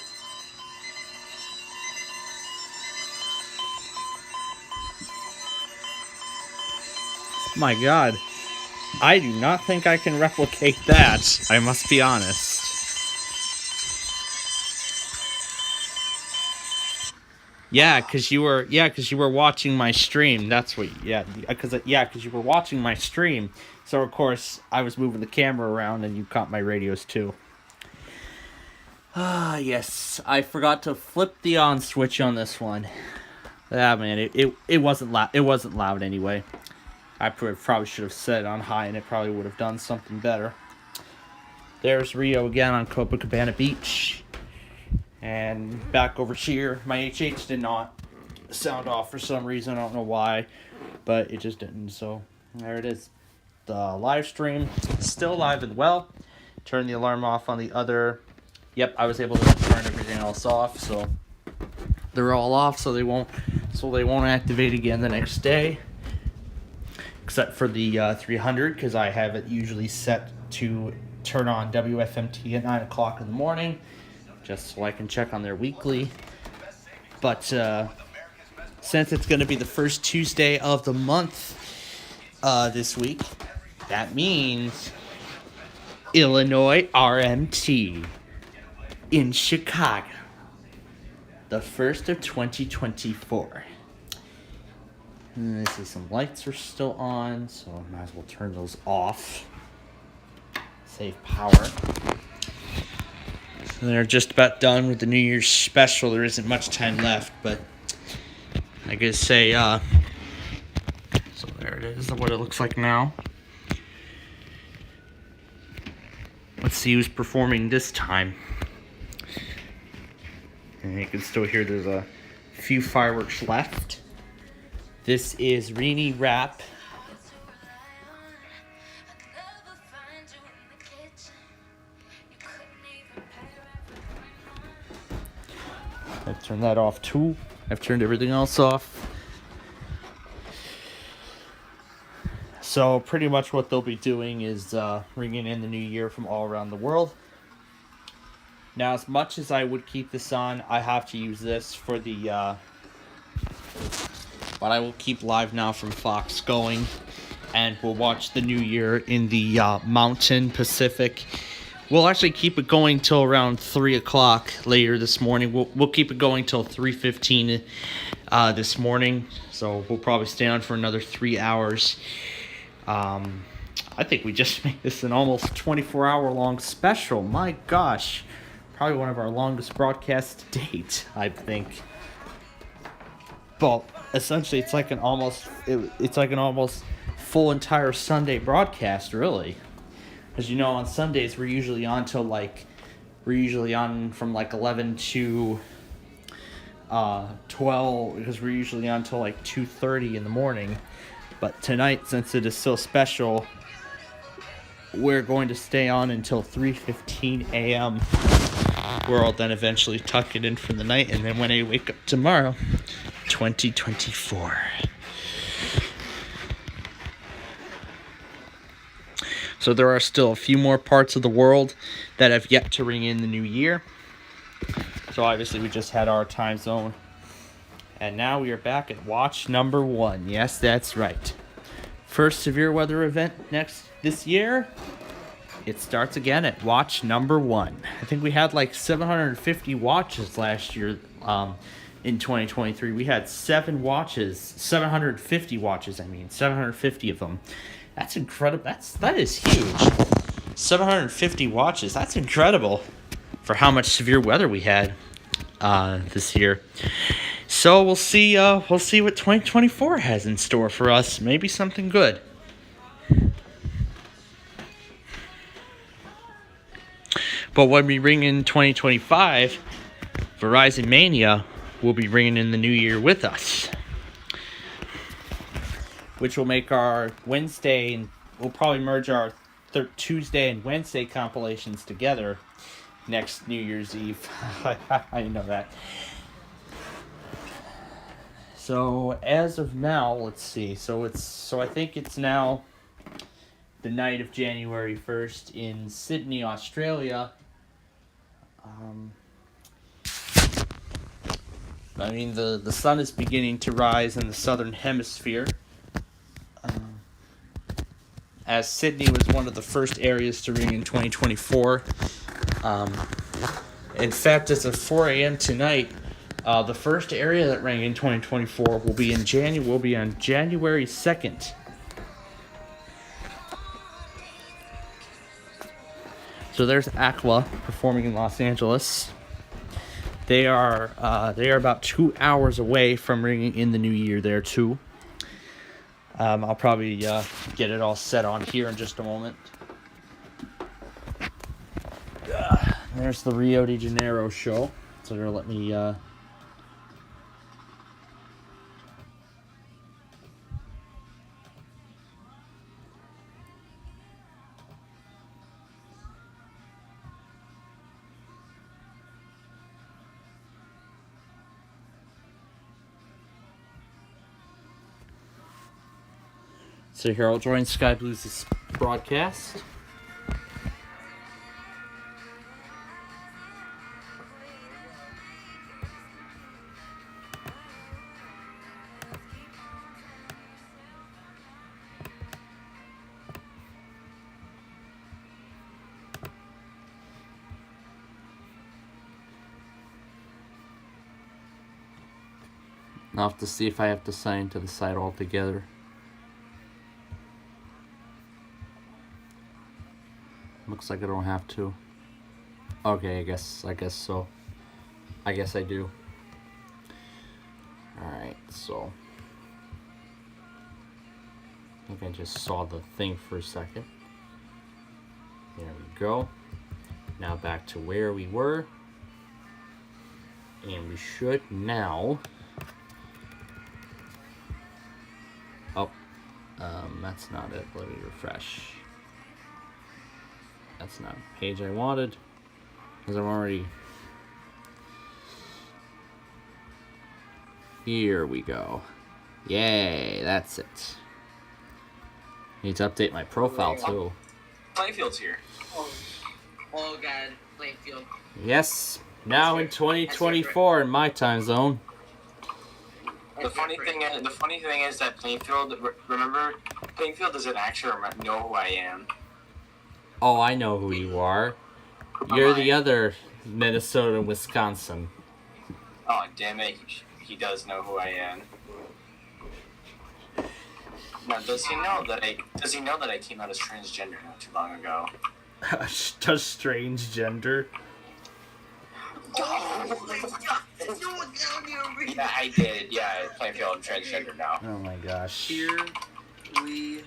My god. I do not think I can replicate that. I must be honest. Yeah, because you were watching my stream. That's what. Yeah, because you were watching my stream. So of course I was moving the camera around, and you caught my radios too. Ah, yes, I forgot to flip the on switch on this one. Ah, man, it wasn't loud. It wasn't loud anyway. I probably should have set it on high, and it probably would have done something better. There's Rio again on Copacabana Beach. And back over here, my HH did not sound off for some reason. I don't know why, but it just didn't. So there it is. The live stream is still live and well. Turn the alarm off on the other. Yep, I was able to turn everything else off, so they're all off, so they won't activate again the next day. Except for the 300, because I have it usually set to turn on WFMT at 9 o'clock in the morning, just so I can check on their weekly. But since it's going to be the first Tuesday of the month this week, that means Illinois RMT in Chicago, the first of 2024. And I see some lights are still on, so I might as well turn those off. Save power. So they're just about done with the New Year's special. There isn't much time left, but I could say, so there it is, what it looks like now. Let's see who's performing this time. And you can still hear there's a few fireworks left. This is Rini Rap. I've turned that off too. I've turned everything else off. So pretty much what they'll be doing is ringing in the new year from all around the world. Now, as much as I would keep this on, I have to use this for the... but I will keep Live Now from Fox going. And we'll watch the new year in the Mountain Pacific. We'll actually keep it going till around 3 o'clock later this morning. We'll keep it going till 3:15 this morning. So we'll probably stay on for another 3 hours. I think we just made this an almost 24-hour long special. My gosh. Probably one of our longest broadcasts to date, I think. Well, essentially it's like an almost full entire Sunday broadcast, really. Because, you know, on Sundays we're usually on from 11 to 12, because we're usually on till like 2:30 in the morning. But tonight, since it is so special, we're going to stay on until 3:15 a.m. where I'll then eventually tuck it in for the night, and then when I wake up tomorrow, 2024. So there are still a few more parts of the world that have yet to ring in the new year. So obviously we just had our time zone. And now we are back at watch number 1. Yes, that's right. First severe weather event this year. It starts again at watch number 1. I think we had like 750 watches last year in 2023. We had 750 watches, 750 of them. That's incredible. That is huge. 750 watches. That's incredible for how much severe weather we had this year. So we'll see what 2024 has in store for us. Maybe something good. But when we ring in 2025, Verizon Mania will be ringing in the new year with us, which will make our Wednesday, and we'll probably merge our Tuesday and Wednesday compilations together next New Year's Eve. I know that. So as of now, let's see. So I think it's now the night of January 1st in Sydney, Australia. The sun is beginning to rise in the southern hemisphere. As Sydney was one of the first areas to ring in 2024. In fact, as of 4 a.m. tonight, The first area that rang in 2024 will be on January 2nd. So there's Aqua performing in Los Angeles. They are about 2 hours away from ringing in the new year there too. I'll probably get it all set on here in just a moment. There's the Rio de Janeiro show. So they'll let me so here I'll join Sky Blues' broadcast. I'll have to see if I have to sign to the site altogether. Looks like I don't have to. Okay, I guess so. I guess I do. Alright, so I think I just saw the thing for a second. There we go. Now back to where we were. And we should now... Oh, that's not it. Let me refresh. That's not the page I wanted, because I'm already... Here we go. Yay, that's it. Need to update my profile too. Plainfield's here. Oh god, Plainfield. Yes, now in 2024 in my time zone. The funny thing is that Plainfield. Remember, Plainfield doesn't actually know who I am. Oh, I know who you are. You're the other Minnesota, Wisconsin. Oh damn it! He does know who I am. Now, does he know that I came out as transgender not too long ago? Does strange gender? Oh my god! Yeah, I did. Yeah, Plainfield, I'm transgender now. Oh my gosh. Here we...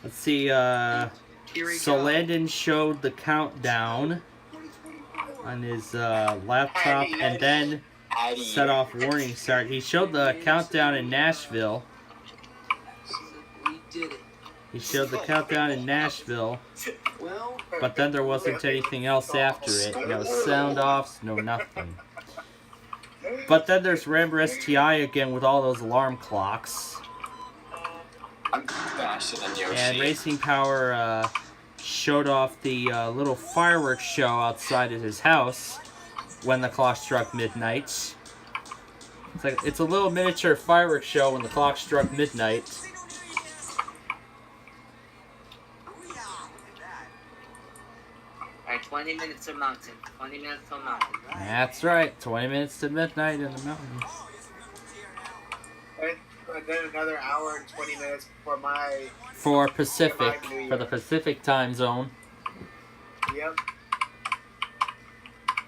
Let's see, so go. Landon showed the countdown on his laptop and then set off warning start. He showed the countdown in Nashville. We did it. He showed the countdown in Nashville, but then there wasn't anything else after it. No sound offs, no nothing. But then there's Ramber STI again with all those alarm clocks. I'm faster than Yoshi. And Racing Power showed off the little fireworks show outside of his house when the clock struck midnight. It's a little miniature fireworks show when the clock struck midnight. Alright, 20 minutes to mountain. 20 minutes to mountain. That's right, 20 minutes to midnight in the mountains. And then another hour and 20 minutes for my... For Pacific, for the Pacific time zone. Yep.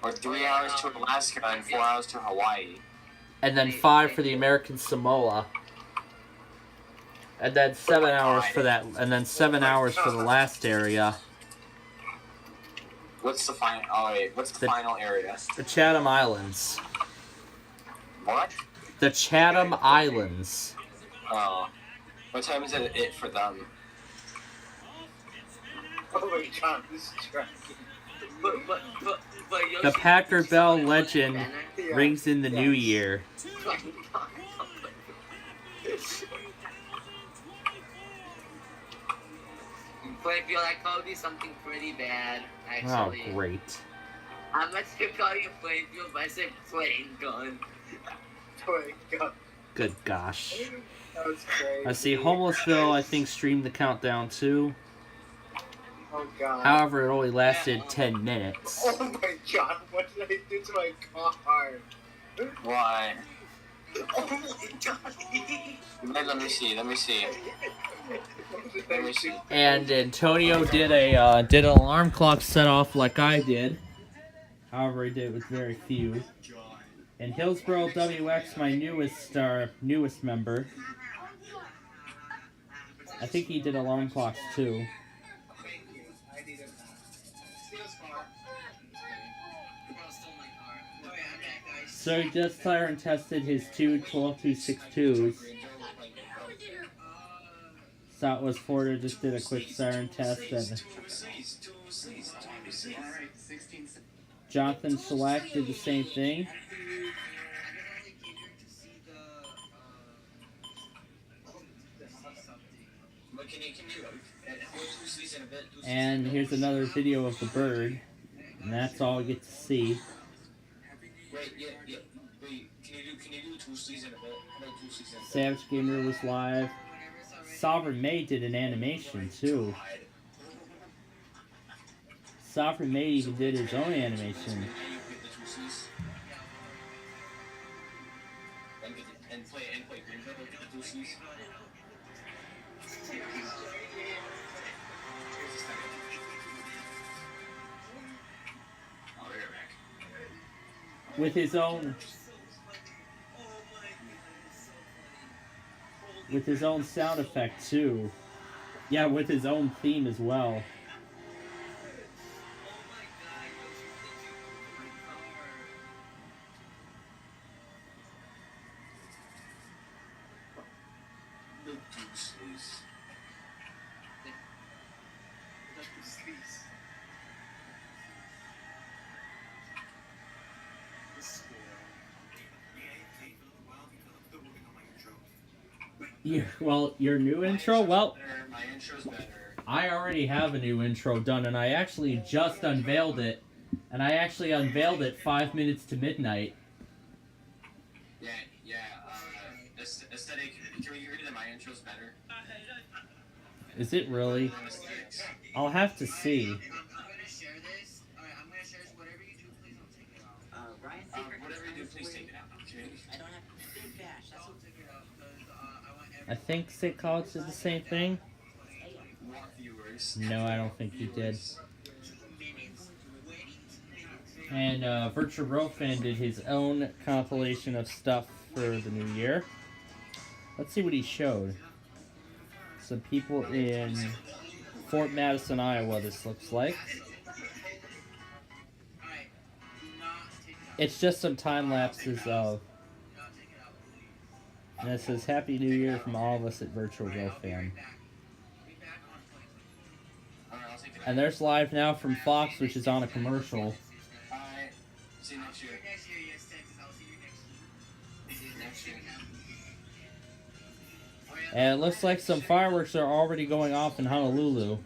Or 3 hours to Alaska and 4 hours to Hawaii. And then 5 for the American Samoa. And then 7 hours for that, and then 7 hours for the last area. What's the final? Oh wait, what's the final area? The Chatham Islands. What? The Chatham Islands. Oh. What time is it for them? Oh my god, this is tracking. The Packard Bell legend rings in the new year. Plainfield, I called you something pretty bad, actually. Oh, great. I'm not gonna call you Plainfield, but I said plain gun. Plain gun. Good gosh. That was crazy. I see Homelessville, I think, streamed the countdown too. Oh god. However, it only lasted 10 minutes. Oh my god, what did I do to my car? Why? Oh my god. Let me see. Let me see. Let me see. And Antonio did an alarm clock set off like I did. However, he did it with very few. And Hillsboro WX, my newest member. I think he did alarm clocks too. So he just siren tested his two 12262s. Southwest Florida just did a quick siren test, and Jonathan Shellac did the same thing. And here's another video of the bird, and that's all we get to see. Savage Gamer was live. Sovereign May did an animation too. Sovereign May even did his own animation. With his own sound effect too. Yeah, with his own theme as well. Your new intro? Well, I already have a new intro done, and I actually just unveiled it. And I actually unveiled it 5 minutes to midnight. Aesthetic, can we get rid of my intros better? Is it really? I'll have to see. I'm gonna share this. Alright, I'm gonna share this. Whatever you do, please don't take it out. Whatever you do, please take it out. Okay? I don't have big bash. That's what take it out because I want I think Sick College did the same thing. No, I don't think he did. And Virtual Rofan did his own compilation of stuff for the new year. Let's see what he showed. Some people in Fort Madison, Iowa, this looks like. It's just some time lapses of. And it says Happy New Year from all of us at Virtual Rofan. And there's live now from Fox, which is on a commercial. See you next year. And it looks like some fireworks are already going off in Honolulu.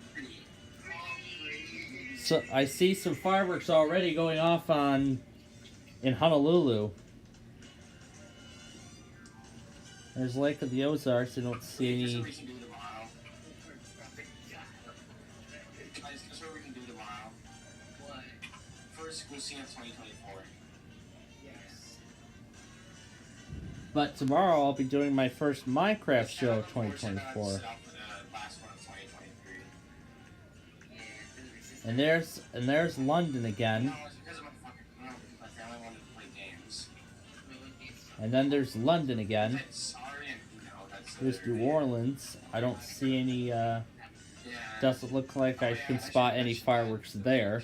So I see some fireworks already going off in Honolulu. There's Lake of the Ozarks. I don't see any. But tomorrow I'll be doing my first Minecraft show of 2024. And there's London again. And then there's London again. There's New Orleans. I don't see any, doesn't look like I can spot any fireworks there.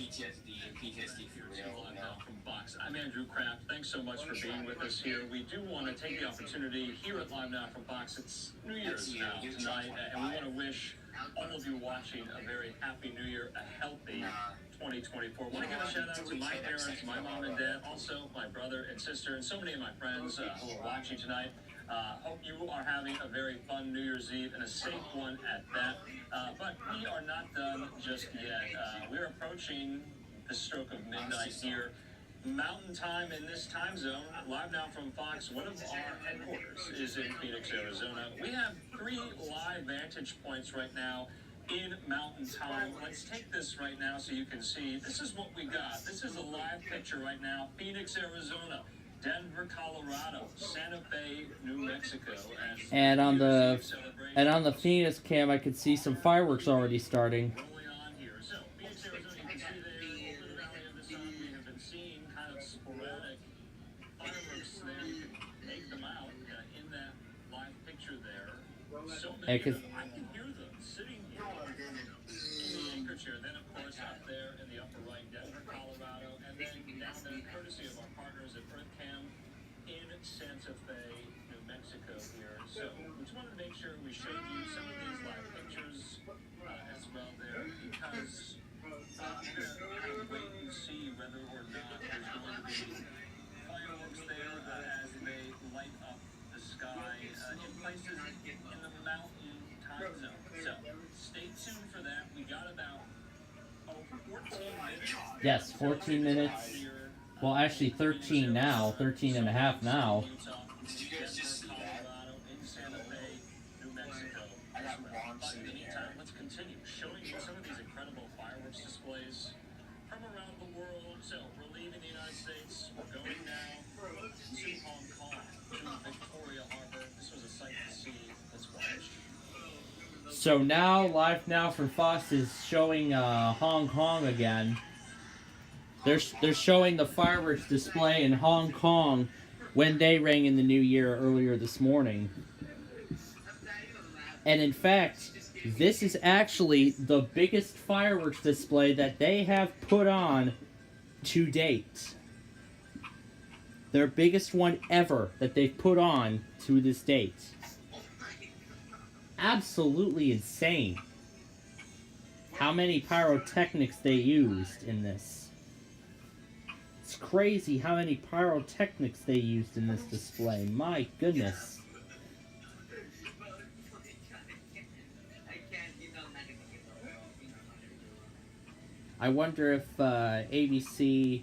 I'm Andrew Kraft. Thanks so much for being with us here. We do want to take the opportunity here at Live Now from Fox. It's New Year's now tonight, and we want to wish all of you watching a very happy New Year, a healthy 2024. I want to give a shout out to my parents, my mom and dad, also my brother and sister, and so many of my friends who are watching tonight. Hope you are having a very fun New Year's Eve and a safe one at that. But we are not done just yet. We're approaching the stroke of midnight here. Mountain time in this time zone. Live now from Fox. One of our headquarters is in Phoenix, Arizona. We have 3 live vantage points right now in Mountain time. Let's take this right now so you can see. This is what we got. This is a live picture right now. Phoenix, Arizona. Denver, Colorado, Santa Fe, New Mexico, And on the Phoenix cam, I could see some fireworks already starting. rolling on here. So, Phoenix, Arizona, you can see there over the Valley of the Sun, we have been seeing kind of sporadic fireworks there. You can make them out in that live picture there. So many of them, I can hear them sitting here in the anchor chair. Then, of course, up there in the upper right, Denver, Colorado, and then down there, courtesy of our partners at EarthCam in Santa Fe, New Mexico here. So we just wanted to make sure we showed you some of these live pictures as well there, because we're going to wait and see whether or not there's going to be fireworks there as they light up the sky in places in the mountain time zone. So stay tuned for that. We got about 14 minutes. Yes, 14 minutes. Well, actually 13 now. 13 and a half now. Did you guys just see that? In Santa Fe, New Mexico. But in the meantime, let's continue showing you some of these incredible fireworks displays from around the world. So we're leaving the United States. We're going now to Hong Kong, to Victoria Harbor. This was a sight to see. Let's watch. So now, Live Now from Fox is showing Hong Kong again. They're showing the fireworks display in Hong Kong when they rang in the new year earlier this morning. And in fact, this is actually the biggest fireworks display that they have put on to date. Their biggest one ever that they've put on to this date. Absolutely insane how many pyrotechnics they used in this. It's crazy how many pyrotechnics they used in this display. My goodness. I wonder if ABC...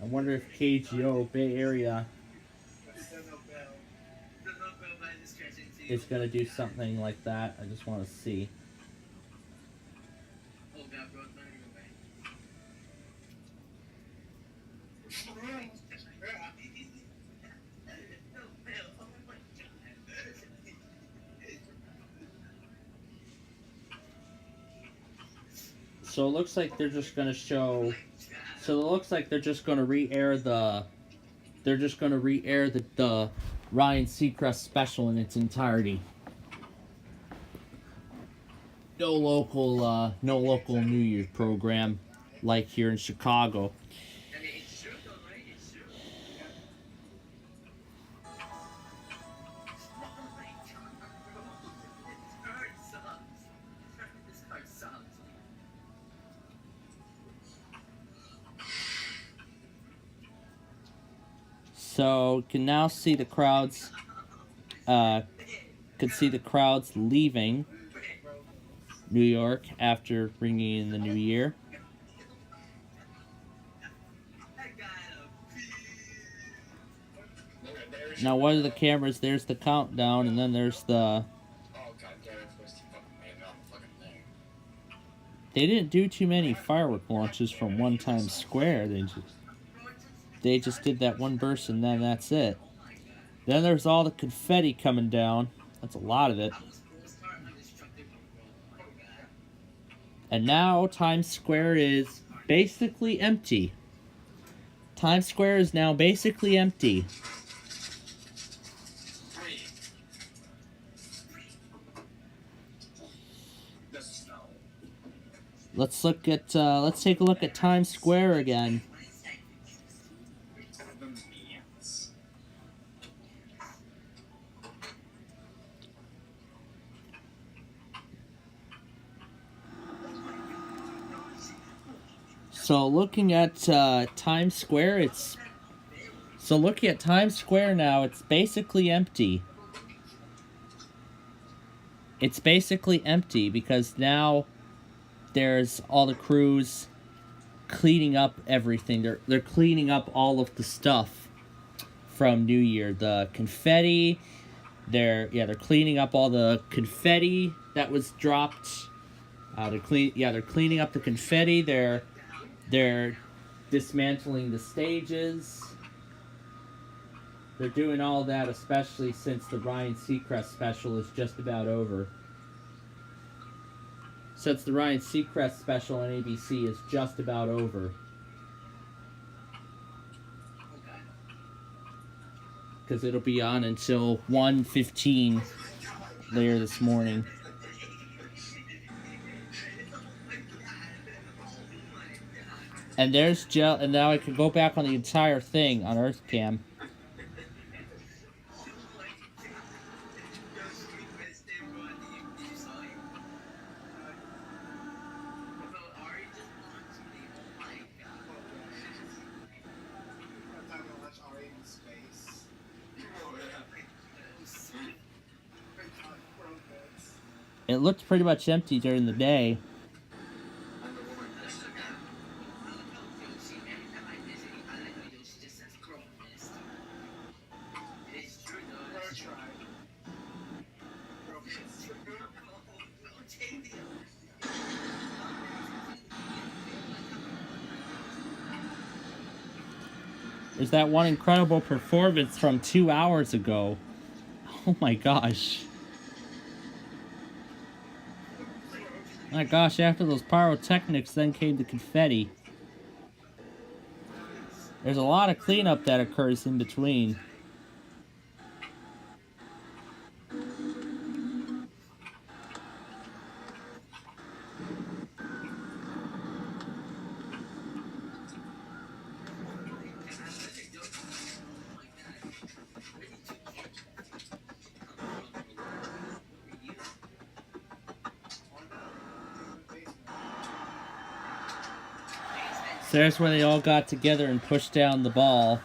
I wonder if KGO Bay Area is going to do something like that. I just want to see. So it looks like they're just going to show... So it looks like they're just going to re-air the... They're just going to re-air the Ryan Seacrest special in its entirety. No local New Year's program like here in Chicago. So you can now see the crowds. Could see the crowds leaving New York after ringing in the new year. Now, one of the cameras, there's the countdown, and then there's the... They didn't do too many firework launches from One Times Square. They just did that one burst, and then that's it. Then there's all the confetti coming down. That's a lot of it. And now Times Square is basically empty. Times Square is now basically empty. Let's take a look at Times Square again. So looking at Times Square, looking at Times Square now, it's basically empty. It's basically empty because now there's all the crews cleaning up everything. They're cleaning up all of the stuff from New Year. The confetti, they're cleaning up all the confetti that was dropped. They're cleaning up the confetti. They're dismantling the stages. They're doing all that, especially since the Ryan Seacrest special is just about over. Since the Ryan Seacrest special on ABC is just about over. Because it'll be on until 1:15 later this morning. And there's Jill, and now I can go back on the entire thing on EarthCam. It looked pretty much empty during the day. There's that one incredible performance from 2 hours ago. Oh my gosh. My gosh, after those pyrotechnics, then came the confetti. There's a lot of cleanup that occurs in between. So there's where they all got together and pushed down the ball.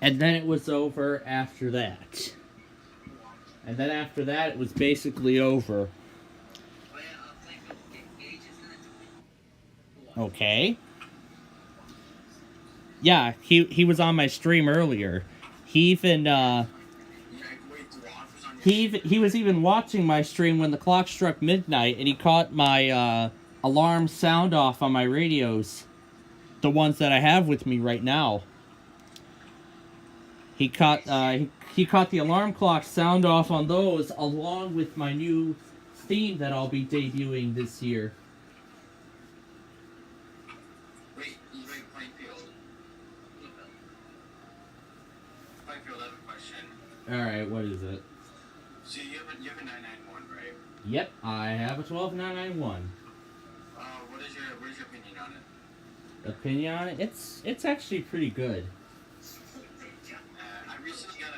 And then it was over after that. And then after that, it was basically over. Okay. Yeah, he was on my stream earlier. He even, he was even watching my stream when the clock struck midnight, and he caught my, alarm sound off on my radios. The ones that I have with me right now. He caught the alarm clock sound off on those, along with my new theme that I'll be debuting this year. Wait, Plainfield. Plainfield, I have a question. Alright, what is it? So you have a 991, right? Yep, I have a 12991. What is your opinion on it? Opinion on it? It's actually pretty good. I recently got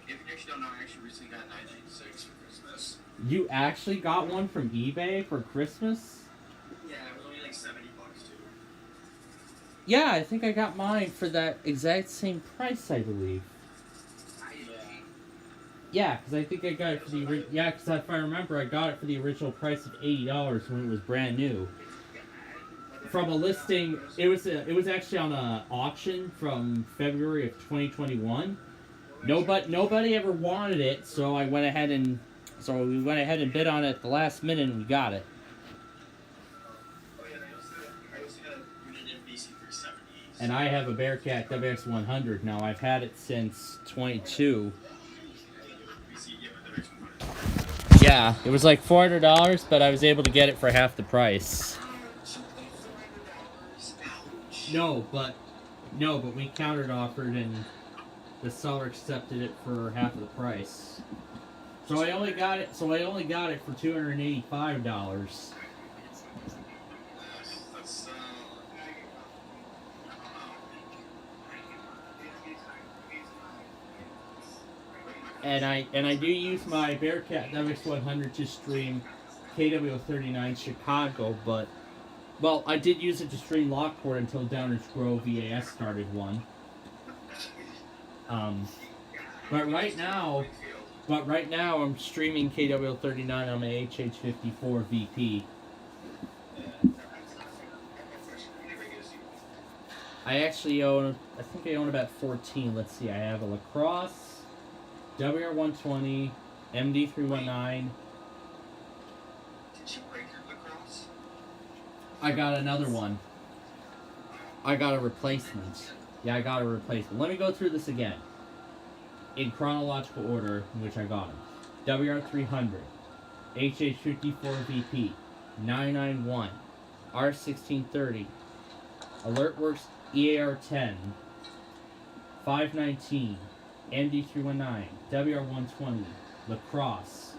if you actually don't know, I actually recently got a 986 for Christmas. You actually got one from eBay for Christmas? Yeah, it was only like $70 too. Yeah, I think I got mine for that exact same price, I believe. Yeah, because I think I got it for the because if I remember, I got it for the original price of $80 when it was brand new. From a listing, it was actually on an auction from February of 2021. Nobody ever wanted it, so we went ahead and bid on it at the last minute, and we got it. And I have a Bearcat WX100 now. I've had it since 22. Yeah, it was like $400, but I was able to get it for half the price. No, but we countered offered and the seller accepted it for half of the price. So I only got it. So I only got it for $285. That's And I do use my Bearcat WX100 to stream KW39 Chicago, but well, I did use it to stream Lockport until Downers Grove VAS started one. But right now I'm streaming KW39 on my HH54 VP. I actually own, I think I own about 14. Let's see, I have a Lacrosse, WR120, MD319. Did you break your lacrosse? I got another one. I got a replacement. Yeah, I got a replacement. Let me go through this again. In chronological order in which I got them. WR300, HH54 VP, 991, R1630, AlertWorks EAR10, 519, MD319, WR120, Lacrosse,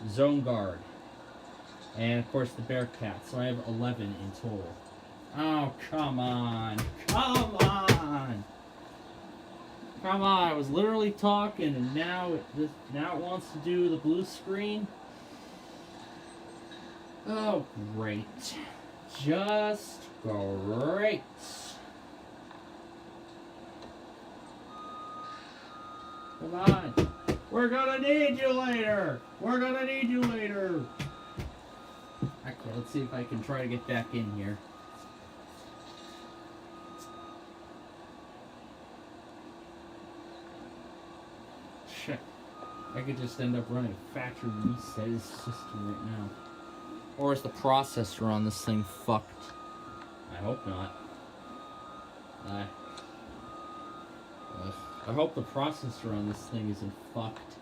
Zone Guard, and of course the Bearcat. So I have 11 in total. Oh, come on. Come on! Come on, I was literally talking and now it wants to do the blue screen. Oh, great. Just great. Come on. We're gonna need you later. We're gonna need you later. Okay, let's see if I can try to get back in here. Shit. I could just end up running factory reset his system right now. Or is the processor on this thing fucked? I hope not. I hope the processor on this thing isn't fucked.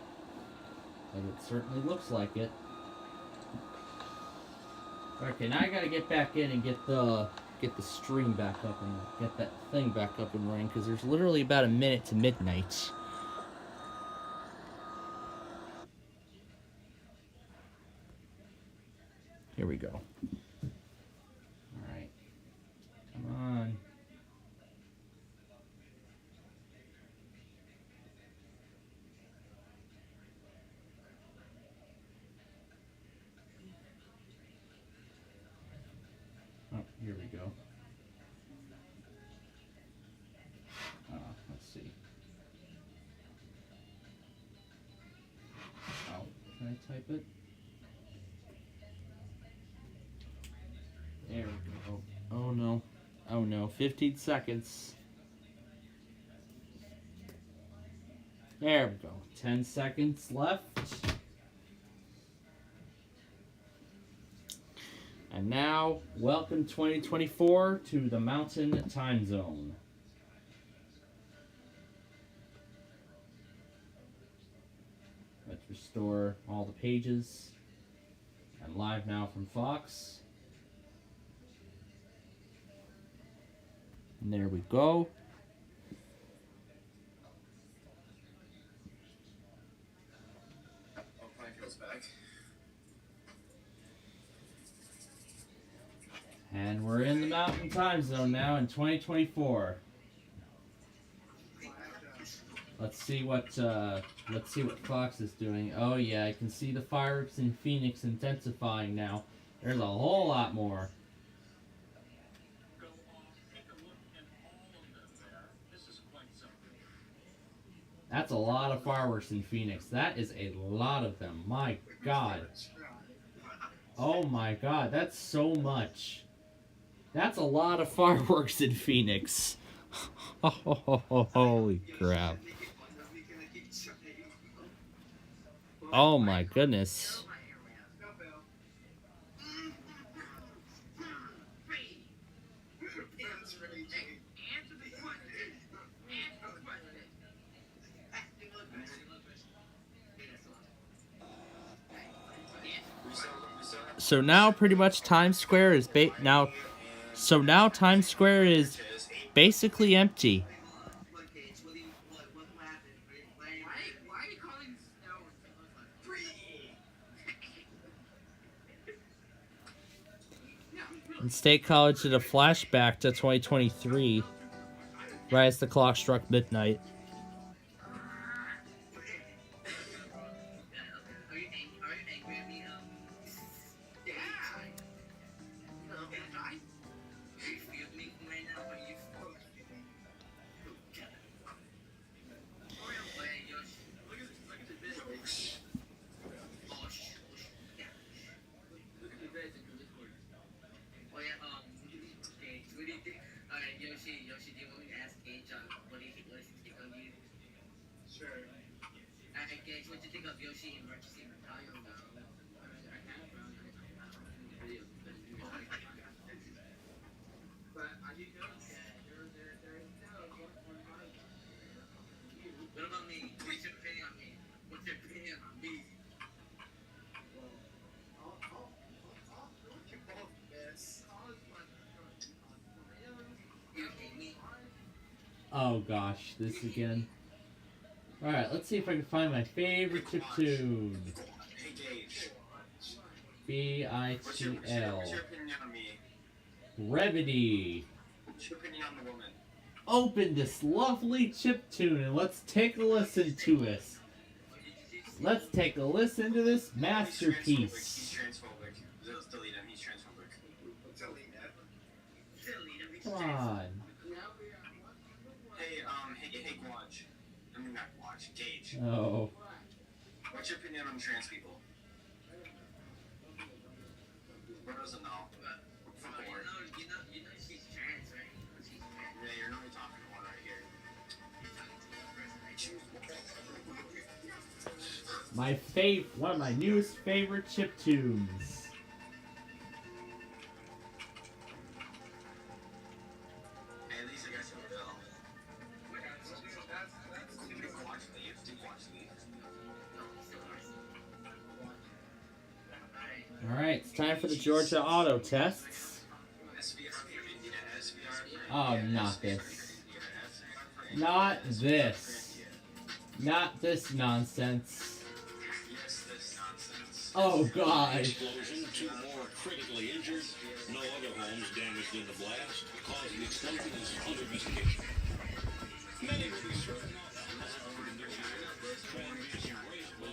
But it certainly looks like it. Okay, now I gotta get back in and get the stream back up and get that thing back up and running, because there's literally about a minute to midnight. Here we go. Alright. Come on. Oh, here we go. Let's see. Oh, can I type it? There we go. Oh no. Oh no. 15 seconds. There we go. 10 seconds left. And now, welcome 2024 to the Mountain Time Zone. Let's restore all the pages. I'm live now from Fox. And there we go. Oh, Plainfield's back. And we're in the Mountain Time Zone now in 2024. Let's see what Fox is doing. Oh yeah, I can see the fireworks in Phoenix intensifying now. There's a whole lot more. That's a lot of fireworks in Phoenix. That is a lot of them. My God. Oh my God, that's so much. That's a lot of fireworks in Phoenix. Holy crap. Oh my goodness. So now pretty much Times Square is Times Square is basically empty. And State College did a flashback to 2023, right as the clock struck midnight. Oh gosh, this again. Alright, let's see if I can find my favorite chiptune. Hey Gage. BITL. What's your opinion on me? Brevity. What's your opinion on the woman? Open this lovely chiptune and let's take a listen to it. Let's take a listen to this masterpiece. He's transphobic. Let's delete him. He's transphobic. Come on. Hey, Guaj. I mean, not Guaj. Gage. Oh. What's your opinion on trans people? Who doesn't know? From board. You know she's trans, right? She's trans. Yeah, you're not talking to one right here. One of my newest favorite chiptunes. Hey, at least I guess you will. Alright, it's time for the Georgia auto tests. Oh, not this. Not this. Not this nonsense. Oh, God. Explosion, 2 more critically injured. No other homes damaged in the blast. Cause of the explosion is under investigation. Many will be certain transmission race by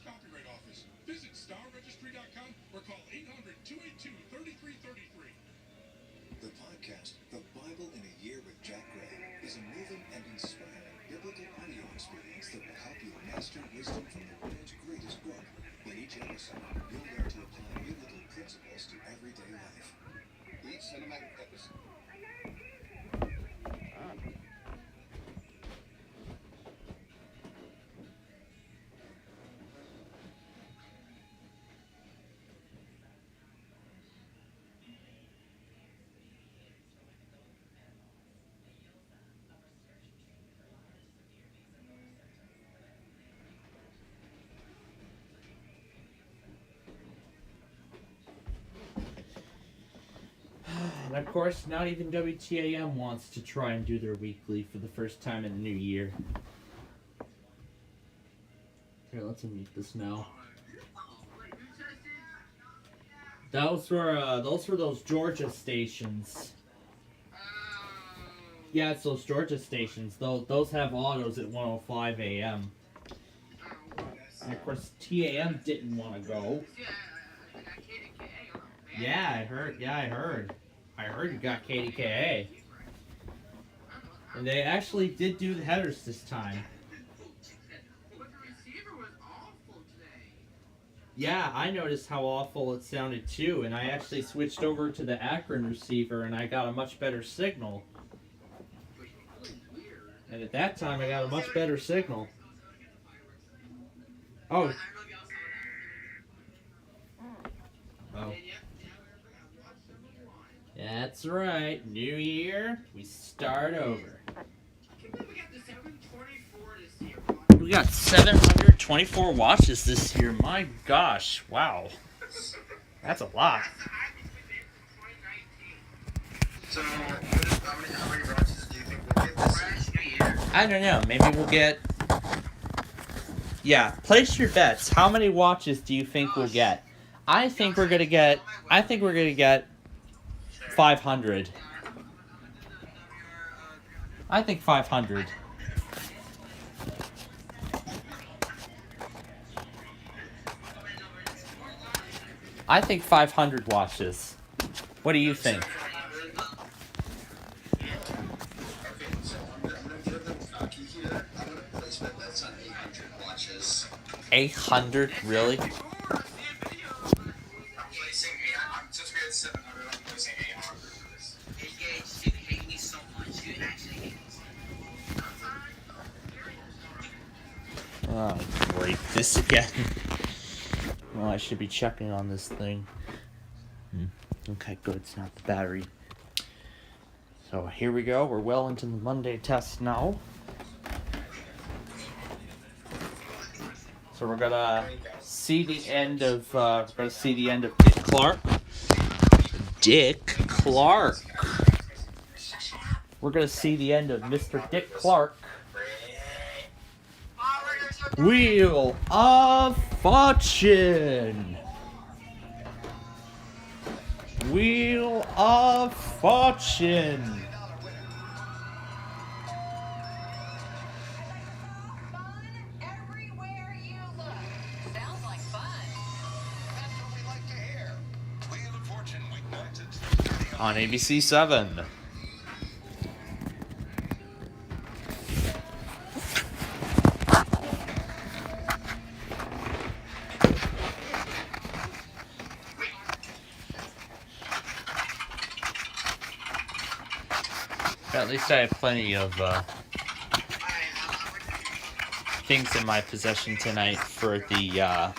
Copyright Office. Visit starregistry.com or call 800-282-3333. The podcast, The Bible in a Year with Jack Gray, is a moving and inspiring biblical audio experience that will help you master wisdom from the world's greatest book. In each episode, you'll learn to apply biblical principles to everyday life. Each cinematic episode. And of course, not even WTAM wants to try and do their weekly for the first time in the new year. Here, let's unmute this now. Those were those Georgia stations. Yeah, it's those Georgia stations. Those have autos at 1:05 a.m. And of course, TAM didn't want to go. Yeah, I heard. I heard you got KDKA. And they actually did do the headers this time. Yeah, I noticed how awful it sounded too, and I actually switched over to the Akron receiver and I got a much better signal. And at that time I got a much better signal. Oh. Oh. That's right. New year, we start over. We got 724 watches this year. My gosh, wow. That's a lot. So, how many watches do you think we'll get this year? I don't know. Maybe we'll get... Yeah, place your bets. How many watches do you think we'll get? I think we're gonna get 500. I think 500. I think 500 watches. What do you think? Okay, so I'm gonna give them cocky here. I'm gonna place my bets on 800 watches. 800? Really? I'm just we had 700. I'm placing 800 for this. Hey Gage, you hate me so much. You actually hate me. Oh, great. This again. Well, I should be checking on this thing. Okay, good. It's not the battery. So here we go. We're well into the Monday test now. So we're gonna see the end of Dick Clark. Dick Clark. We're gonna see the end of Mr. Dick Clark. Wheel of Fortune. Wheel of Fortune. Everywhere you look. Sounds like fun. That's what we like to hear. Wheel of Fortune, weeknights at 6:30 On ABC 7. At least I have plenty of things in my possession tonight for the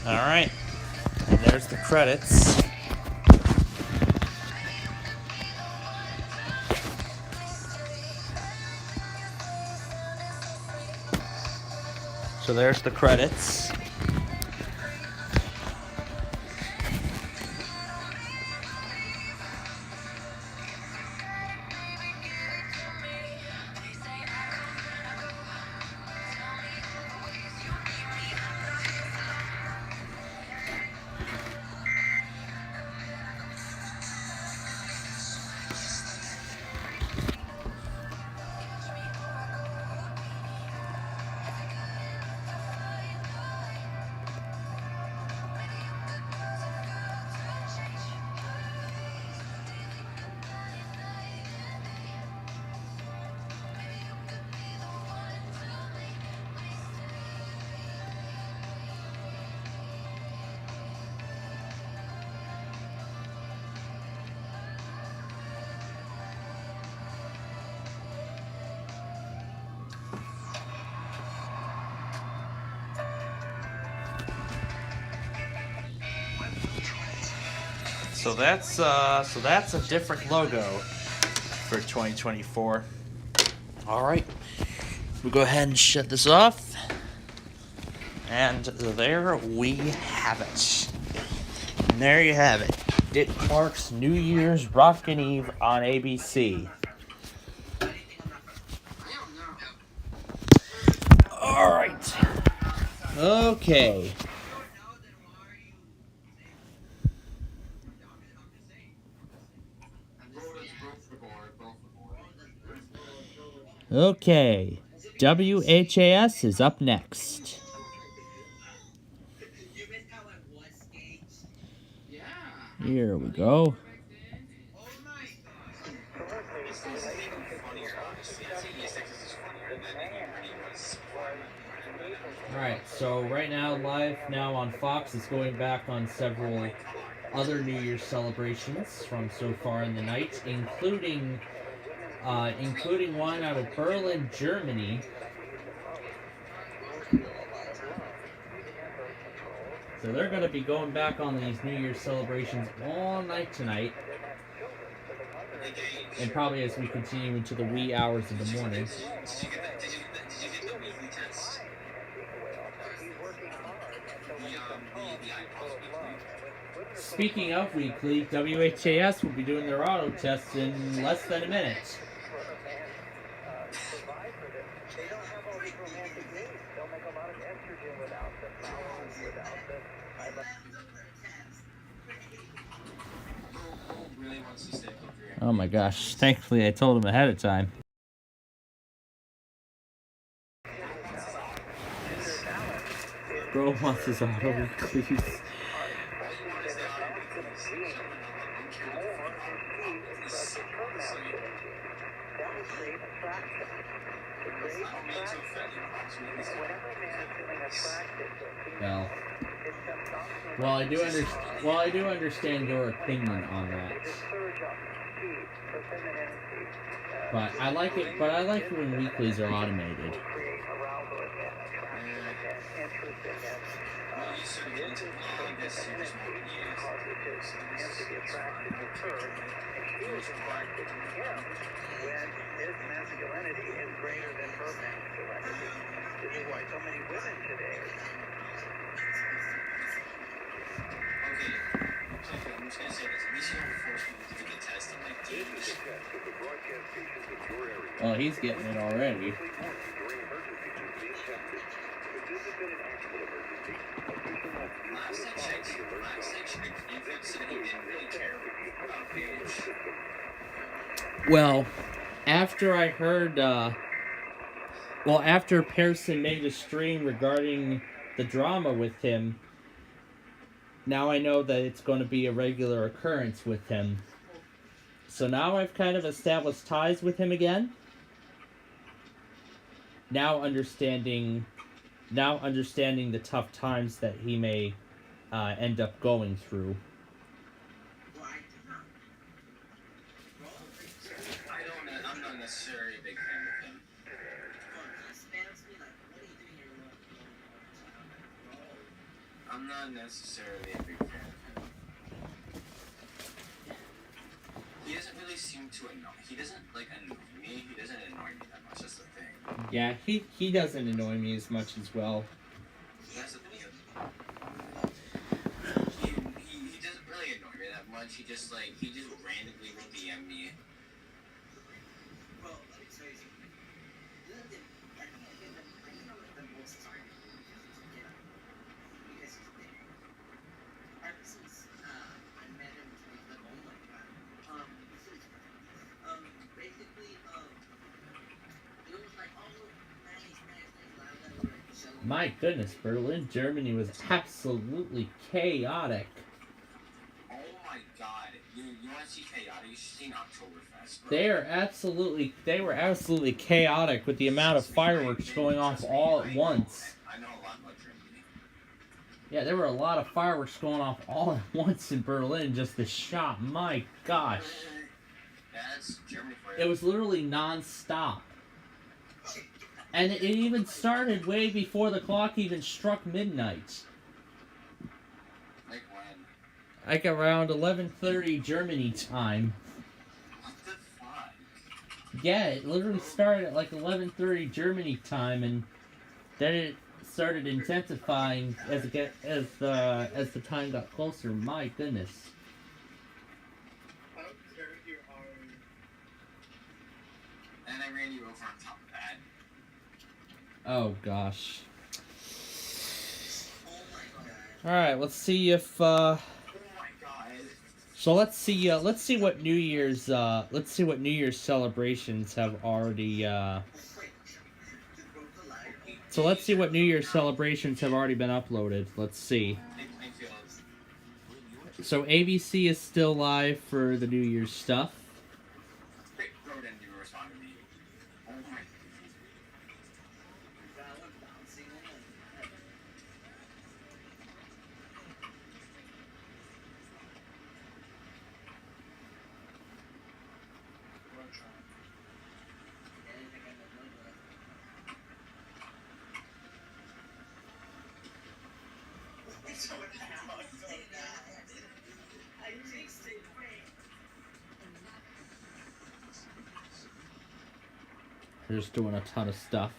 Alright, and there's the credits. So there's the credits. So that's a different logo for 2024. All right, we'll go ahead and shut this off, and there we have it. And there you have it, Dick Clark's New Year's Rockin' Eve on ABC. All right. Okay. Okay. WHAS is up next. Here we go. Alright, so right now, live now on Fox, is going back on several other New Year's celebrations from so far in the night, including one out of Berlin, Germany. So they're going to be going back on these New Year's celebrations all night tonight, and probably as we continue into the wee hours of the morning. Speaking of weekly, WHAS will be doing their auto tests in less than a minute. Oh my gosh, thankfully I told him ahead of time. Bro wants his auto weeklies. Well, I do understand your opinion on that. But I like it when weeklies are automated. Well, he's getting it already. Well, after I heard, after Pearson made a stream regarding the drama with him, now I know that it's going to be a regular occurrence with him. So now I've kind of established ties with him again. Now understanding the tough times that he may end up going through. I'm not necessarily a big fan of him. I'm not necessarily a big fan of him. He doesn't really seem to annoy. He doesn't annoy me. He doesn't annoy me that much. That's the thing. Yeah, he doesn't annoy me as much as well. That's the thing. He doesn't really annoy me that much. He just randomly will DM me. My goodness, Berlin, Germany was absolutely chaotic. Oh my god. You want to see chaotic? You should see Oktoberfest, bro. They were absolutely chaotic with the amount of fireworks going off all at once. I know a lot about Germany. Yeah, there were a lot of fireworks going off all at once in Berlin, just the shot. My gosh. That's Germany for you. It was literally non-stop. And it even started way before the clock even struck midnight. Like like around 11:30 Germany time. What the fuck? Yeah, it literally started at like 11:30 Germany time, and then it started intensifying as the time got closer. My goodness. And I ran you over on top of that. Oh gosh. All right, let's see if. Oh my god. So let's see what New Year's celebrations have already. So let's see what New Year's celebrations have already been uploaded. Let's see. So ABC is still live for the New Year's stuff. Bro didn't even respond to me. Oh my. They're just doing a ton of stuff.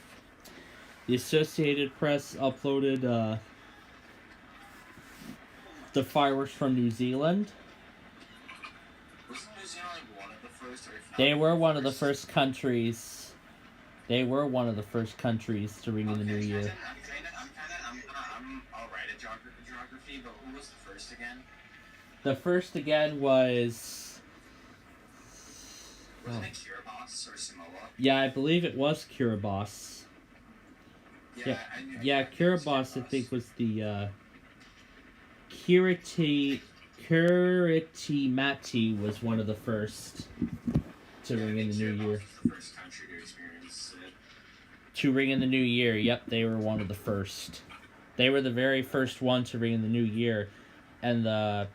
The Associated Press uploaded the fireworks from New Zealand. Wasn't New Zealand one of the first, or if not They were one of the first countries. They were one of the first countries to ring in the New Year. I'm alright at geography, but who was the first again? The first again was. Wasn't it Kiribati or Samoa? Yeah, I believe it was Kiribati. Yeah, Kiribati I think was the Kiritimati was one of the first to ring in the New Year. Was the first country to experience it. To ring in the New Year, yep, they were one of the first. They were the very first one to ring in the New Year, and the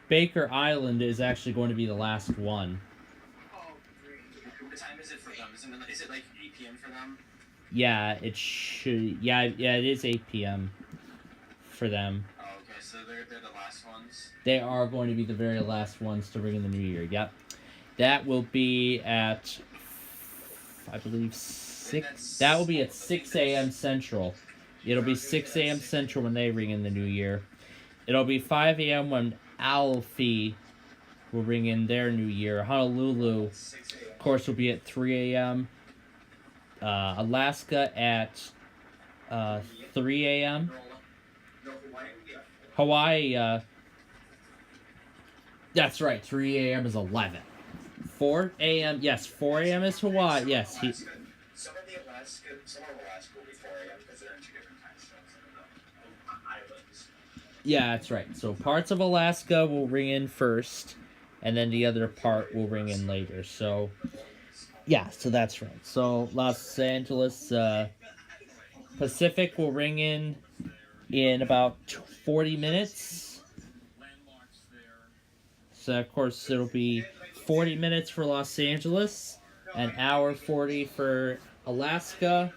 Baker Island is actually going to be the last one. What time is it for them? Is it like 8 p.m. for them? Yeah, it should. Yeah, it is 8 p.m. for them. Oh, okay, so they're the last ones? They are going to be the very last ones to ring in the New Year, yep. That will be at, I believe, 6. That will be at 6 a.m. Central. It'll be 6 a.m. Central when they ring in the New Year. It'll be 5 a.m. when Alfie will ring in their New Year. Honolulu, of course, will be at 3 a.m. Alaska at 3 a.m. Hawaii, that's right, 3 a.m. is 11. 4 a.m. Yes, 4 a.m. is Hawaii. Yes, Some of Alaska will be 4 a.m. because they're in 2 different time zones in the islands. Yeah, that's right. So parts of Alaska will ring in first, and then the other part will ring in later. So, yeah, so that's right. So Los Angeles Pacific will ring in about 40 minutes. So, of course, it'll be 40 minutes for Los Angeles, an hour 40 for Alaska,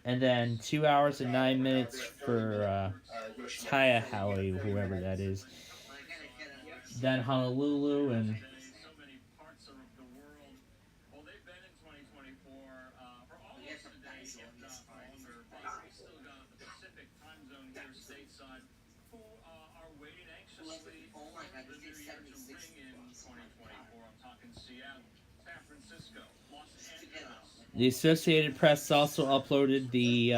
and then 2 hours and 9 minutes for Tallahassee, whoever that is. Then Honolulu and... The Associated Press also uploaded the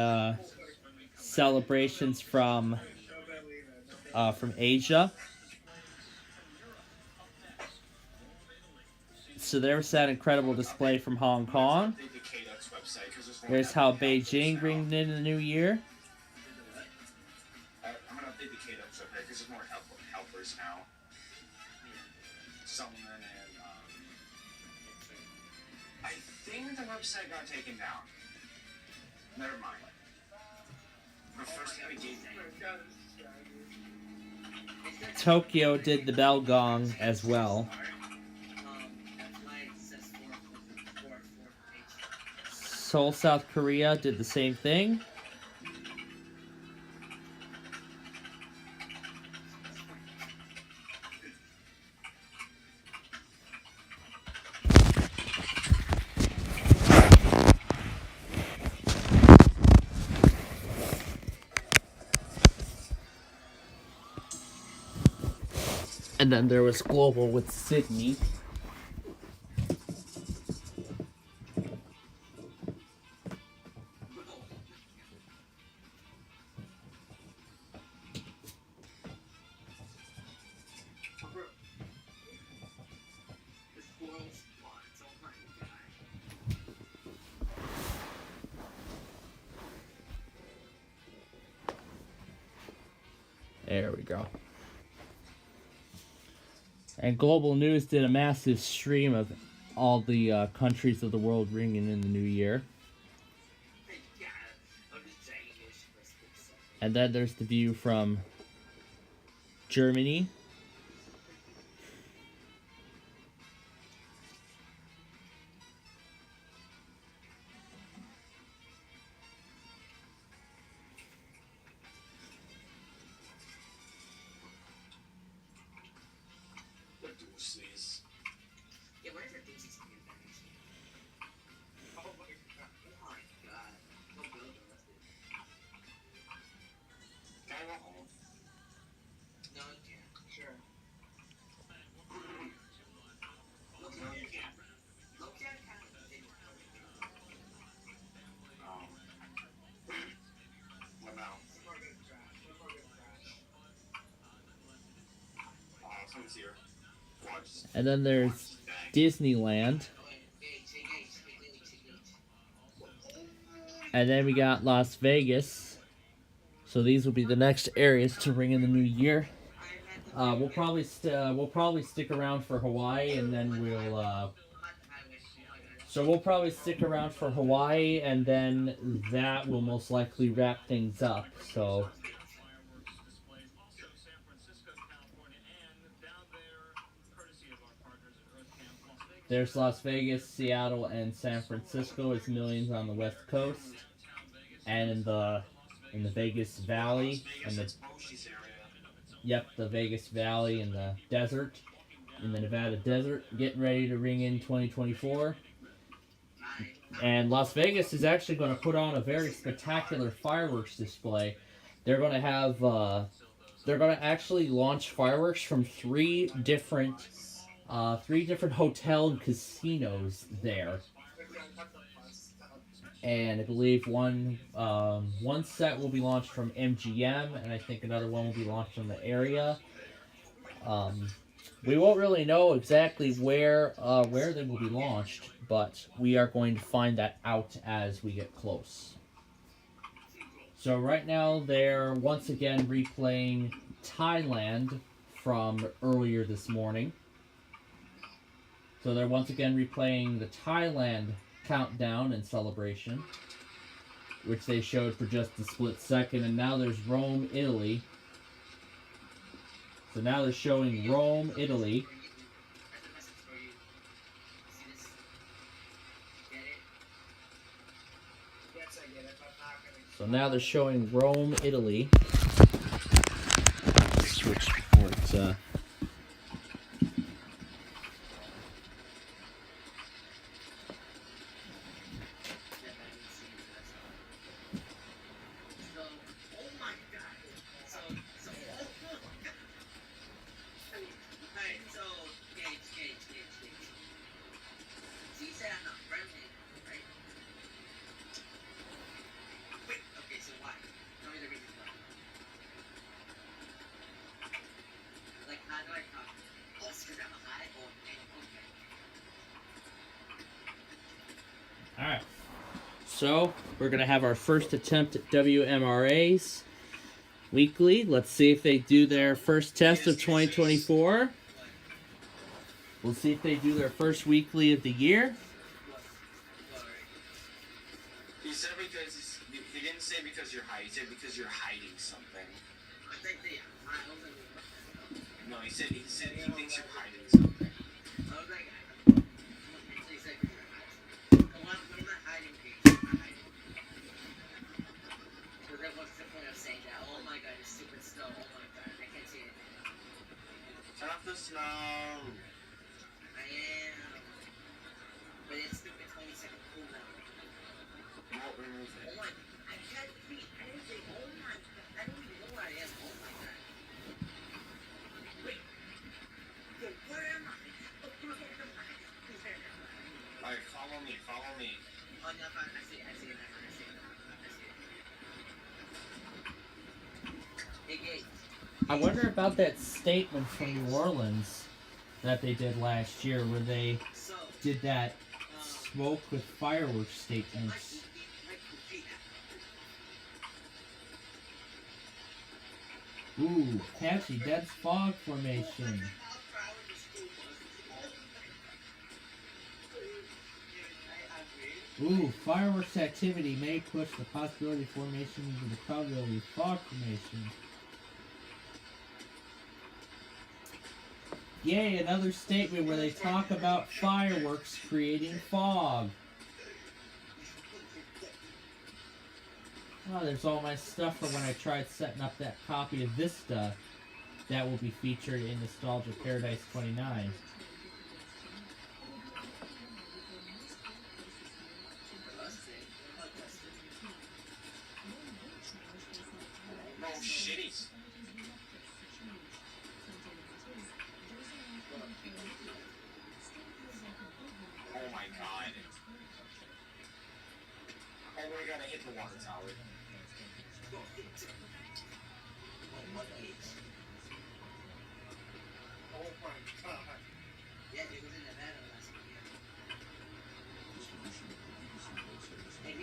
celebrations from Asia. So there's that incredible display from Hong Kong. There's how Beijing ringed in the New Year. I'm going to update the KDUX website because there's more helpers now. Solomon and I think the website got taken down. Never mind. The first thing we gave Tokyo did the bell gong as well. Seoul, South Korea did the same thing. And then there was global with Sydney. There we go. And Global News did a massive stream of all the countries of the world ringing in the new year. And then there's the view from Germany. And then there's Disneyland. And then we got Las Vegas. So these will be the next areas to ring in the new year. We'll probably stick around for Hawaii, and then we'll probably stick around for Hawaii, and then that will most likely wrap things up. So there's Las Vegas, Seattle, and San Francisco. It's millions on the West Coast, and in the Vegas Valley, and the Vegas Valley and the desert, in the Nevada desert, getting ready to ring in 2024. And Las Vegas is actually going to put on a very spectacular fireworks display. They're going to actually launch fireworks from three different hotel and casinos there. And I believe one set will be launched from MGM, and I think another one will be launched from the area. We won't really know exactly where they will be launched, but we are going to find that out as we get close. So right now they're once again replaying Thailand from earlier this morning. So they're once again replaying the Thailand countdown and celebration, which they showed for just a split second, and now there's Rome, Italy. So now they're showing Rome, Italy. So now they're showing Rome, Italy. Switch before it's Alright, so we're going to have our first attempt at WMRAs weekly. Let's see if they do their first test of 2024. We'll see if they do their first weekly of the year. He said because he didn't say because you're hiding. He said because you're hiding something. No, he said he thinks you're hiding something. Turn off the snow. I am. But it's stupid 20-second cooldown. Won't remove it. Oh my, I can't read anything. Oh my, I don't even know where I am. Oh my god. Wait. Follow me. Oh, no, I see it. Hey, Gage. I wonder about that statement from New Orleans that they did last year where they did that smoke with fireworks statements. Ooh, catchy, dense fog formation. Ooh, fireworks activity may push the possibility of formation into the probability of fog formation. Yay, another statement where they talk about fireworks creating fog. Oh, there's all my stuff from when I tried setting up that copy of Vista that will be featured in Nostalgia Paradise 29. No shitties. Oh my god. Oh, we gotta hit the water tower. Oh my god. Yeah, it was in Nevada last week. Hey,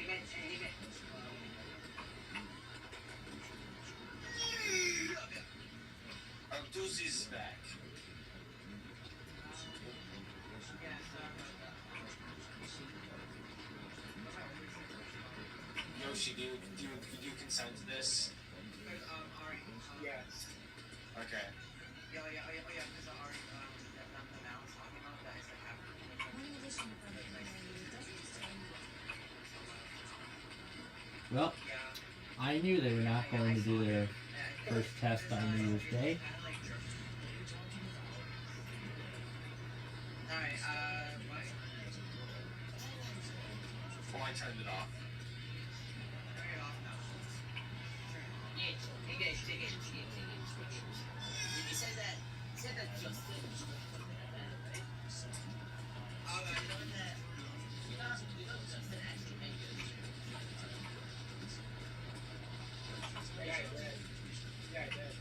Abduzi's back. Yoshi, do you consent to this? Ari. Yes. Okay. Yeah, because Ari, that now it's talking about that is like after. Well, I knew they were not going to do their first test on New Year's Day. Alright, Oh, I turned it off. turn it off now. Hey guys, take it. He said that Justin. Oh, I know that. You know Justin actually made it. Yeah, I did.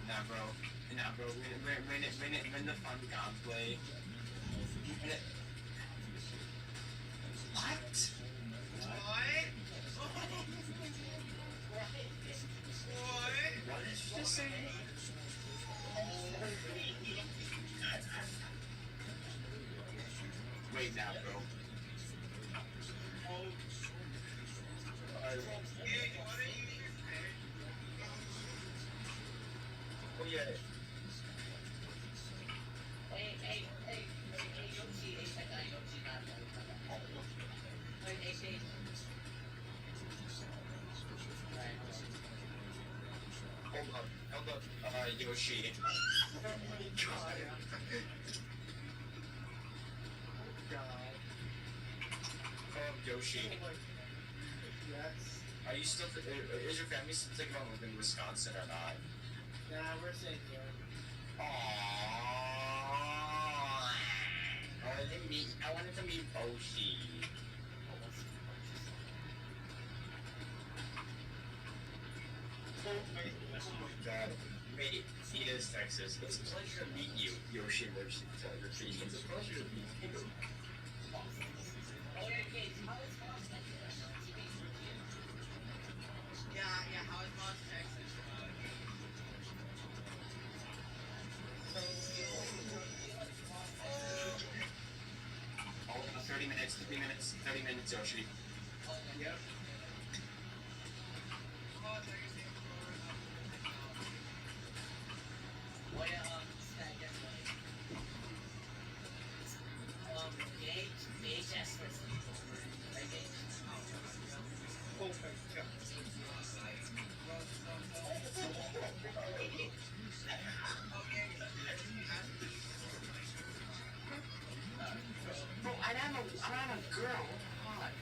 No. Nah, bro. When the fun god play. What? What did you just say? Wait now, bro. Oh yeah. Hey, Yoshi, check out Yoshi, not Hey, Hold up, Yoshi. Oh my god. Yoshi. Yes. Are you still, is your family still thinking about moving to Wisconsin or not? Nah, we're saying yeah. Aww. I wanted to meet Oshi. Oh my god. Wait, it is Texas. It's a pleasure to meet you, Yoshi. It's a pleasure to meet you. Yeah, how is Los Texas? Oh, 30 minutes, Yoshi. Yep. Oh my god. Bro, I'm not a girl. What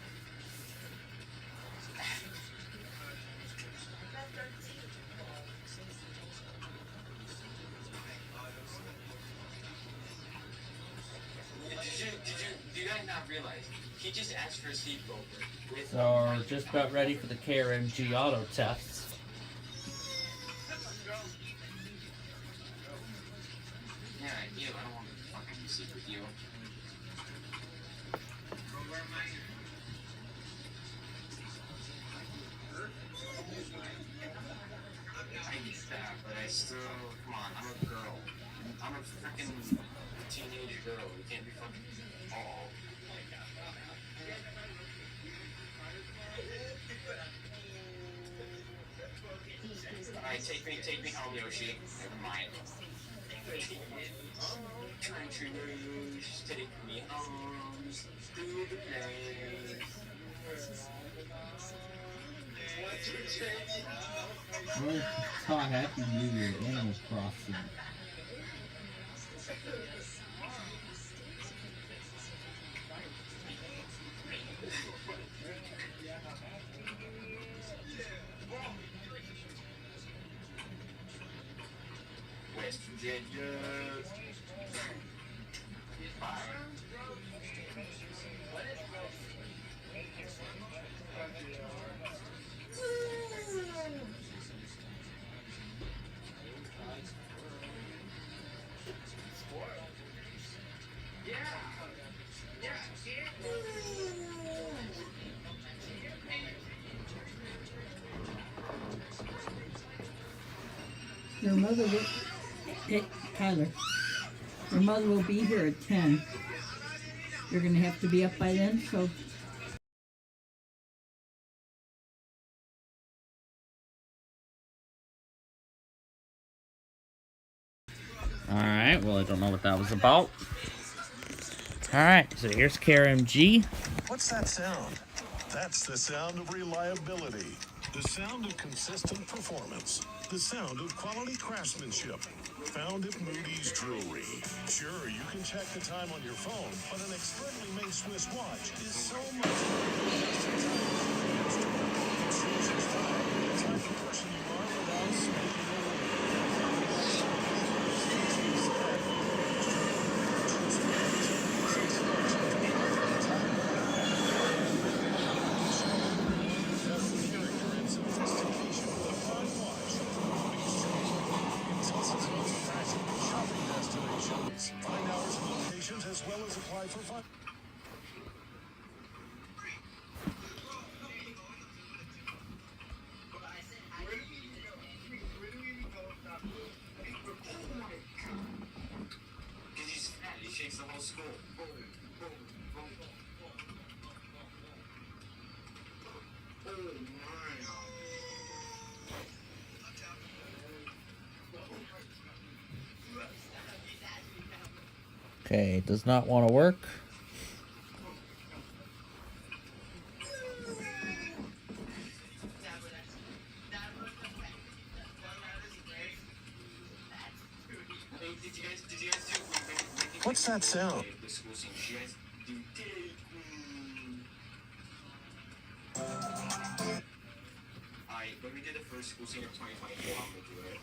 not realize he just asked for a sleepover with. So we're just about ready for the KRMG auto test. Yeah, I don't want to fucking sleep with you. Where am I? I get that, but I still, come on, I'm a girl. I'm a freaking teenage girl. You can't be fucking all. Alright, take me home, Yoshi. Never mind. Country roads, take me home through the place. Well, Todd, Happy New Year, Animal Crossing. West Virginia. Bye. Your mother will, hey, Tyler, your mother will be here at 10. You're going to have to be up by then, so. Alright, well, I don't know what that was about. Alright, so here's KRMG. What's that sound? That's the sound of reliability. The sound of consistent performance. The sound of quality craftsmanship. Found at Moody's Jewelry. Sure, you can check the time on your phone, but an expertly made Swiss watch is so much more than just a time instrument. It shows your style. It's like the person you are without speaking a word. Find hours and locations as well as apply for fun. He's fat. He shakes the whole school. Okay, does not want to work. What's that sound? Alright, when we did the first school scene of 2024, I'm gonna do it.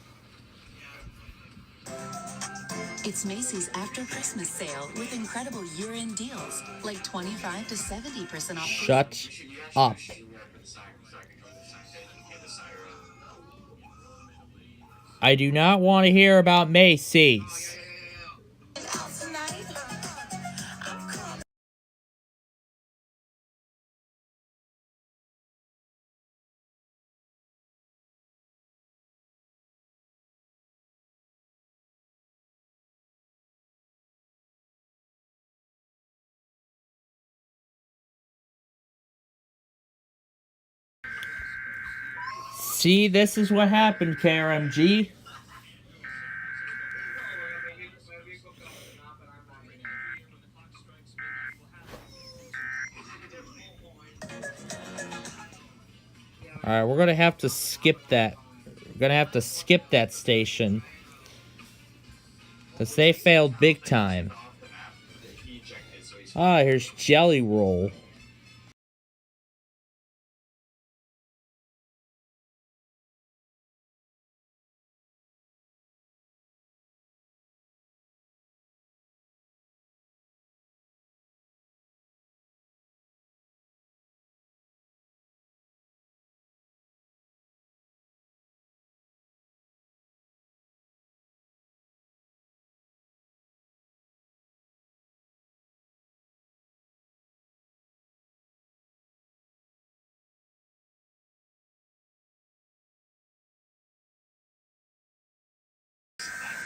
It's Macy's after Christmas sale with incredible year-end deals, like 25 to 70% off. Shut up. I do not want to hear about Macy's. See, this is what happened, KRMG. Alright, we're gonna have to skip that. We're gonna have to skip that station. Because they failed big time. Ah, here's Jelly Roll.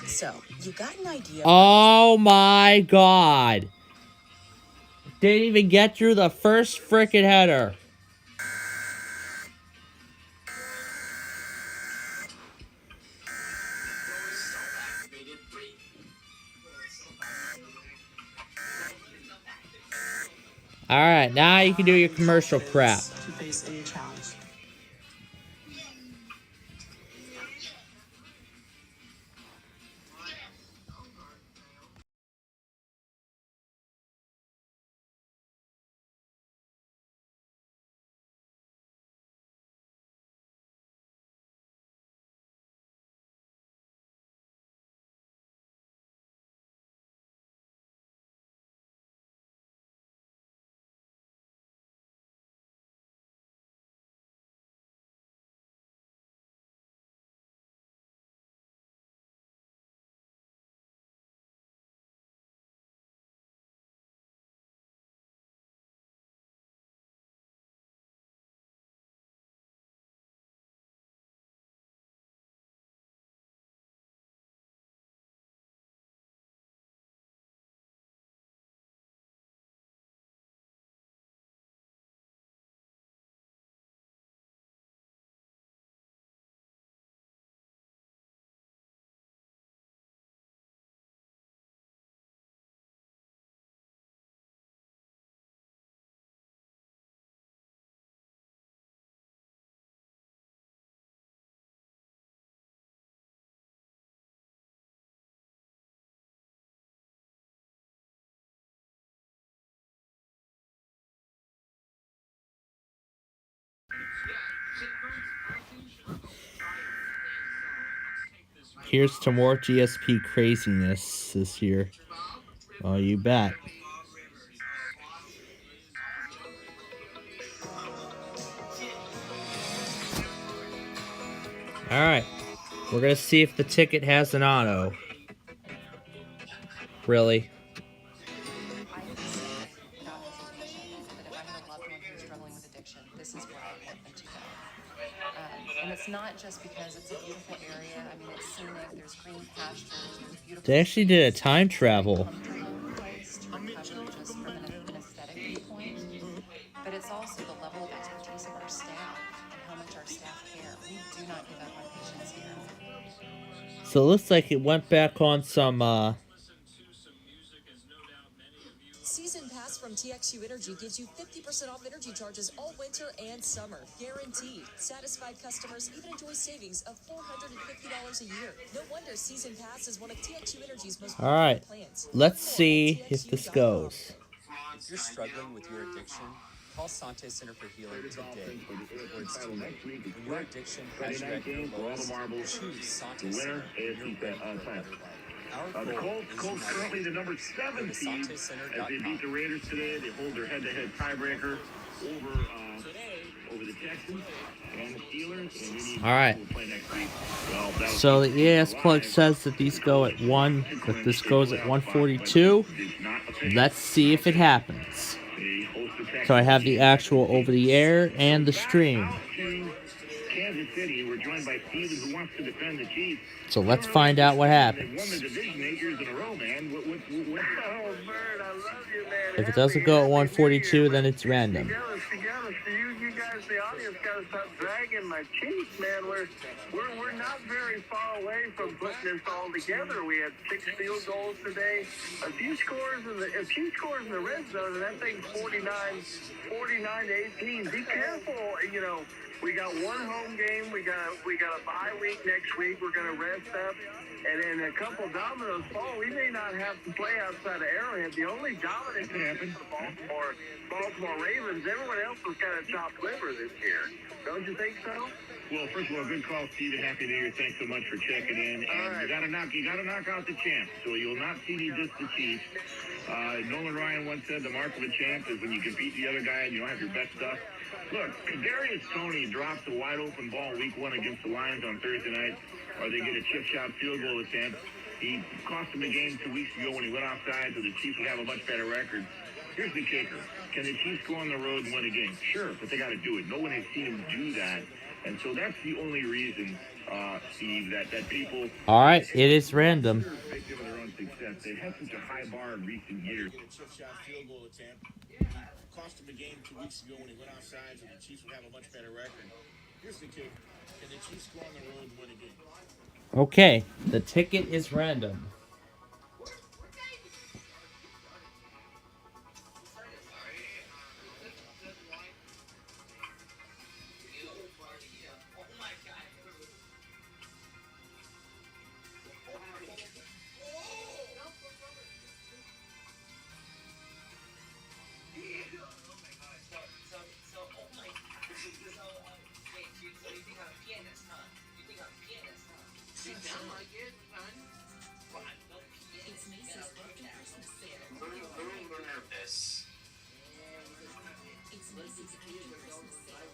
So, you got an idea. Oh my god. Didn't even get through the first frickin' header. Alright, now you can do your commercial crap. To face a challenge. Here's to more GSP craziness this year. Oh, you bet. Alright. We're gonna see if the ticket has an auto. Really? I can say without hesitation that if I had a loved one who's struggling with addiction, this is where I would want them to go. And it's not just because it's a beautiful area. I mean, it's scenic. There's green pastures. There's beautiful. They actually did a time travel. Comfortable place to recover just from an aesthetic viewpoint. But it's also the level of expertise of our staff and how much our staff care. We do not give up on patients here. So it looks like it went back on some, Season Pass from TXU Energy gives you 50% off energy charges all winter and summer. Guaranteed. Satisfied customers even enjoy savings of $450 a year. No wonder Season Pass is one of TXU Energy's most popular Alright. plans. Let's see if this goes. If you're struggling with your addiction, call Sante Center for Healing today before it's too late. When your addiction has you at your lowest, choose Sante Center and you're ready for a better life. The Colts currently the number 7 seed as they beat the Raiders today. They hold their head-to-head tiebreaker over the Texans and the Steelers. And Alright. will play next week. Well, So the EAS plug says that these go at 1, that this goes at 142. Let's see if it happens. So I have the actual over the air and the stream. Kansas City, we're joined by Steven, who wants to defend the Chiefs. So let's find out what They happens. won the division 8 years in a row, man. Oh, Bird, I love you, man. If it doesn't go at 142, then it's random. Together. You guys, the audience, gotta stop dragging my cheeks, man. We're not very far away from putting this all together. We had 6 field goals today, a few scores in the red zone, and that thing's 49 to 18. Be careful, you know. We got one home game. We got a bye week next week. We're gonna rest up, and then a couple dominoes fall. We may not have to play outside of Arrowhead. The only dominant happened for the Baltimore Ravens. Everyone else was kind of chopped liver this year. Don't you think so? Well, first of all, good call, Steven. Happy New Year. Thanks so much for checking in. And you gotta knock out the champ. So you'll not see me diss the Chiefs. Nolan Ryan once said the mark of a champ is when you can beat the other guy and you don't have your best stuff. Look, Kadarius Toney drops a wide open ball week 1 against the Lions on Thursday night, or they get a chip shot field goal attempt. He cost them the game 2 weeks ago when he went offside, so the Chiefs would have a much better record. Here's the kicker. Can the Chiefs go on the road and win a game? Sure, but they got to do it. No one has seen them do that And so that's the only reason, Steve, that people... All right, it is random. ...victim of their own success. They've had such a high bar in recent years. Get a chip shot field goal attempt. He cost him a game 2 weeks ago when he went offside, so the Chiefs would have a much better record. Here's the kick. Can the Chiefs go on the road and win a game? Okay, the ticket is random. It's Macy's after Christmas sale. Nervous. It's Macy's after Christmas sale.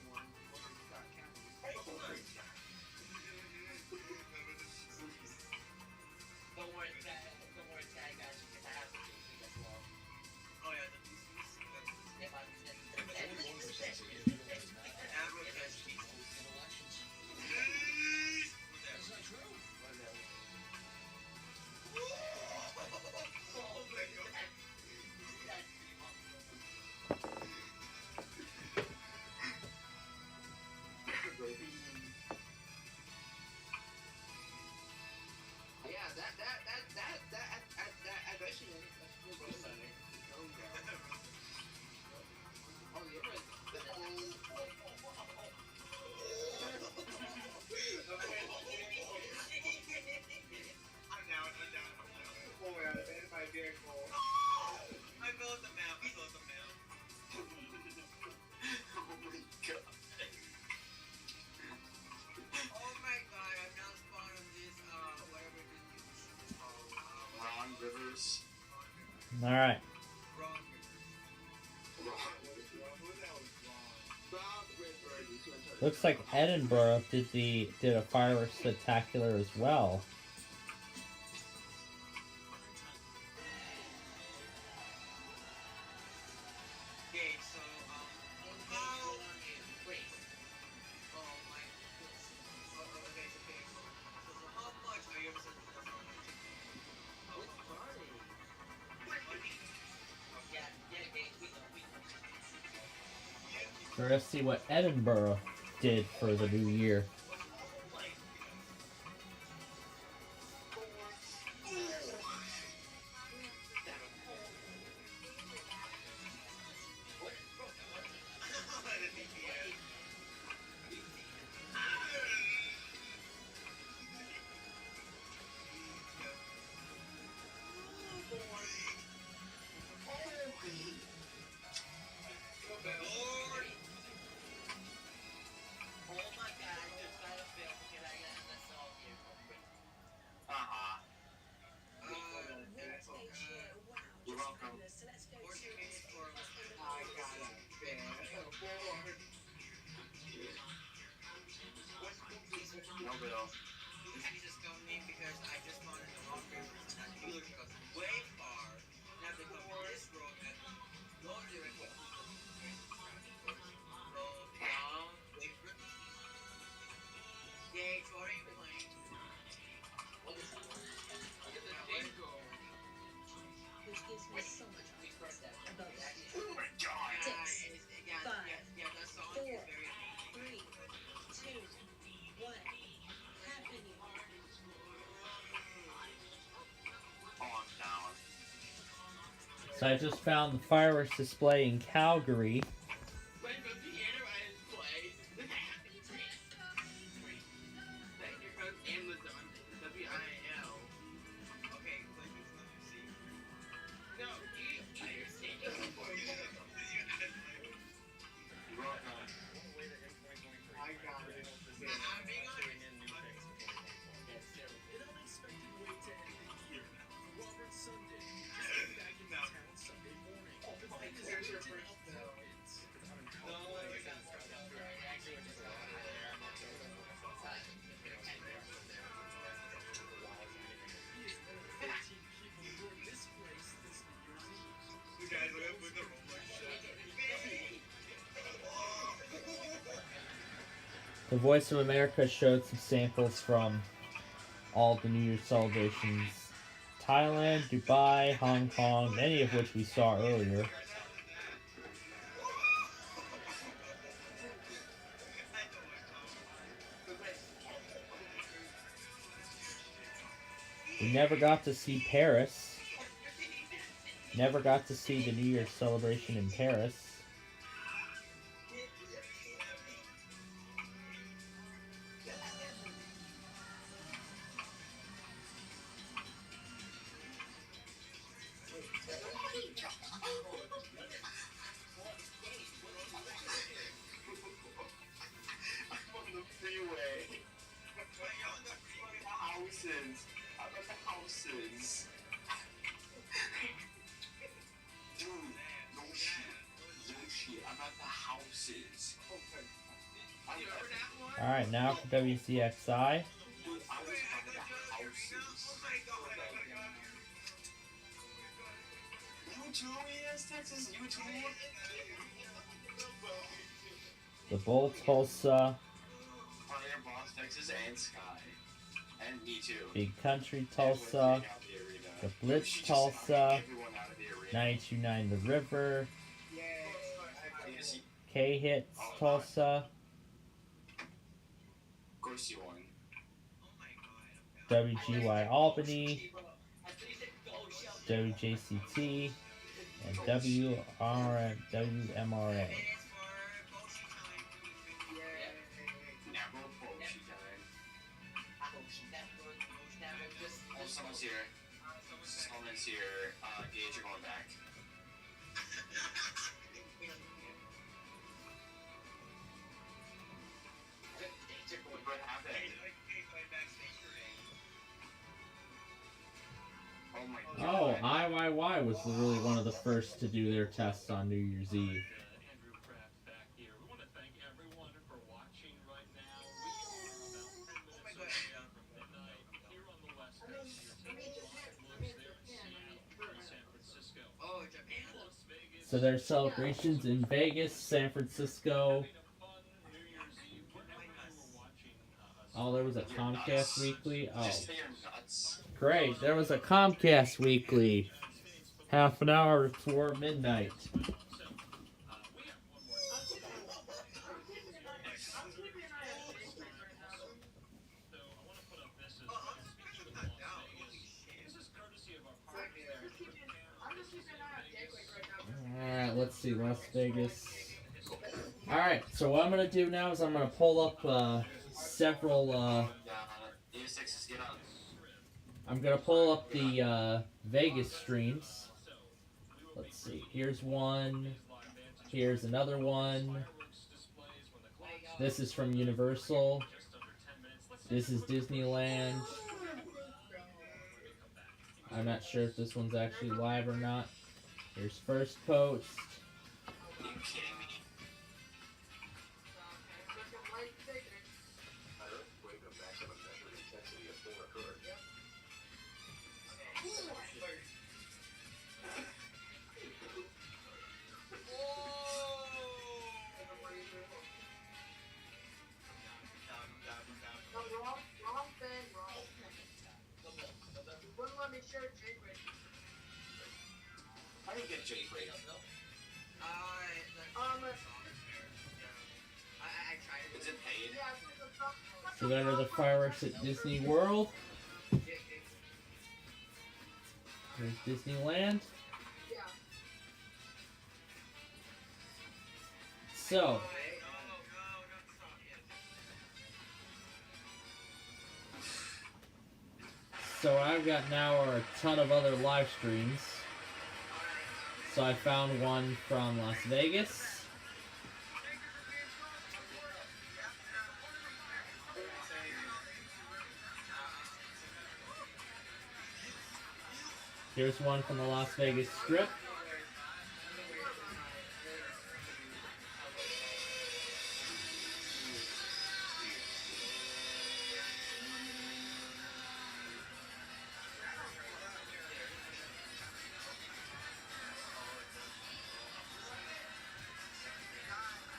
Don't worry, Tag, guys. You can have it as well. Oh, yeah, the pieces. If I That's not true. Yeah, that question is oh, you're right. I'm down. Oh my god, man, my vehicle. I fill out the map. Oh my god. Oh my god, I'm now spawned on this, whatever this is called. Ron Rivers. All right. Looks like Edinburgh did a fireworks spectacular as well. Okay, so, how... Wait. Oh my goodness. Okay, so how much are you ever sending us on? Which party? So let's see what Edinburgh did for the new year. You're welcome. No bill. This is coming because I just found in the wrong papers and that dealer goes way far. Now they come to this road and go directly to the down, wait for it. Gage, what are you playing? Look at the bingo. Which gives me so much confidence about that. Oh my god! 6, 5, that song 4, is very 3, 2, 1. Happy New Year. Oh, I'm down. So I just found the fireworks display in Calgary. Wait, go to here and play. Thank you from Amazon. WIL. Okay, play this one and see. No, you understand. You're welcome. I got it. I'm being honest. An unexpected way to end the year. Robert Sunday just got back into town Sunday morning. The thing is, Here's your he did first outfits. The Voice of America showed some samples from all the New Year's celebrations. Thailand, Dubai, Hong Kong, many of which we saw earlier. We never got to see Paris. Never got to see the New Year's celebration in Paris. I'm on the freeway. Houses. I'm at the houses. Dude, no shit. No shit. I'm at the houses. Alright, now for WCXI. Dude, I was at the houses. You too, yes, Texas, you too. The Bull Tulsa. Fire Boss, Texas, and Sky. And me too. Big Country Tulsa. The Blitz Tulsa. 92.9 The River. K-Hits Tulsa. Of course you won. WGY Albany. WJCT. And WMRA. Oh, someone's here. Someone's here. Gage, you're going back. What happened? Oh my god. Oh, IYY was really one of the first to do their tests on New Year's Eve. So there's celebrations in Vegas, San Francisco. Oh, there was a Comcast Weekly. Oh, great! There was a Comcast Weekly. Half an hour before midnight. Alright, let's see, Las Vegas. Alright, so what I'm going to do now is I'm going to pull up several, I'm going to pull up the Vegas streams. Let's see, here's one, here's another one. This is from Universal. This is Disneyland. I'm not sure if this one's actually live or not. Here's First Post. Are you kidding me? How do you get jailbreak? Is it paid? So there are the fireworks at Disney World. There's Disneyland. So I've got now are a ton of other live streams. So I found one from Las Vegas. Here's one from the Las Vegas Strip.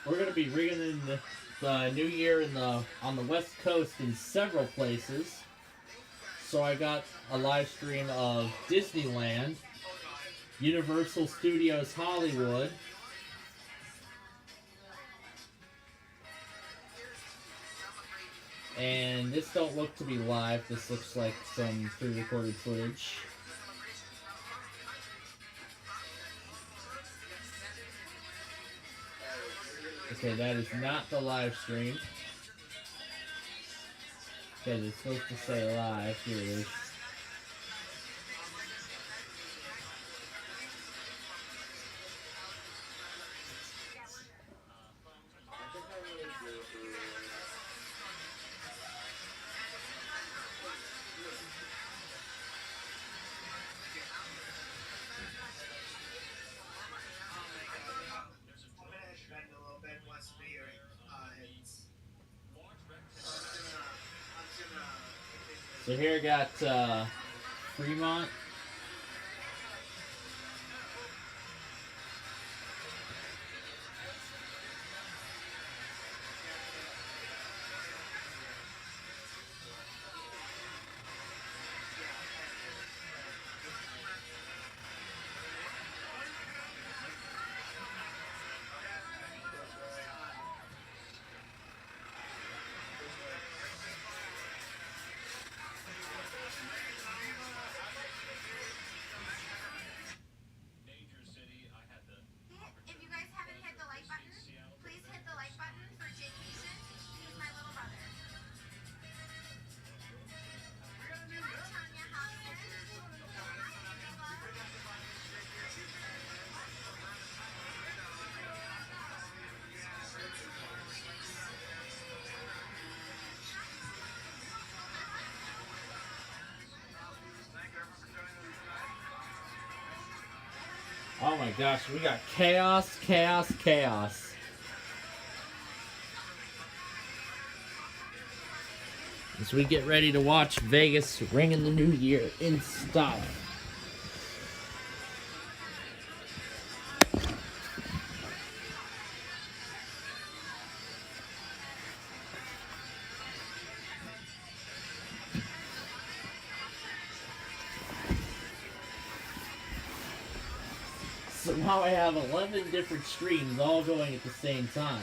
We're going to be rigging in the New Year on the West Coast in several places. So I got a live stream of Disneyland, Universal Studios Hollywood, and this don't look to be live. This looks like some pre-recorded footage. Okay, that is not the live stream. Because it's supposed to say live. Here it is. So here I got Fremont. If you guys haven't hit the like button, please hit the like button for Jaycation. He's my little brother. Hi, Tanya Hobson. Hi, Angela. Oh my gosh, we got chaos, chaos, chaos. As we get ready to watch Vegas ring in the new year in style. So now I have 11 different streams all going at the same time.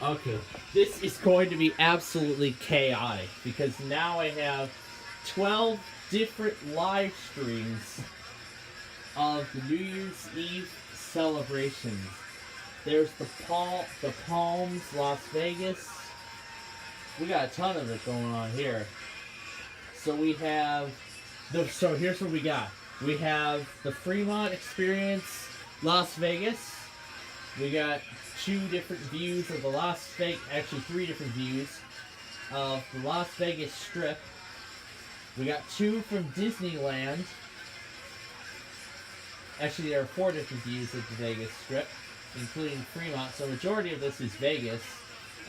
Okay, this is going to be absolutely chaotic because now I have 12 different live streams of the New Year's Eve celebrations. There's the Palms, Las Vegas. We got a ton of it going on here. So we have so here's what we got. We have the Fremont Experience, Las Vegas. We got 2 different views of the Las Vegas, actually 3 different views of the Las Vegas Strip. We got 2 from Disneyland. Actually, there are 4 different views of the Vegas Strip, including Fremont. So the majority of this is Vegas.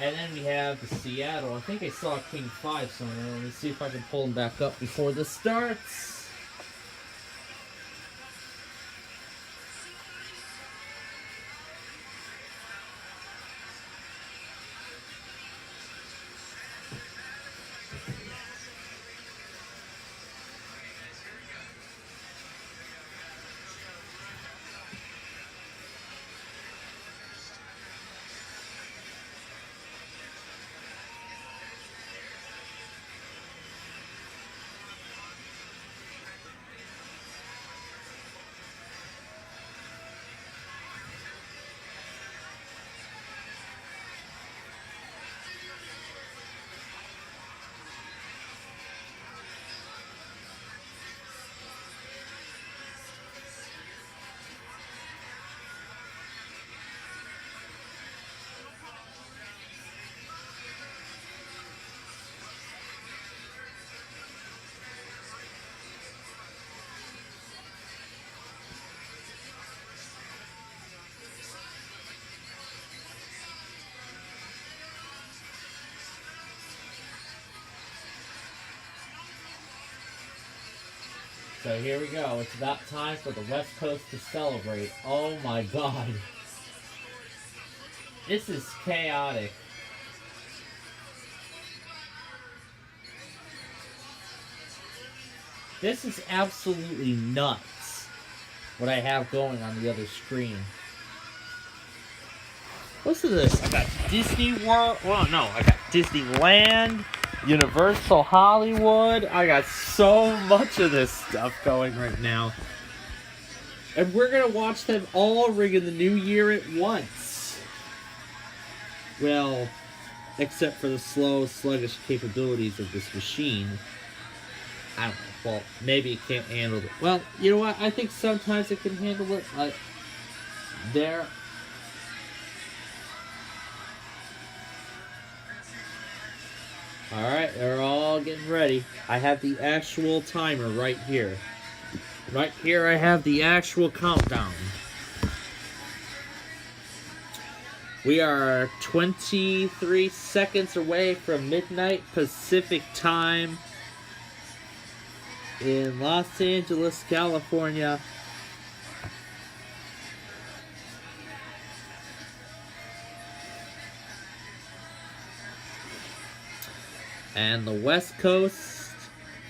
And then we have the Seattle. I think I saw King 5 somewhere. Let me see if I can pull him back up before this starts. So here we go. It's about time for the West Coast to celebrate. Oh my God. This is chaotic. This is absolutely nuts what I have going on the other screen. Listen to this. I got Disney World. Well, no, I got Disneyland, Universal Hollywood. I got so much of this stuff going right now. And we're going to watch them all ring in the new year at once. Well, except for the slow, sluggish capabilities of this machine. I don't know. Well, maybe it can't handle it. Well, you know what? I think sometimes it can handle it. There. Alright, they're all getting ready. I have the actual timer right here. Right here I have the actual countdown. We are 23 seconds away from midnight Pacific time in Los Angeles, California. And the West Coast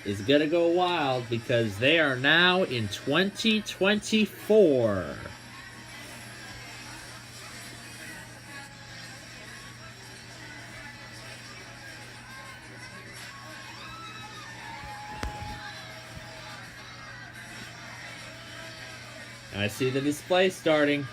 is gonna go wild because they are now in 2024. I see the display starting.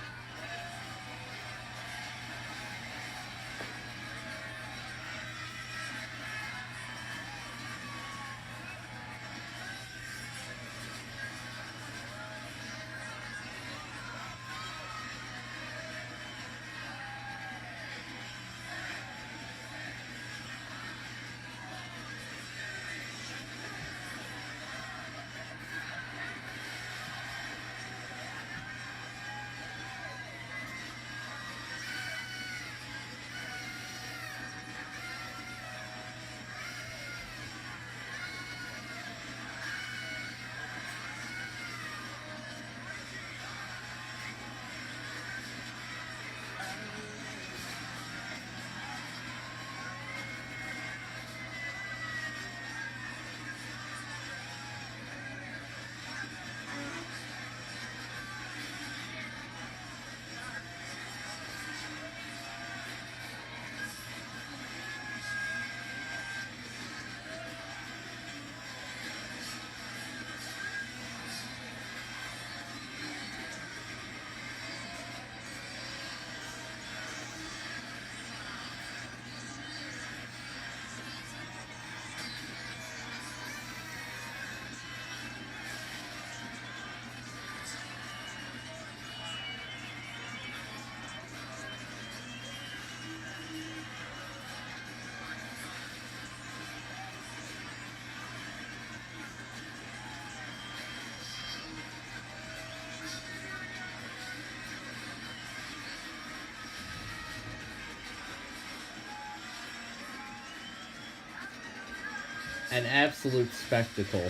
An absolute spectacle.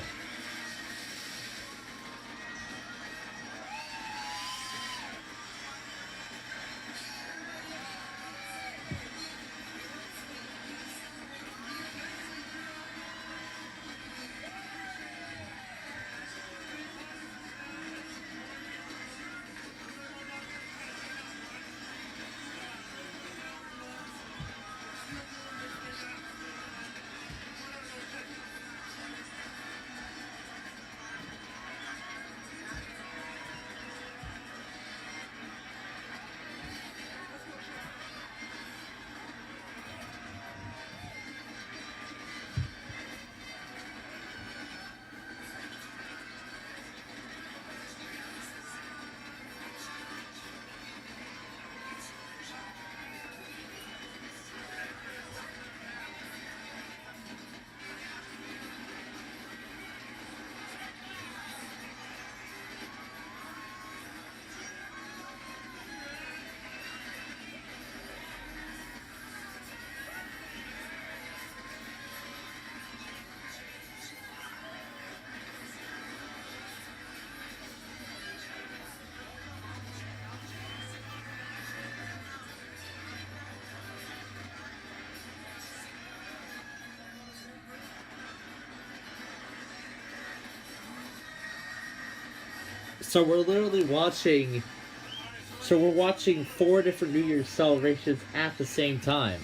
So we're literally watching. So we're watching 4 different New Year's celebrations at the same time.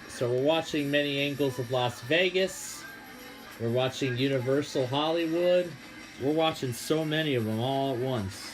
So we're watching many angles of Las Vegas. We're watching Universal Hollywood. We're watching so many of them all at once.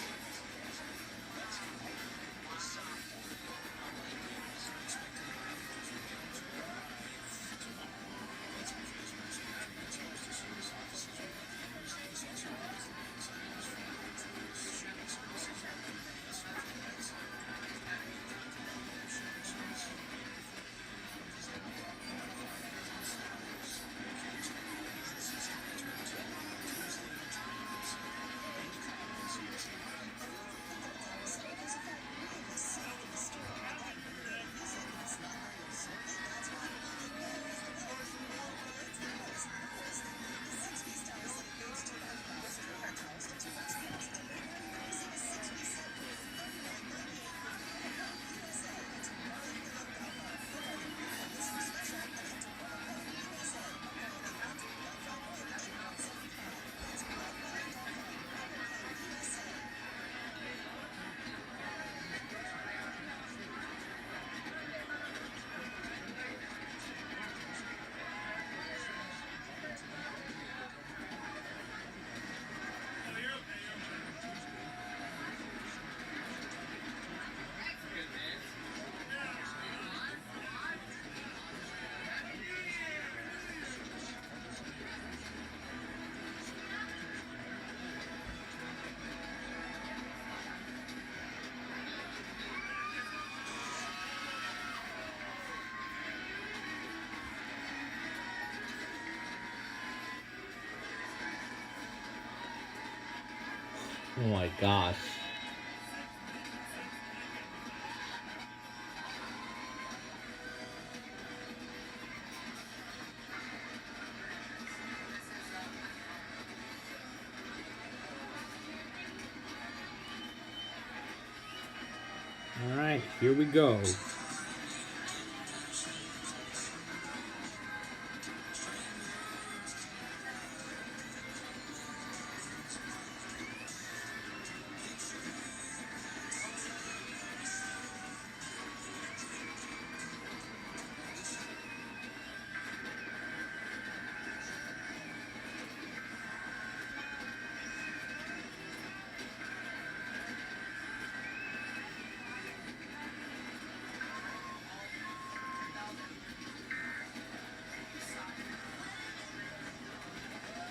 Oh my gosh. Alright, here we go.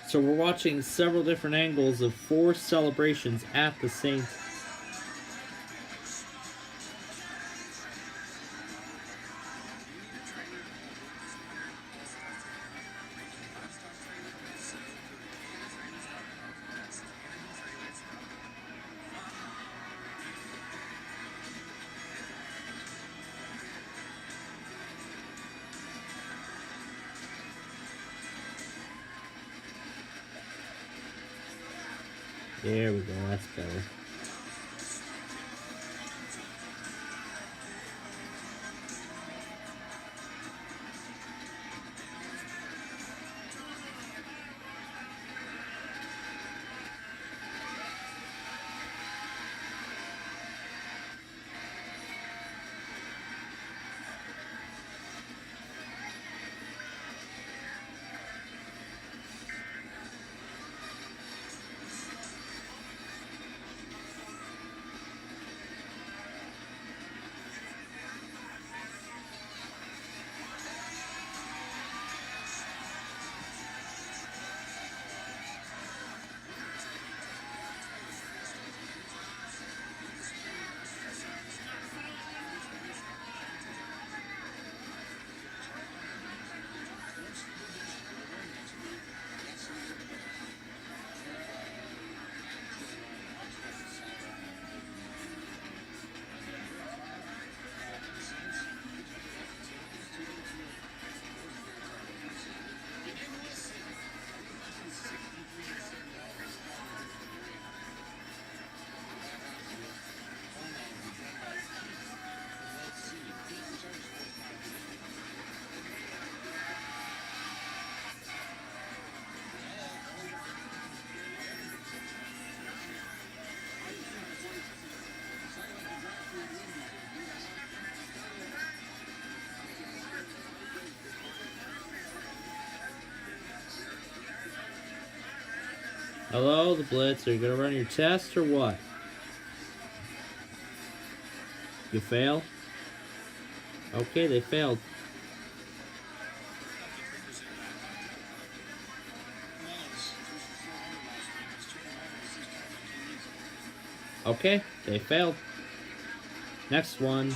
So we're watching several different angles of 4 celebrations at the same time. There we go, that's better. Hello, the Blitz. Are you gonna run your test or what? You fail? Okay, they failed. Okay, they failed. Next one.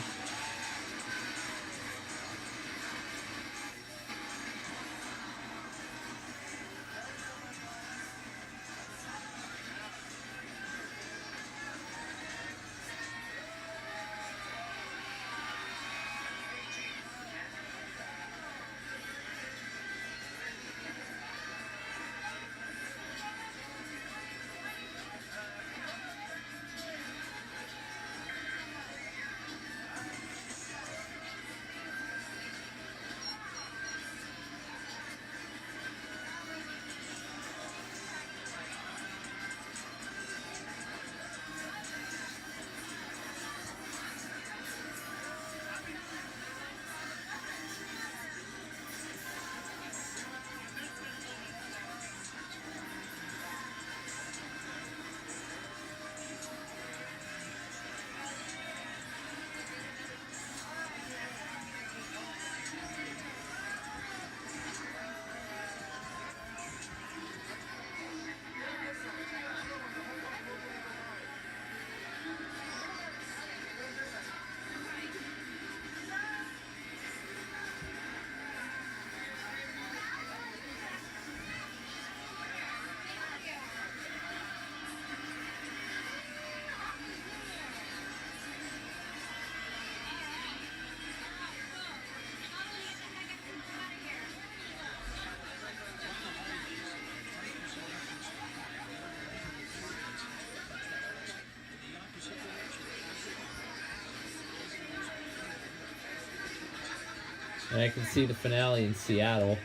And I can see the finale in Seattle.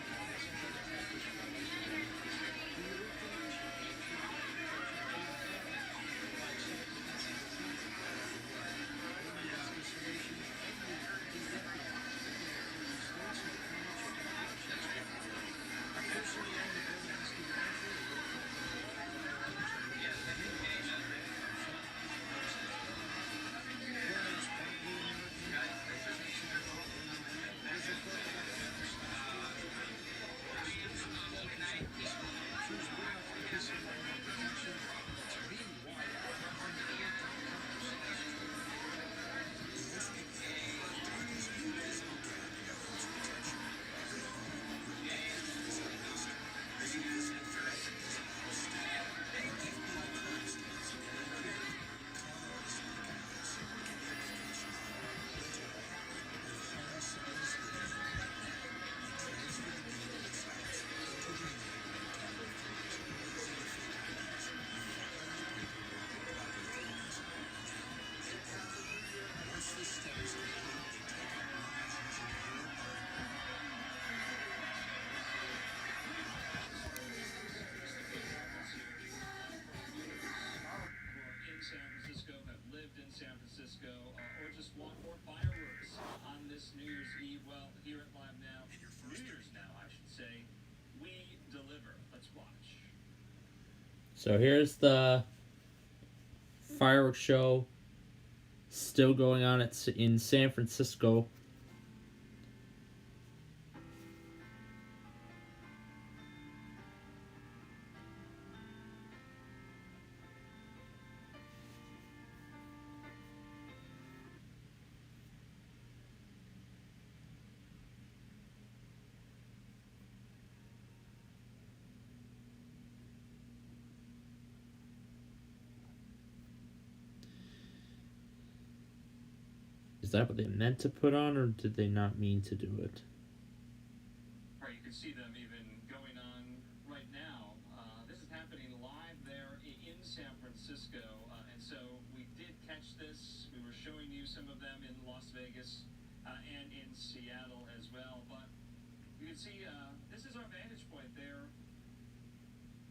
San Francisco, or just want more fireworks on this New Year's Eve. Well, here at Live Now, New Year's Now, I should say, we deliver. Let's watch. So here's the fireworks show still going on in San Francisco. Is that what they meant to put on, or did they not mean to do it? Right, you can see them even going on right now. This is happening live there in San Francisco, and so we did catch this. We were showing you some of them in Las Vegas and in Seattle as well. But you can see this is our vantage point there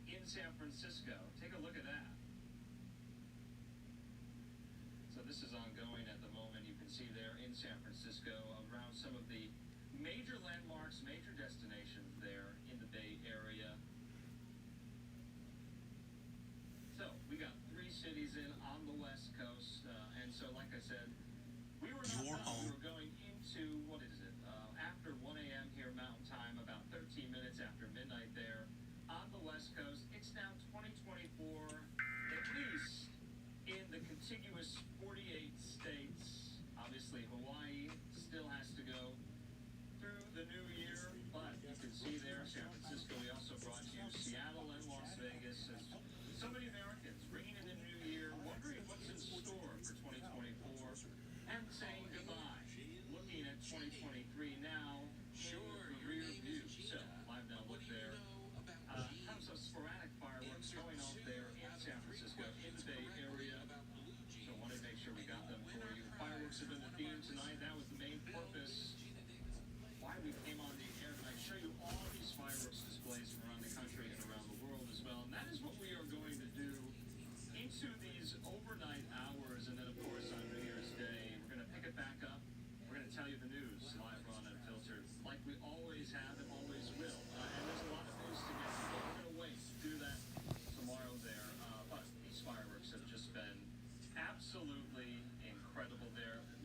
in San Francisco. Take a look at that. So this is ongoing at the moment. You can see there in San Francisco around some of the major landmarks, major destinations there in the Bay Area.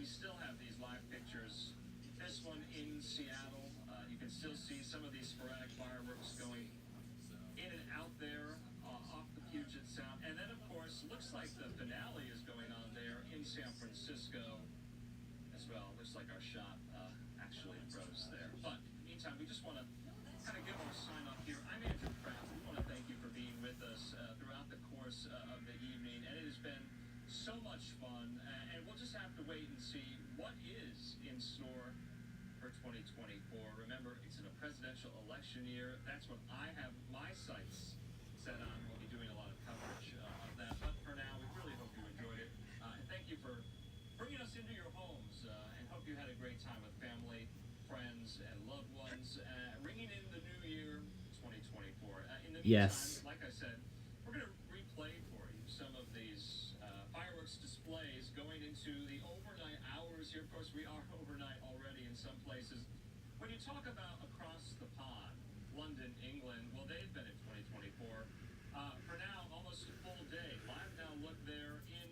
still have these live pictures. This one in Seattle, you can still see some of these sporadic fireworks going in and out there off the Puget Sound. And then, of course, looks like the finale is going on there in San Francisco as well. Looks like our shot actually froze there. But in the meantime, we just want to kind of give our sign off here. I'm Andrew Kraft. We want to thank you for being with us throughout the course of the evening. And it has been so much fun. And we'll just have to wait and see what is in store for 2024. Remember, it's in a presidential election year. That's what I have my sights set on. We'll be doing a lot of coverage of that. But for now, we really hope you enjoyed it. And thank you for bringing us into your homes. And hope you had a great time with family, friends, and loved ones. Ringing in the new year, 2024. In the Yes. meantime, like I said, we're going to replay for you some of these fireworks displays going into the overnight hours here. Of course, we are overnight already in some places. When you talk about across the pond, London, England, well, they've been in 2024. For now, almost a full day. Live now look there in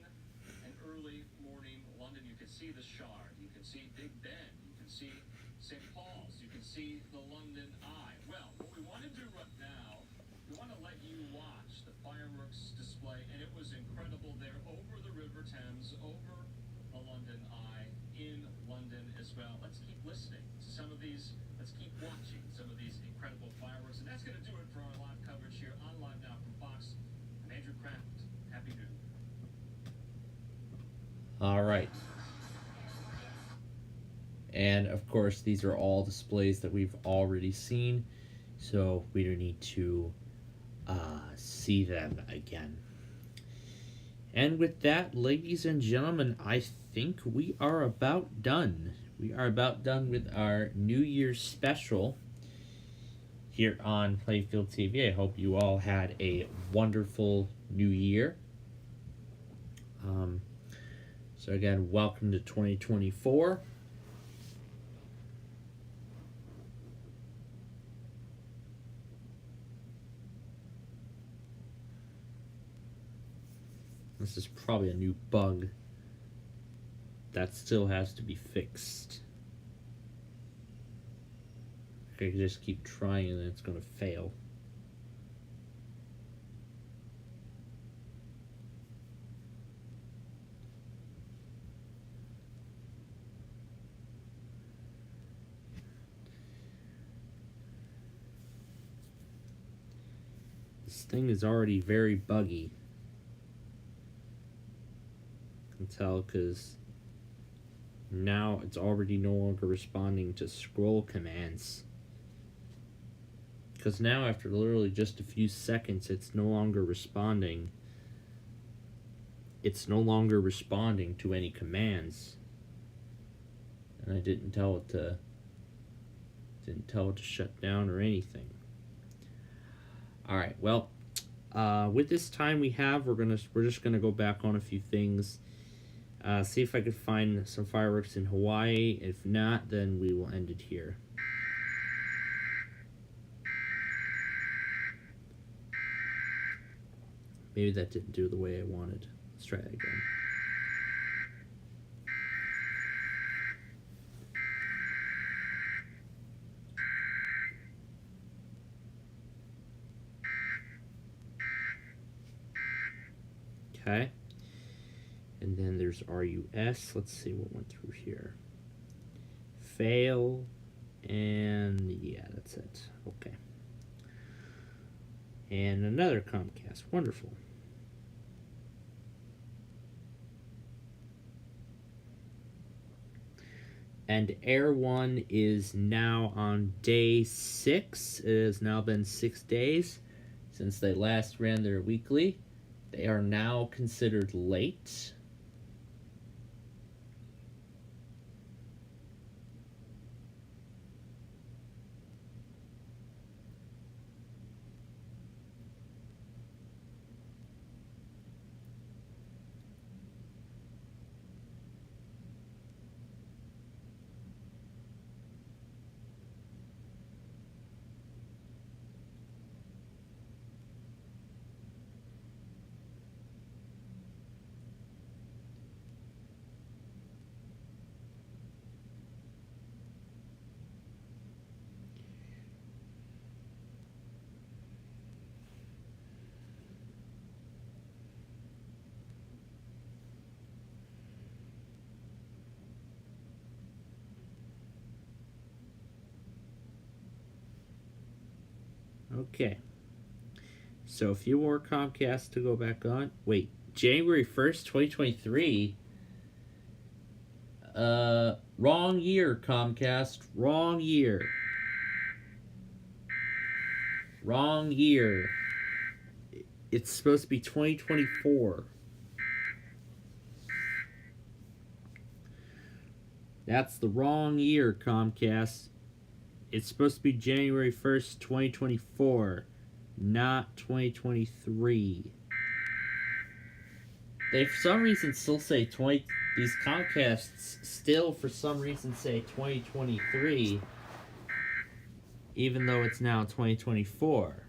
an early morning London. You can see the Shard. You can see Big Ben. You can see St. Paul's. You can see the London Eye. Well, what we want to do right now, we want to let you watch the fireworks display, and it was incredible there over the River Thames, over the London Eye, in London as well. Let's keep listening to some of these. Let's keep watching some of these incredible fireworks, and that's going to do it for our live coverage here on Live Now from Fox. I'm Andrew Kraft. Happy New Year. All right. And of course, these are all displays that we've already seen, so we don't need to see them again. And with that, ladies and gentlemen, I think we are about done. We are about done with our New Year's special here on Plainfield TV. I hope you all had a wonderful New Year. So again, welcome to 2024. This is probably a new bug that still has to be fixed. I could just keep trying and it's going to fail. This thing is already very buggy. I can tell because now it's already no longer responding to scroll commands. Because now, after literally just a few seconds, it's no longer responding. It's no longer responding to any commands. And I didn't tell it to shut down or anything. Alright, well, with this time we have, we're just gonna go back on a few things. See if I could find some fireworks in Hawaii. If not, then we will end it here. Maybe that didn't do the way I wanted. Let's try it again. Okay. And then there's RUS. Let's see what went through here. Fail. And yeah, that's it. Okay. And another Comcast. Wonderful. And Air One is now on day 6. It has now been 6 days since they last ran their weekly. They are now considered late. Okay. So a few more Comcast to go back on. Wait, January 1st, 2023? Wrong year, Comcast. Wrong year. Wrong year. It's supposed to be 2024. That's the wrong year, Comcast. It's supposed to be January 1st, 2024, not 2023. They, for some reason, still say 20... These Comcasts still, for some reason, say 2023, even though it's now 2024.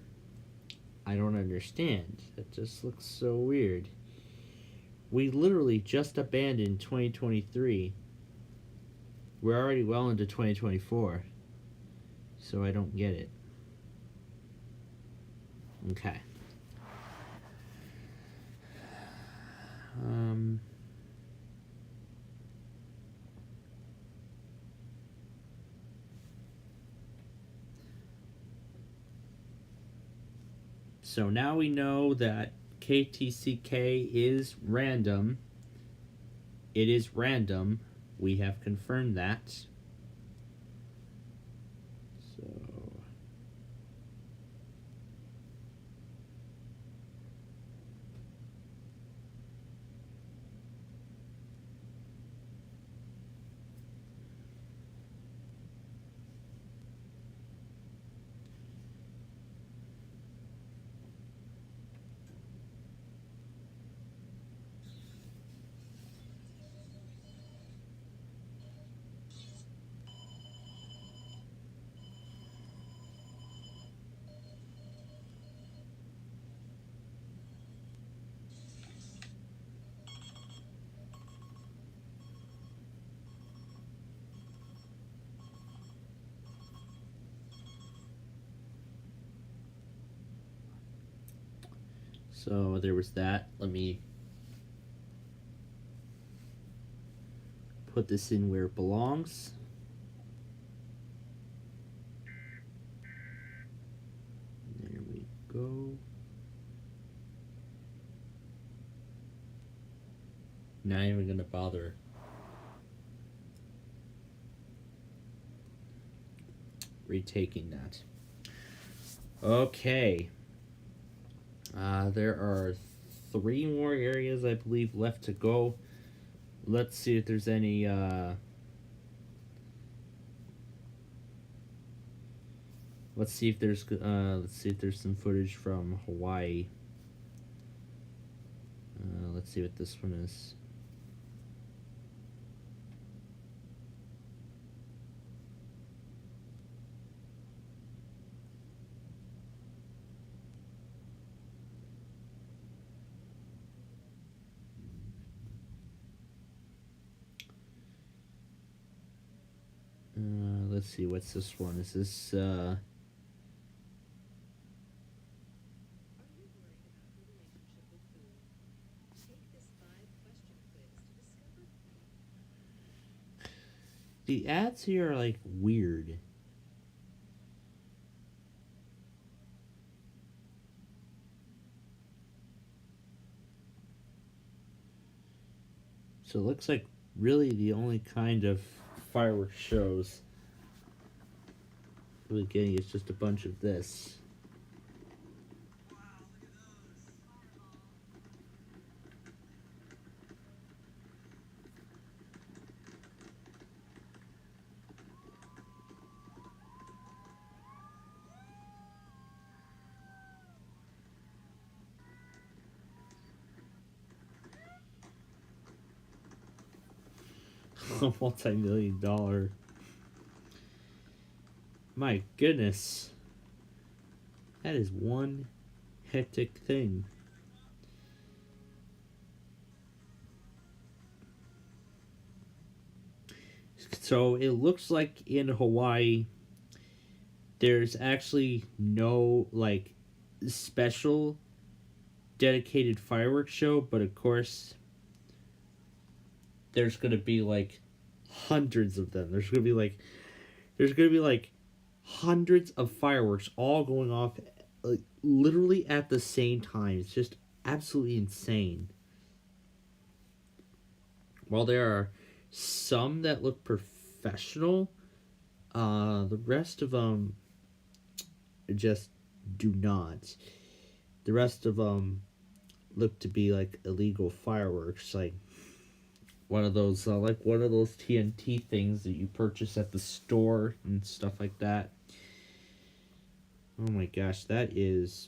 I don't understand. That just looks so weird. We literally just abandoned 2023. We're already well into 2024. So I don't get it. Okay. So now we know that KTCK is random. It is random. We have confirmed that. So... So there was that. Let me put this in where it belongs. There we go. Not even gonna bother retaking that. Okay. There are 3 more areas, I believe, left to go. Let's see if there's any, let's see if there's some footage from Hawaii. Let's see what this one is. Let's see, what's this one? Is this, the ads here are, like, weird. So it looks like really the only kind of fireworks shows really getting is just a bunch of this. A multi-million-dollar. My goodness. That is one hectic thing. So it looks like in Hawaii there's actually no like special dedicated fireworks show, but of course there's gonna be like hundreds of them. There's gonna be like hundreds of fireworks all going off like literally at the same time. It's just absolutely insane. While there are some that look professional, the rest of them just do not. The rest of them look to be like illegal fireworks, like one of those TNT things that you purchase at the store and stuff like that. Oh my gosh, that is,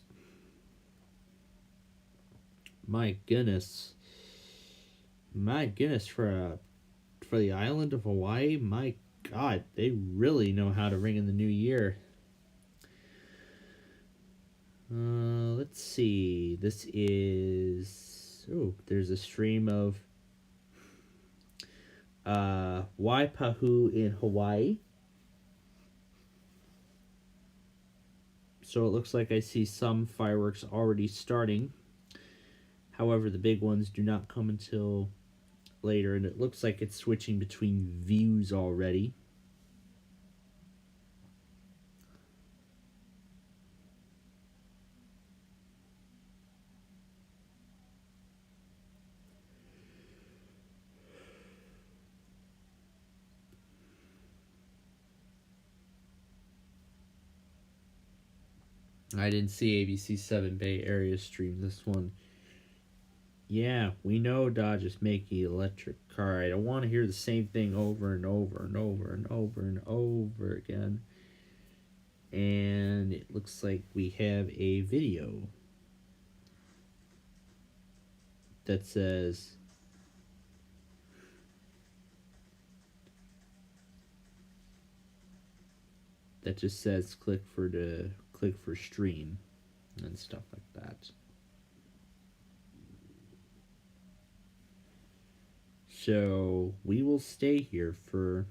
my goodness, for the island of Hawaii. My God, they really know how to ring in the new year. Let's see. This is, there's a stream of Waipahu in Hawaii. So it looks like I see some fireworks already starting. However, the big ones do not come until later, and it looks like it's switching between views already. I didn't see ABC 7 Bay Area stream this one. Yeah, we know Dodge is making an electric car. I don't want to hear the same thing over and over and over and over and over again. And it looks like we have a video that says that just says click for stream and stuff like that. So we will stay here for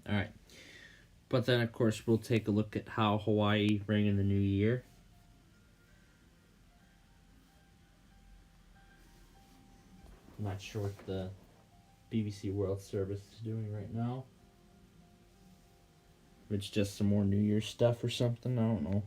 all right. But then, of course, we'll take a look at how Hawaii rang in the new year. I'm not sure what the BBC World Service is doing right now. If it's just some more New Year's stuff or something, I don't know.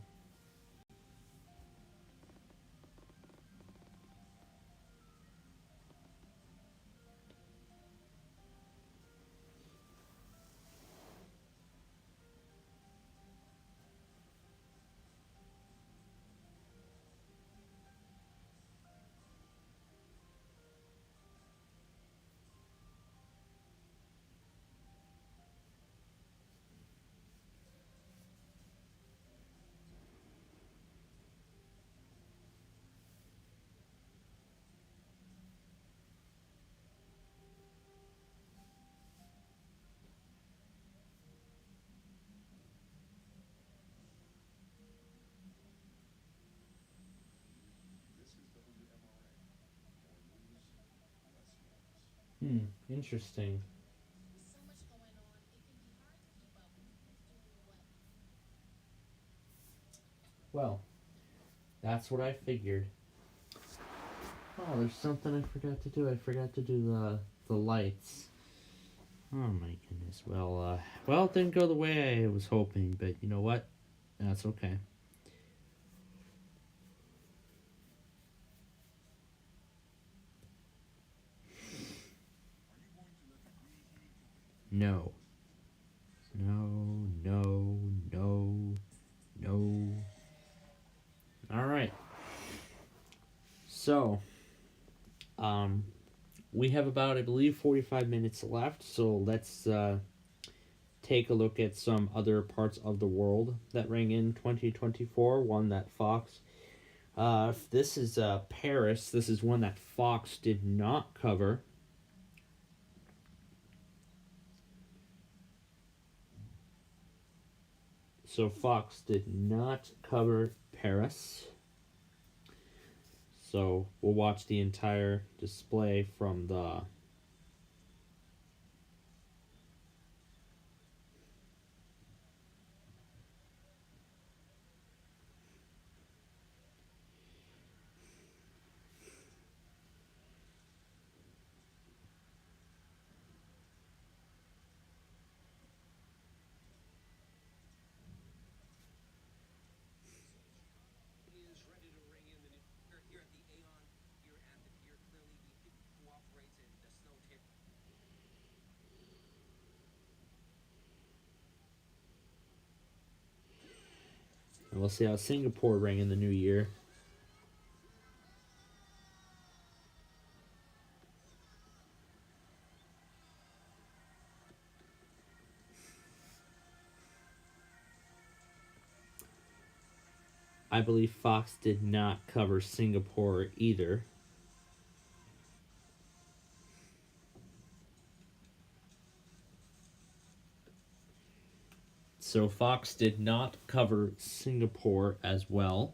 Interesting. Well, that's what I figured. Oh, there's something I forgot to do. I forgot to do the lights. Oh my goodness. Well, it didn't go the way I was hoping, but you know what? That's okay. No. No, no, no, no. All right. So, we have about, I believe, 45 minutes left. So let's take a look at some other parts of the world that rang in 2024. One that Fox. This is Paris. This is one that Fox did not cover. So Fox did not cover Paris. So we'll watch the entire display from the and we'll see how Singapore rang in the new year. I believe Fox did not cover Singapore either. So Fox did not cover Singapore as well.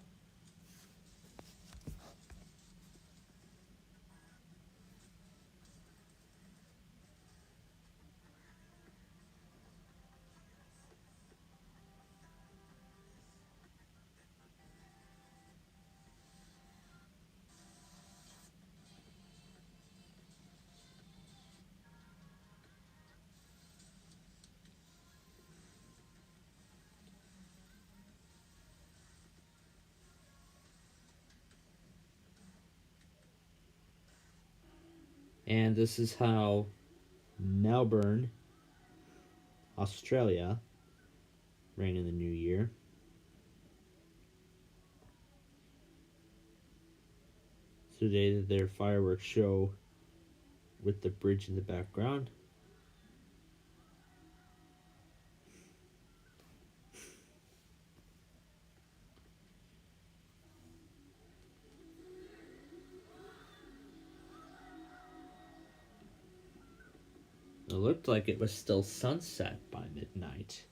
And this is how Melbourne, Australia, rang in the new year. So they did their fireworks show with the bridge in the background. It looked like it was still sunset by midnight.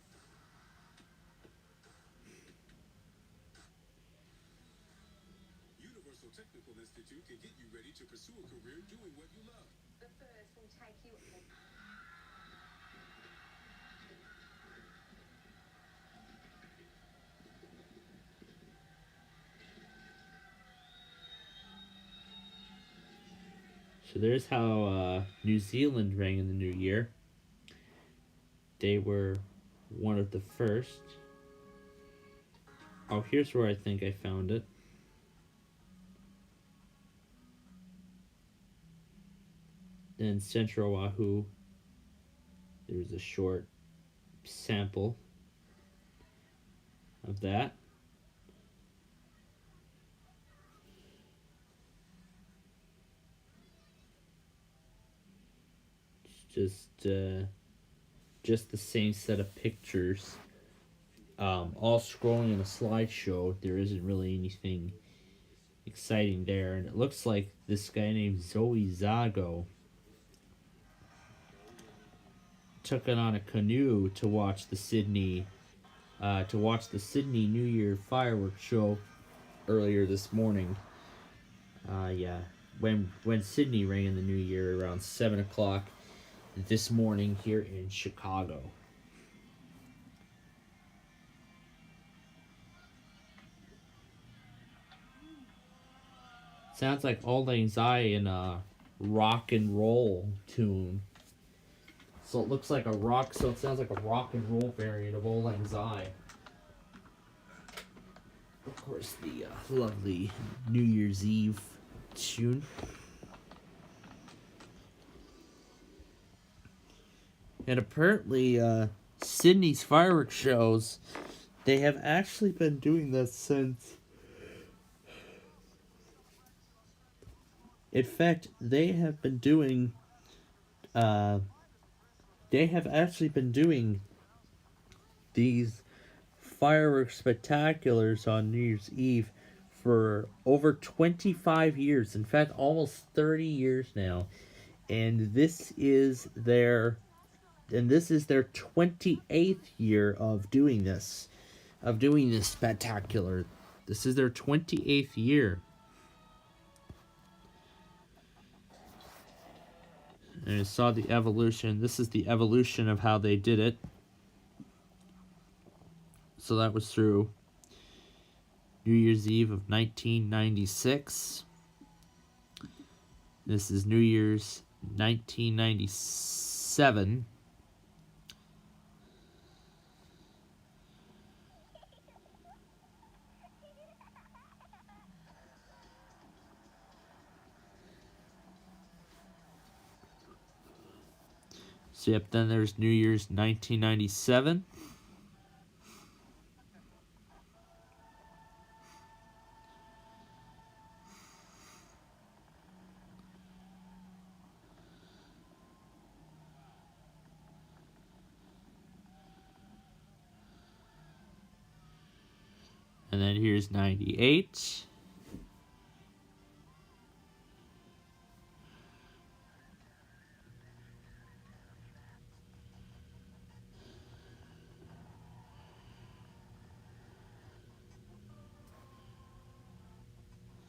Universal Technical Institute can get you ready to pursue a career doing what you love. The first will take you. So there's how New Zealand rang in the new year. They were one of the first. Oh, here's where I think I found it. Then Central Oahu, there's a short sample of that. Just the same set of pictures, all scrolling in a slideshow. There isn't really anything exciting there, and it looks like this guy named Zoe Zago took it on a canoe to watch the Sydney New Year fireworks show earlier this morning. When Sydney rang in the new year around 7 o'clock this morning here in Chicago. Sounds like Auld Lang Syne in a rock and roll tune. So it looks like so it sounds like a rock and roll variant of Auld Lang Syne. Of course, the lovely New Year's Eve tune. And apparently, Sydney's fireworks shows, they have actually been doing this since. In fact, they have actually been doing these fireworks spectaculars on New Year's Eve for over 25 years. In fact, almost 30 years now. And this is their 28th year of doing this. of doing this spectacular. This is their 28th year. And I saw the evolution. This is the evolution of how they did it. So that was through New Year's Eve of 1996. This is New Year's 1997. So yep, then there's New Year's 1997. And then here's 98.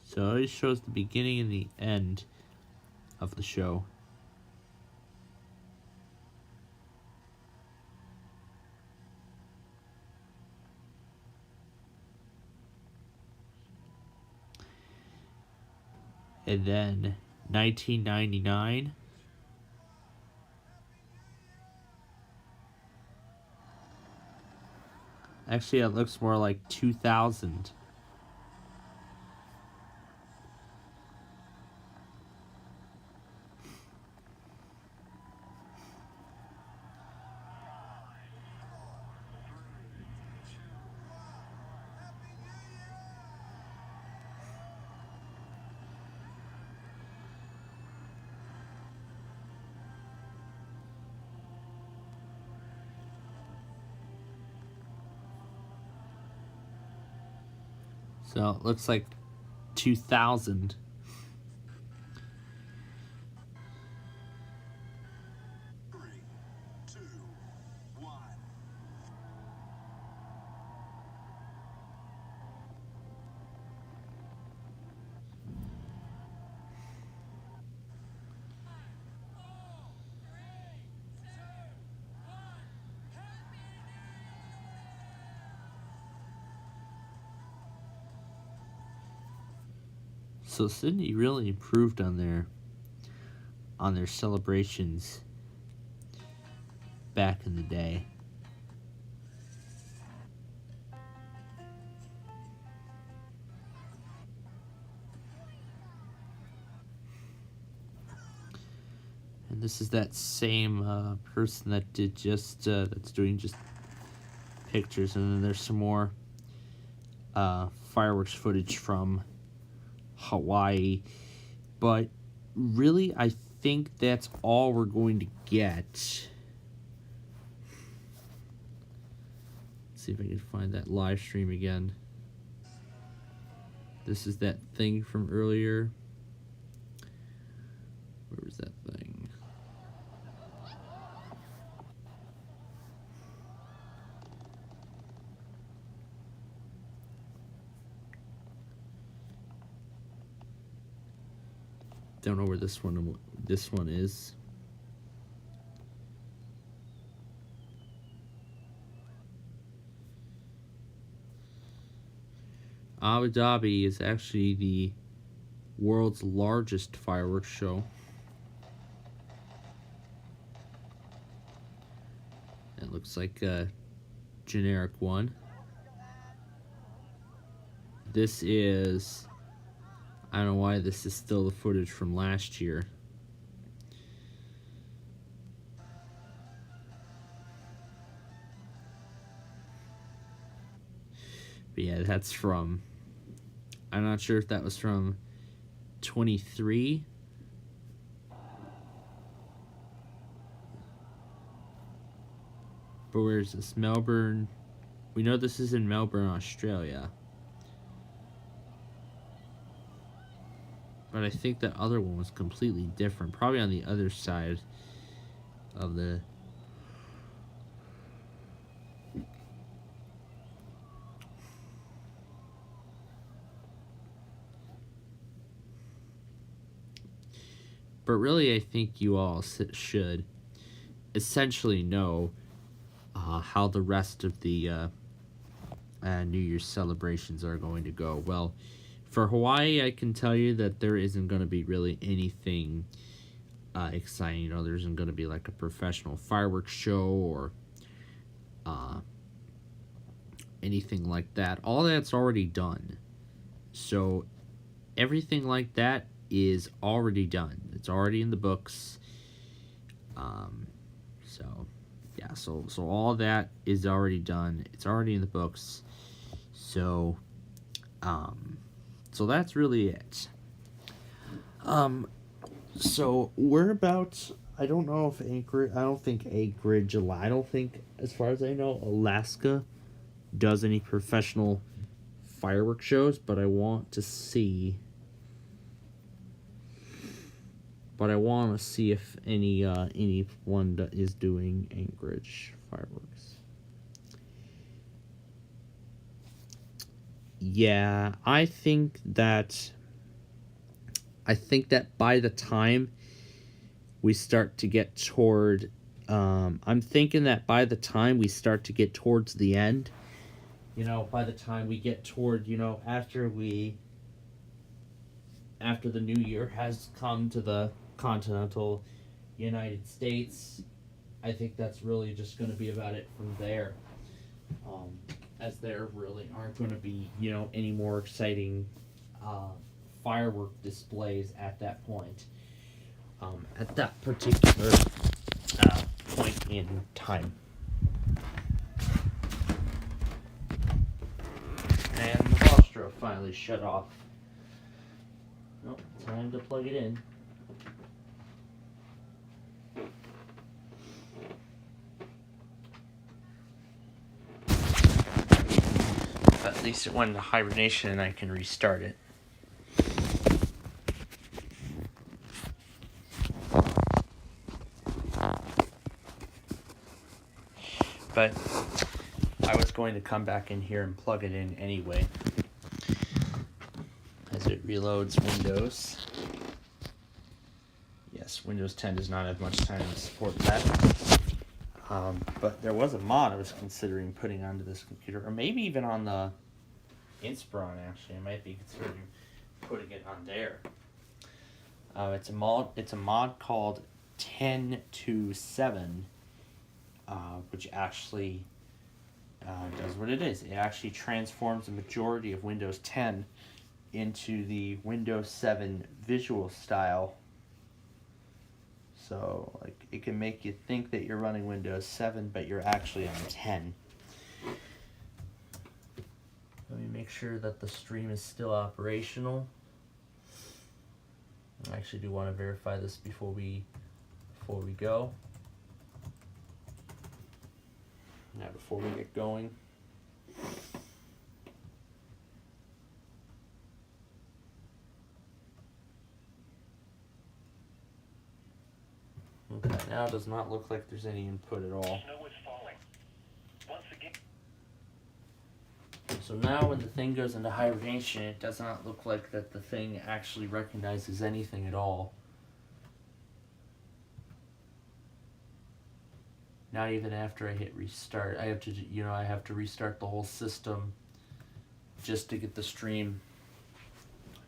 So it shows the beginning and the end of the show. And then 1999. Actually, it looks more like 2000. So it looks like 2000. So Sydney really improved on their celebrations back in the day. And this is that same person that did just that's doing just pictures, and then there's some more fireworks footage from Hawaii. But really, I think that's all we're going to get. Let's see if I can find that live stream again. This is that thing from earlier. Where was that thing? Don't know where this one is. Abu Dhabi is actually the world's largest fireworks show. It looks like a generic one. This is... I don't know why this is still the footage from last year. But yeah, that's from... I'm not sure if that was from 23. But where is this? Melbourne. We know this is in Melbourne, Australia. But I think that other one was completely different. Probably on the other side of the... But really, I think you all should essentially know how the rest of the New Year's celebrations are going to go. Well, for Hawaii, I can tell you that there isn't going to be really anything exciting. There isn't going to be like a professional fireworks show or anything like that. All that's already done. So everything like that is already done. It's already in the books. So all that is already done. It's already in the books. So that's really it. So we're about. I don't know if Anchorage. I don't think Anchorage. I don't think, as far as I know, Alaska does any professional fireworks shows. But I want to see. But I want to see if anyone is doing Anchorage fireworks. Yeah, I think that by the time we start to get toward, I'm thinking that by the time we start to get towards the end, by the time we get toward, after the new year has come to the continental United States, I think that's really just going to be about it from there. As there really aren't going to be, any more exciting firework displays at that point. At that particular point in time. And the Vostro finally shut off. Oh, time to plug it in. At least it went into hibernation and I can restart it. But I was going to come back in here and plug it in anyway, as it reloads Windows. Yes, Windows 10 does not have much time to support that. But there was a mod I was considering putting onto this computer, or maybe even on the Inspiron, actually. I might be considering putting it on there. It's a mod called 10.2.7, which actually does what it is. It actually transforms the majority of Windows 10 into the Windows 7 visual style. So, it can make you think that you're running Windows 7, but you're actually on 10. Let me make sure that the stream is still operational. I actually do want to verify this before we go. Now, before we get going. Okay, now it does not look like there's any input at all. Snow is falling. Once again. So now when the thing goes into hibernation, it does not look like that the thing actually recognizes anything at all. Not even after I hit restart. I have to restart the whole system just to get the stream.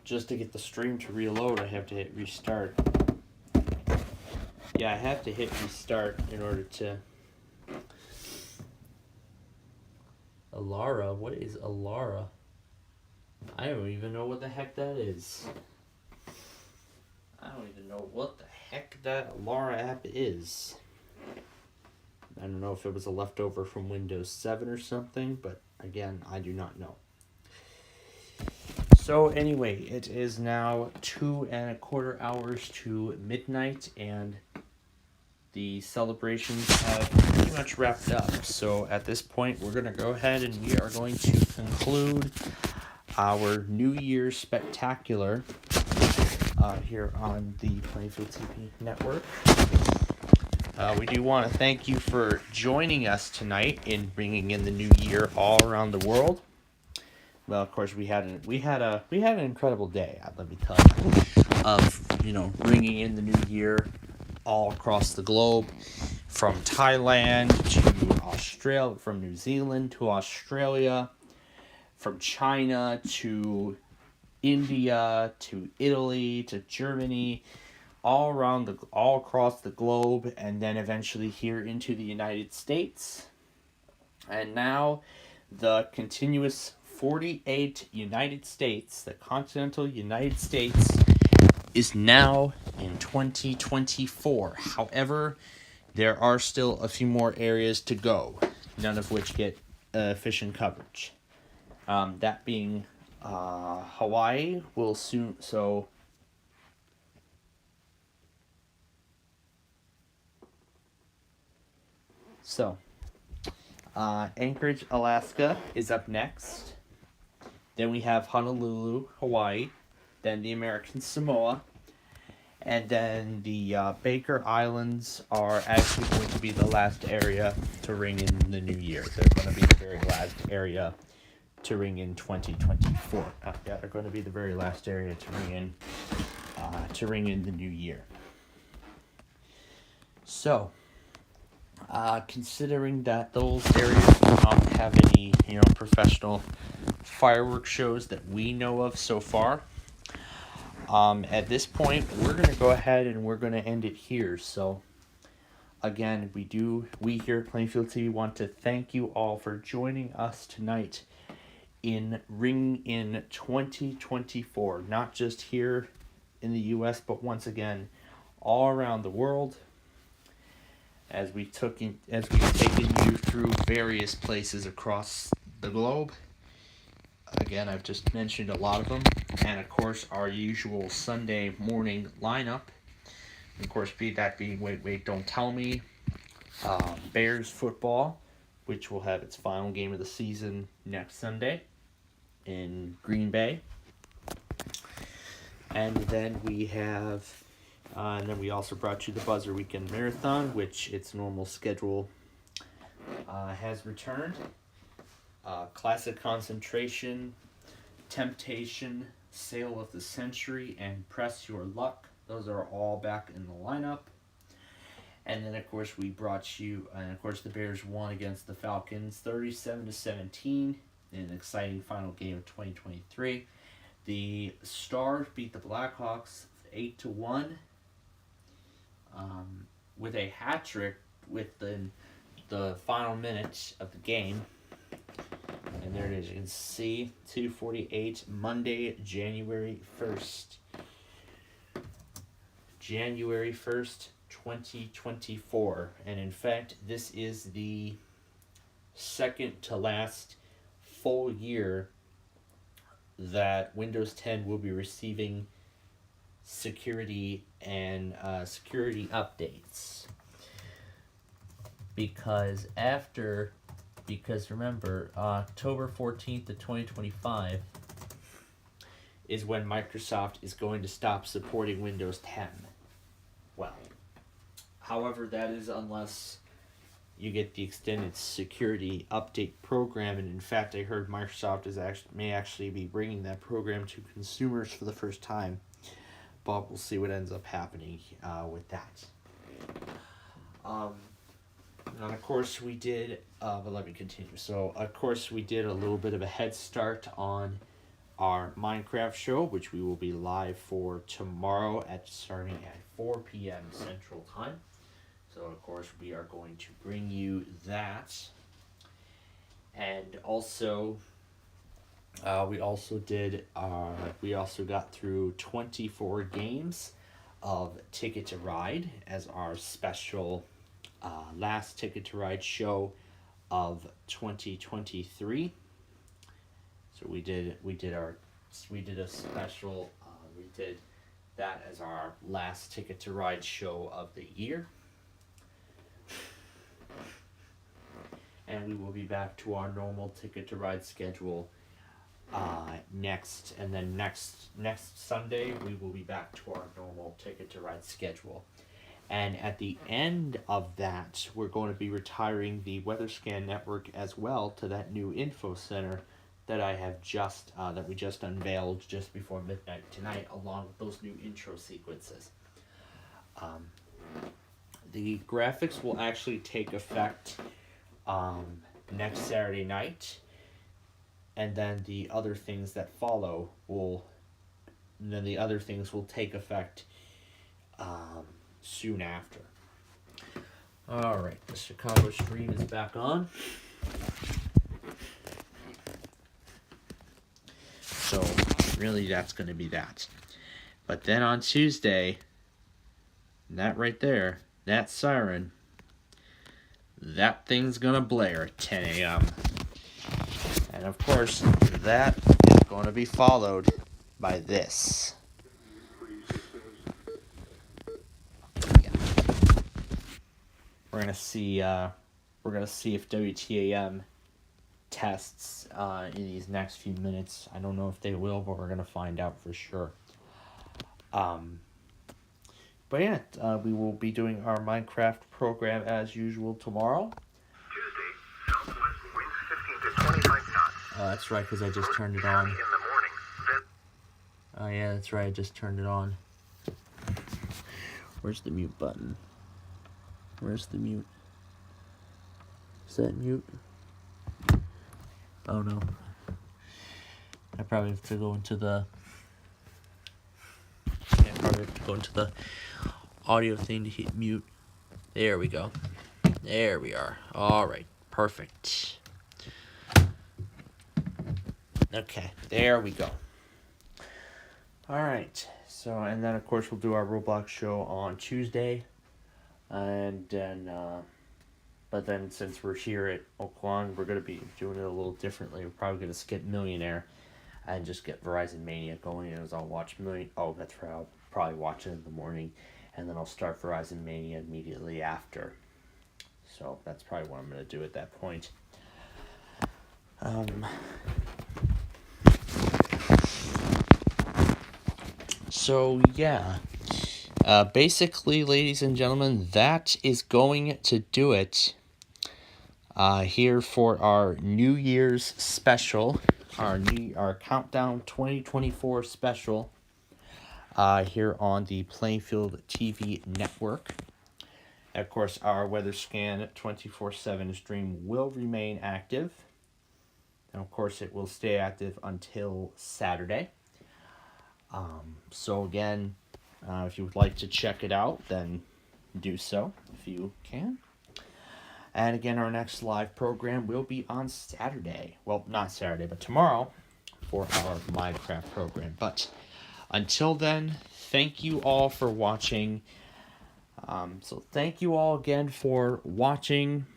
Just to get the stream to reload, I have to hit restart. Yeah, I have to hit restart in order to... Alara? What is Alara? I don't even know what the heck that is. I don't even know what the heck that Alara app is. I don't know if it was a leftover from Windows 7 or something, but again, I do not know. So anyway, it is now 2.25 hours to midnight, and the celebrations have pretty much wrapped up. So at this point, we're going to go ahead and we are going to conclude our New Year's Spectacular here on the Plainfield TP Network. We do want to thank you for joining us tonight in bringing in the new year all around the world. well, of course, we had an incredible day. Let me tell you, of ringing in the new year all across the globe, from Thailand to Australia, from New Zealand to Australia, from China to India to Italy to Germany, all across the globe, and then eventually here into the United States. And now the continuous 48 United States, the continental United States, is now in 2024. However, there are still a few more areas to go, none of which get efficient coverage. That being Hawaii will soon. Anchorage, Alaska is up next. Then we have Honolulu, Hawaii. Then the American Samoa. And then the Baker Islands are actually going to be the last area to ring in the new year. They're going to be the very last area to ring in 2024. They're going to be the very last area to ring in the new year. So, considering that those areas do not have any, professional fireworks shows that we know of so far, at this point, we're going to go ahead and we're going to end it here. So, again, we here at Plainfield TV want to thank you all for joining us tonight in Ring In 2024. Not just here in the U.S., but once again, all around the world. As we've taken you through various places across the globe. Again, I've just mentioned a lot of them. And, of course, our usual Sunday morning lineup. Of course, being Wait, Don't Tell Me. Bears football, which will have its final game of the season next Sunday in Green Bay. And then we have... and then we also brought you the Buzzer Weekend Marathon, which its normal schedule has returned. Classic Concentration, Temptation, Sale of the Century, and Press Your Luck. Those are all back in the lineup. And then, of course, we brought you... And, of course, the Bears won against the Falcons 37-17 in an exciting final game of 2023. The Stars beat the Blackhawks 8-1. With a hat trick within the final minutes of the game. And there it is. You can see 2:48 Monday, January 1st. January 1st, 2024. And in fact, this is the second to last full year that Windows 10 will be receiving security and security updates, because remember, October 14th of 2025 is when Microsoft is going to stop supporting Windows 10. Well, however, that is unless you get the extended security update program, and in fact, I heard Microsoft may actually be bringing that program to consumers for the first time. But we'll see what ends up happening with that. And of course we did, but let me continue. So, of course, we did a little bit of a head start on our Minecraft show, which we will be live for tomorrow starting at 4 p.m. Central Time. So, of course, we are going to bring you that. And also... we also got through 24 games of Ticket to Ride as our special last Ticket to Ride show of 2023. So we did that as our last Ticket to Ride show of the year. And we will be back to our normal Ticket to Ride schedule next Sunday. We will be back to our normal Ticket to Ride schedule. And at the end of that, we're going to be retiring the Weather Scan Network as well to that new info center that I have just that we just unveiled just before midnight tonight, along with those new intro sequences. The graphics will actually take effect next Saturday night, and then the other things that follow will take effect soon after. All right, the Chicago stream is back on. So really, that's going to be that. But then on Tuesday, that right there, that siren, that thing's going to blare at 10 a.m. And of course, that is going to be followed by this. Yeah. We're gonna see if WTAM tests in these next few minutes. I don't know if they will, but we're gonna find out for sure. But yeah, we will be doing our Minecraft program as usual tomorrow. Tuesday, southwest winds 15 to 25 knots. That's right, because I just turned it on. In the morning. Oh yeah, that's right, I just turned it on. Where's the mute button? Where's the mute? Is that mute? Oh no. I probably have to go into the... Yeah, I probably have to go into the audio thing to hit mute. There we go. There we are. Alright, perfect. Okay, there we go. Alright, so, and then of course we'll do our Roblox show on Tuesday. And then, but then since we're here at Oaklawn, we're going to be doing it a little differently. We're probably going to skip Millionaire and just get Verizon Mania going, as I'll watch oh, that's right, I'll probably watch it in the morning, and then I'll start Verizon Mania immediately after. So that's probably what I'm going to do at that point. So yeah, basically, ladies and gentlemen, that is going to do it here for our New Year's special, our Countdown 2024 special here on the Plainfield TV network. Of course, our Weather Scan 24/7 stream will remain active, and of course, it will stay active until Saturday. So again, if you would like to check it out, then do so if you can. And again, our next live program will be on Saturday. Well, not Saturday, but tomorrow for our Minecraft program. But until then, thank you all for watching. So thank you all again for watching.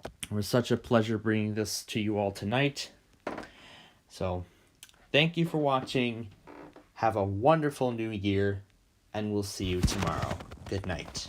It was such a pleasure bringing this to you all tonight. So thank you for watching. Have a wonderful new year, and we'll see you tomorrow. Good night.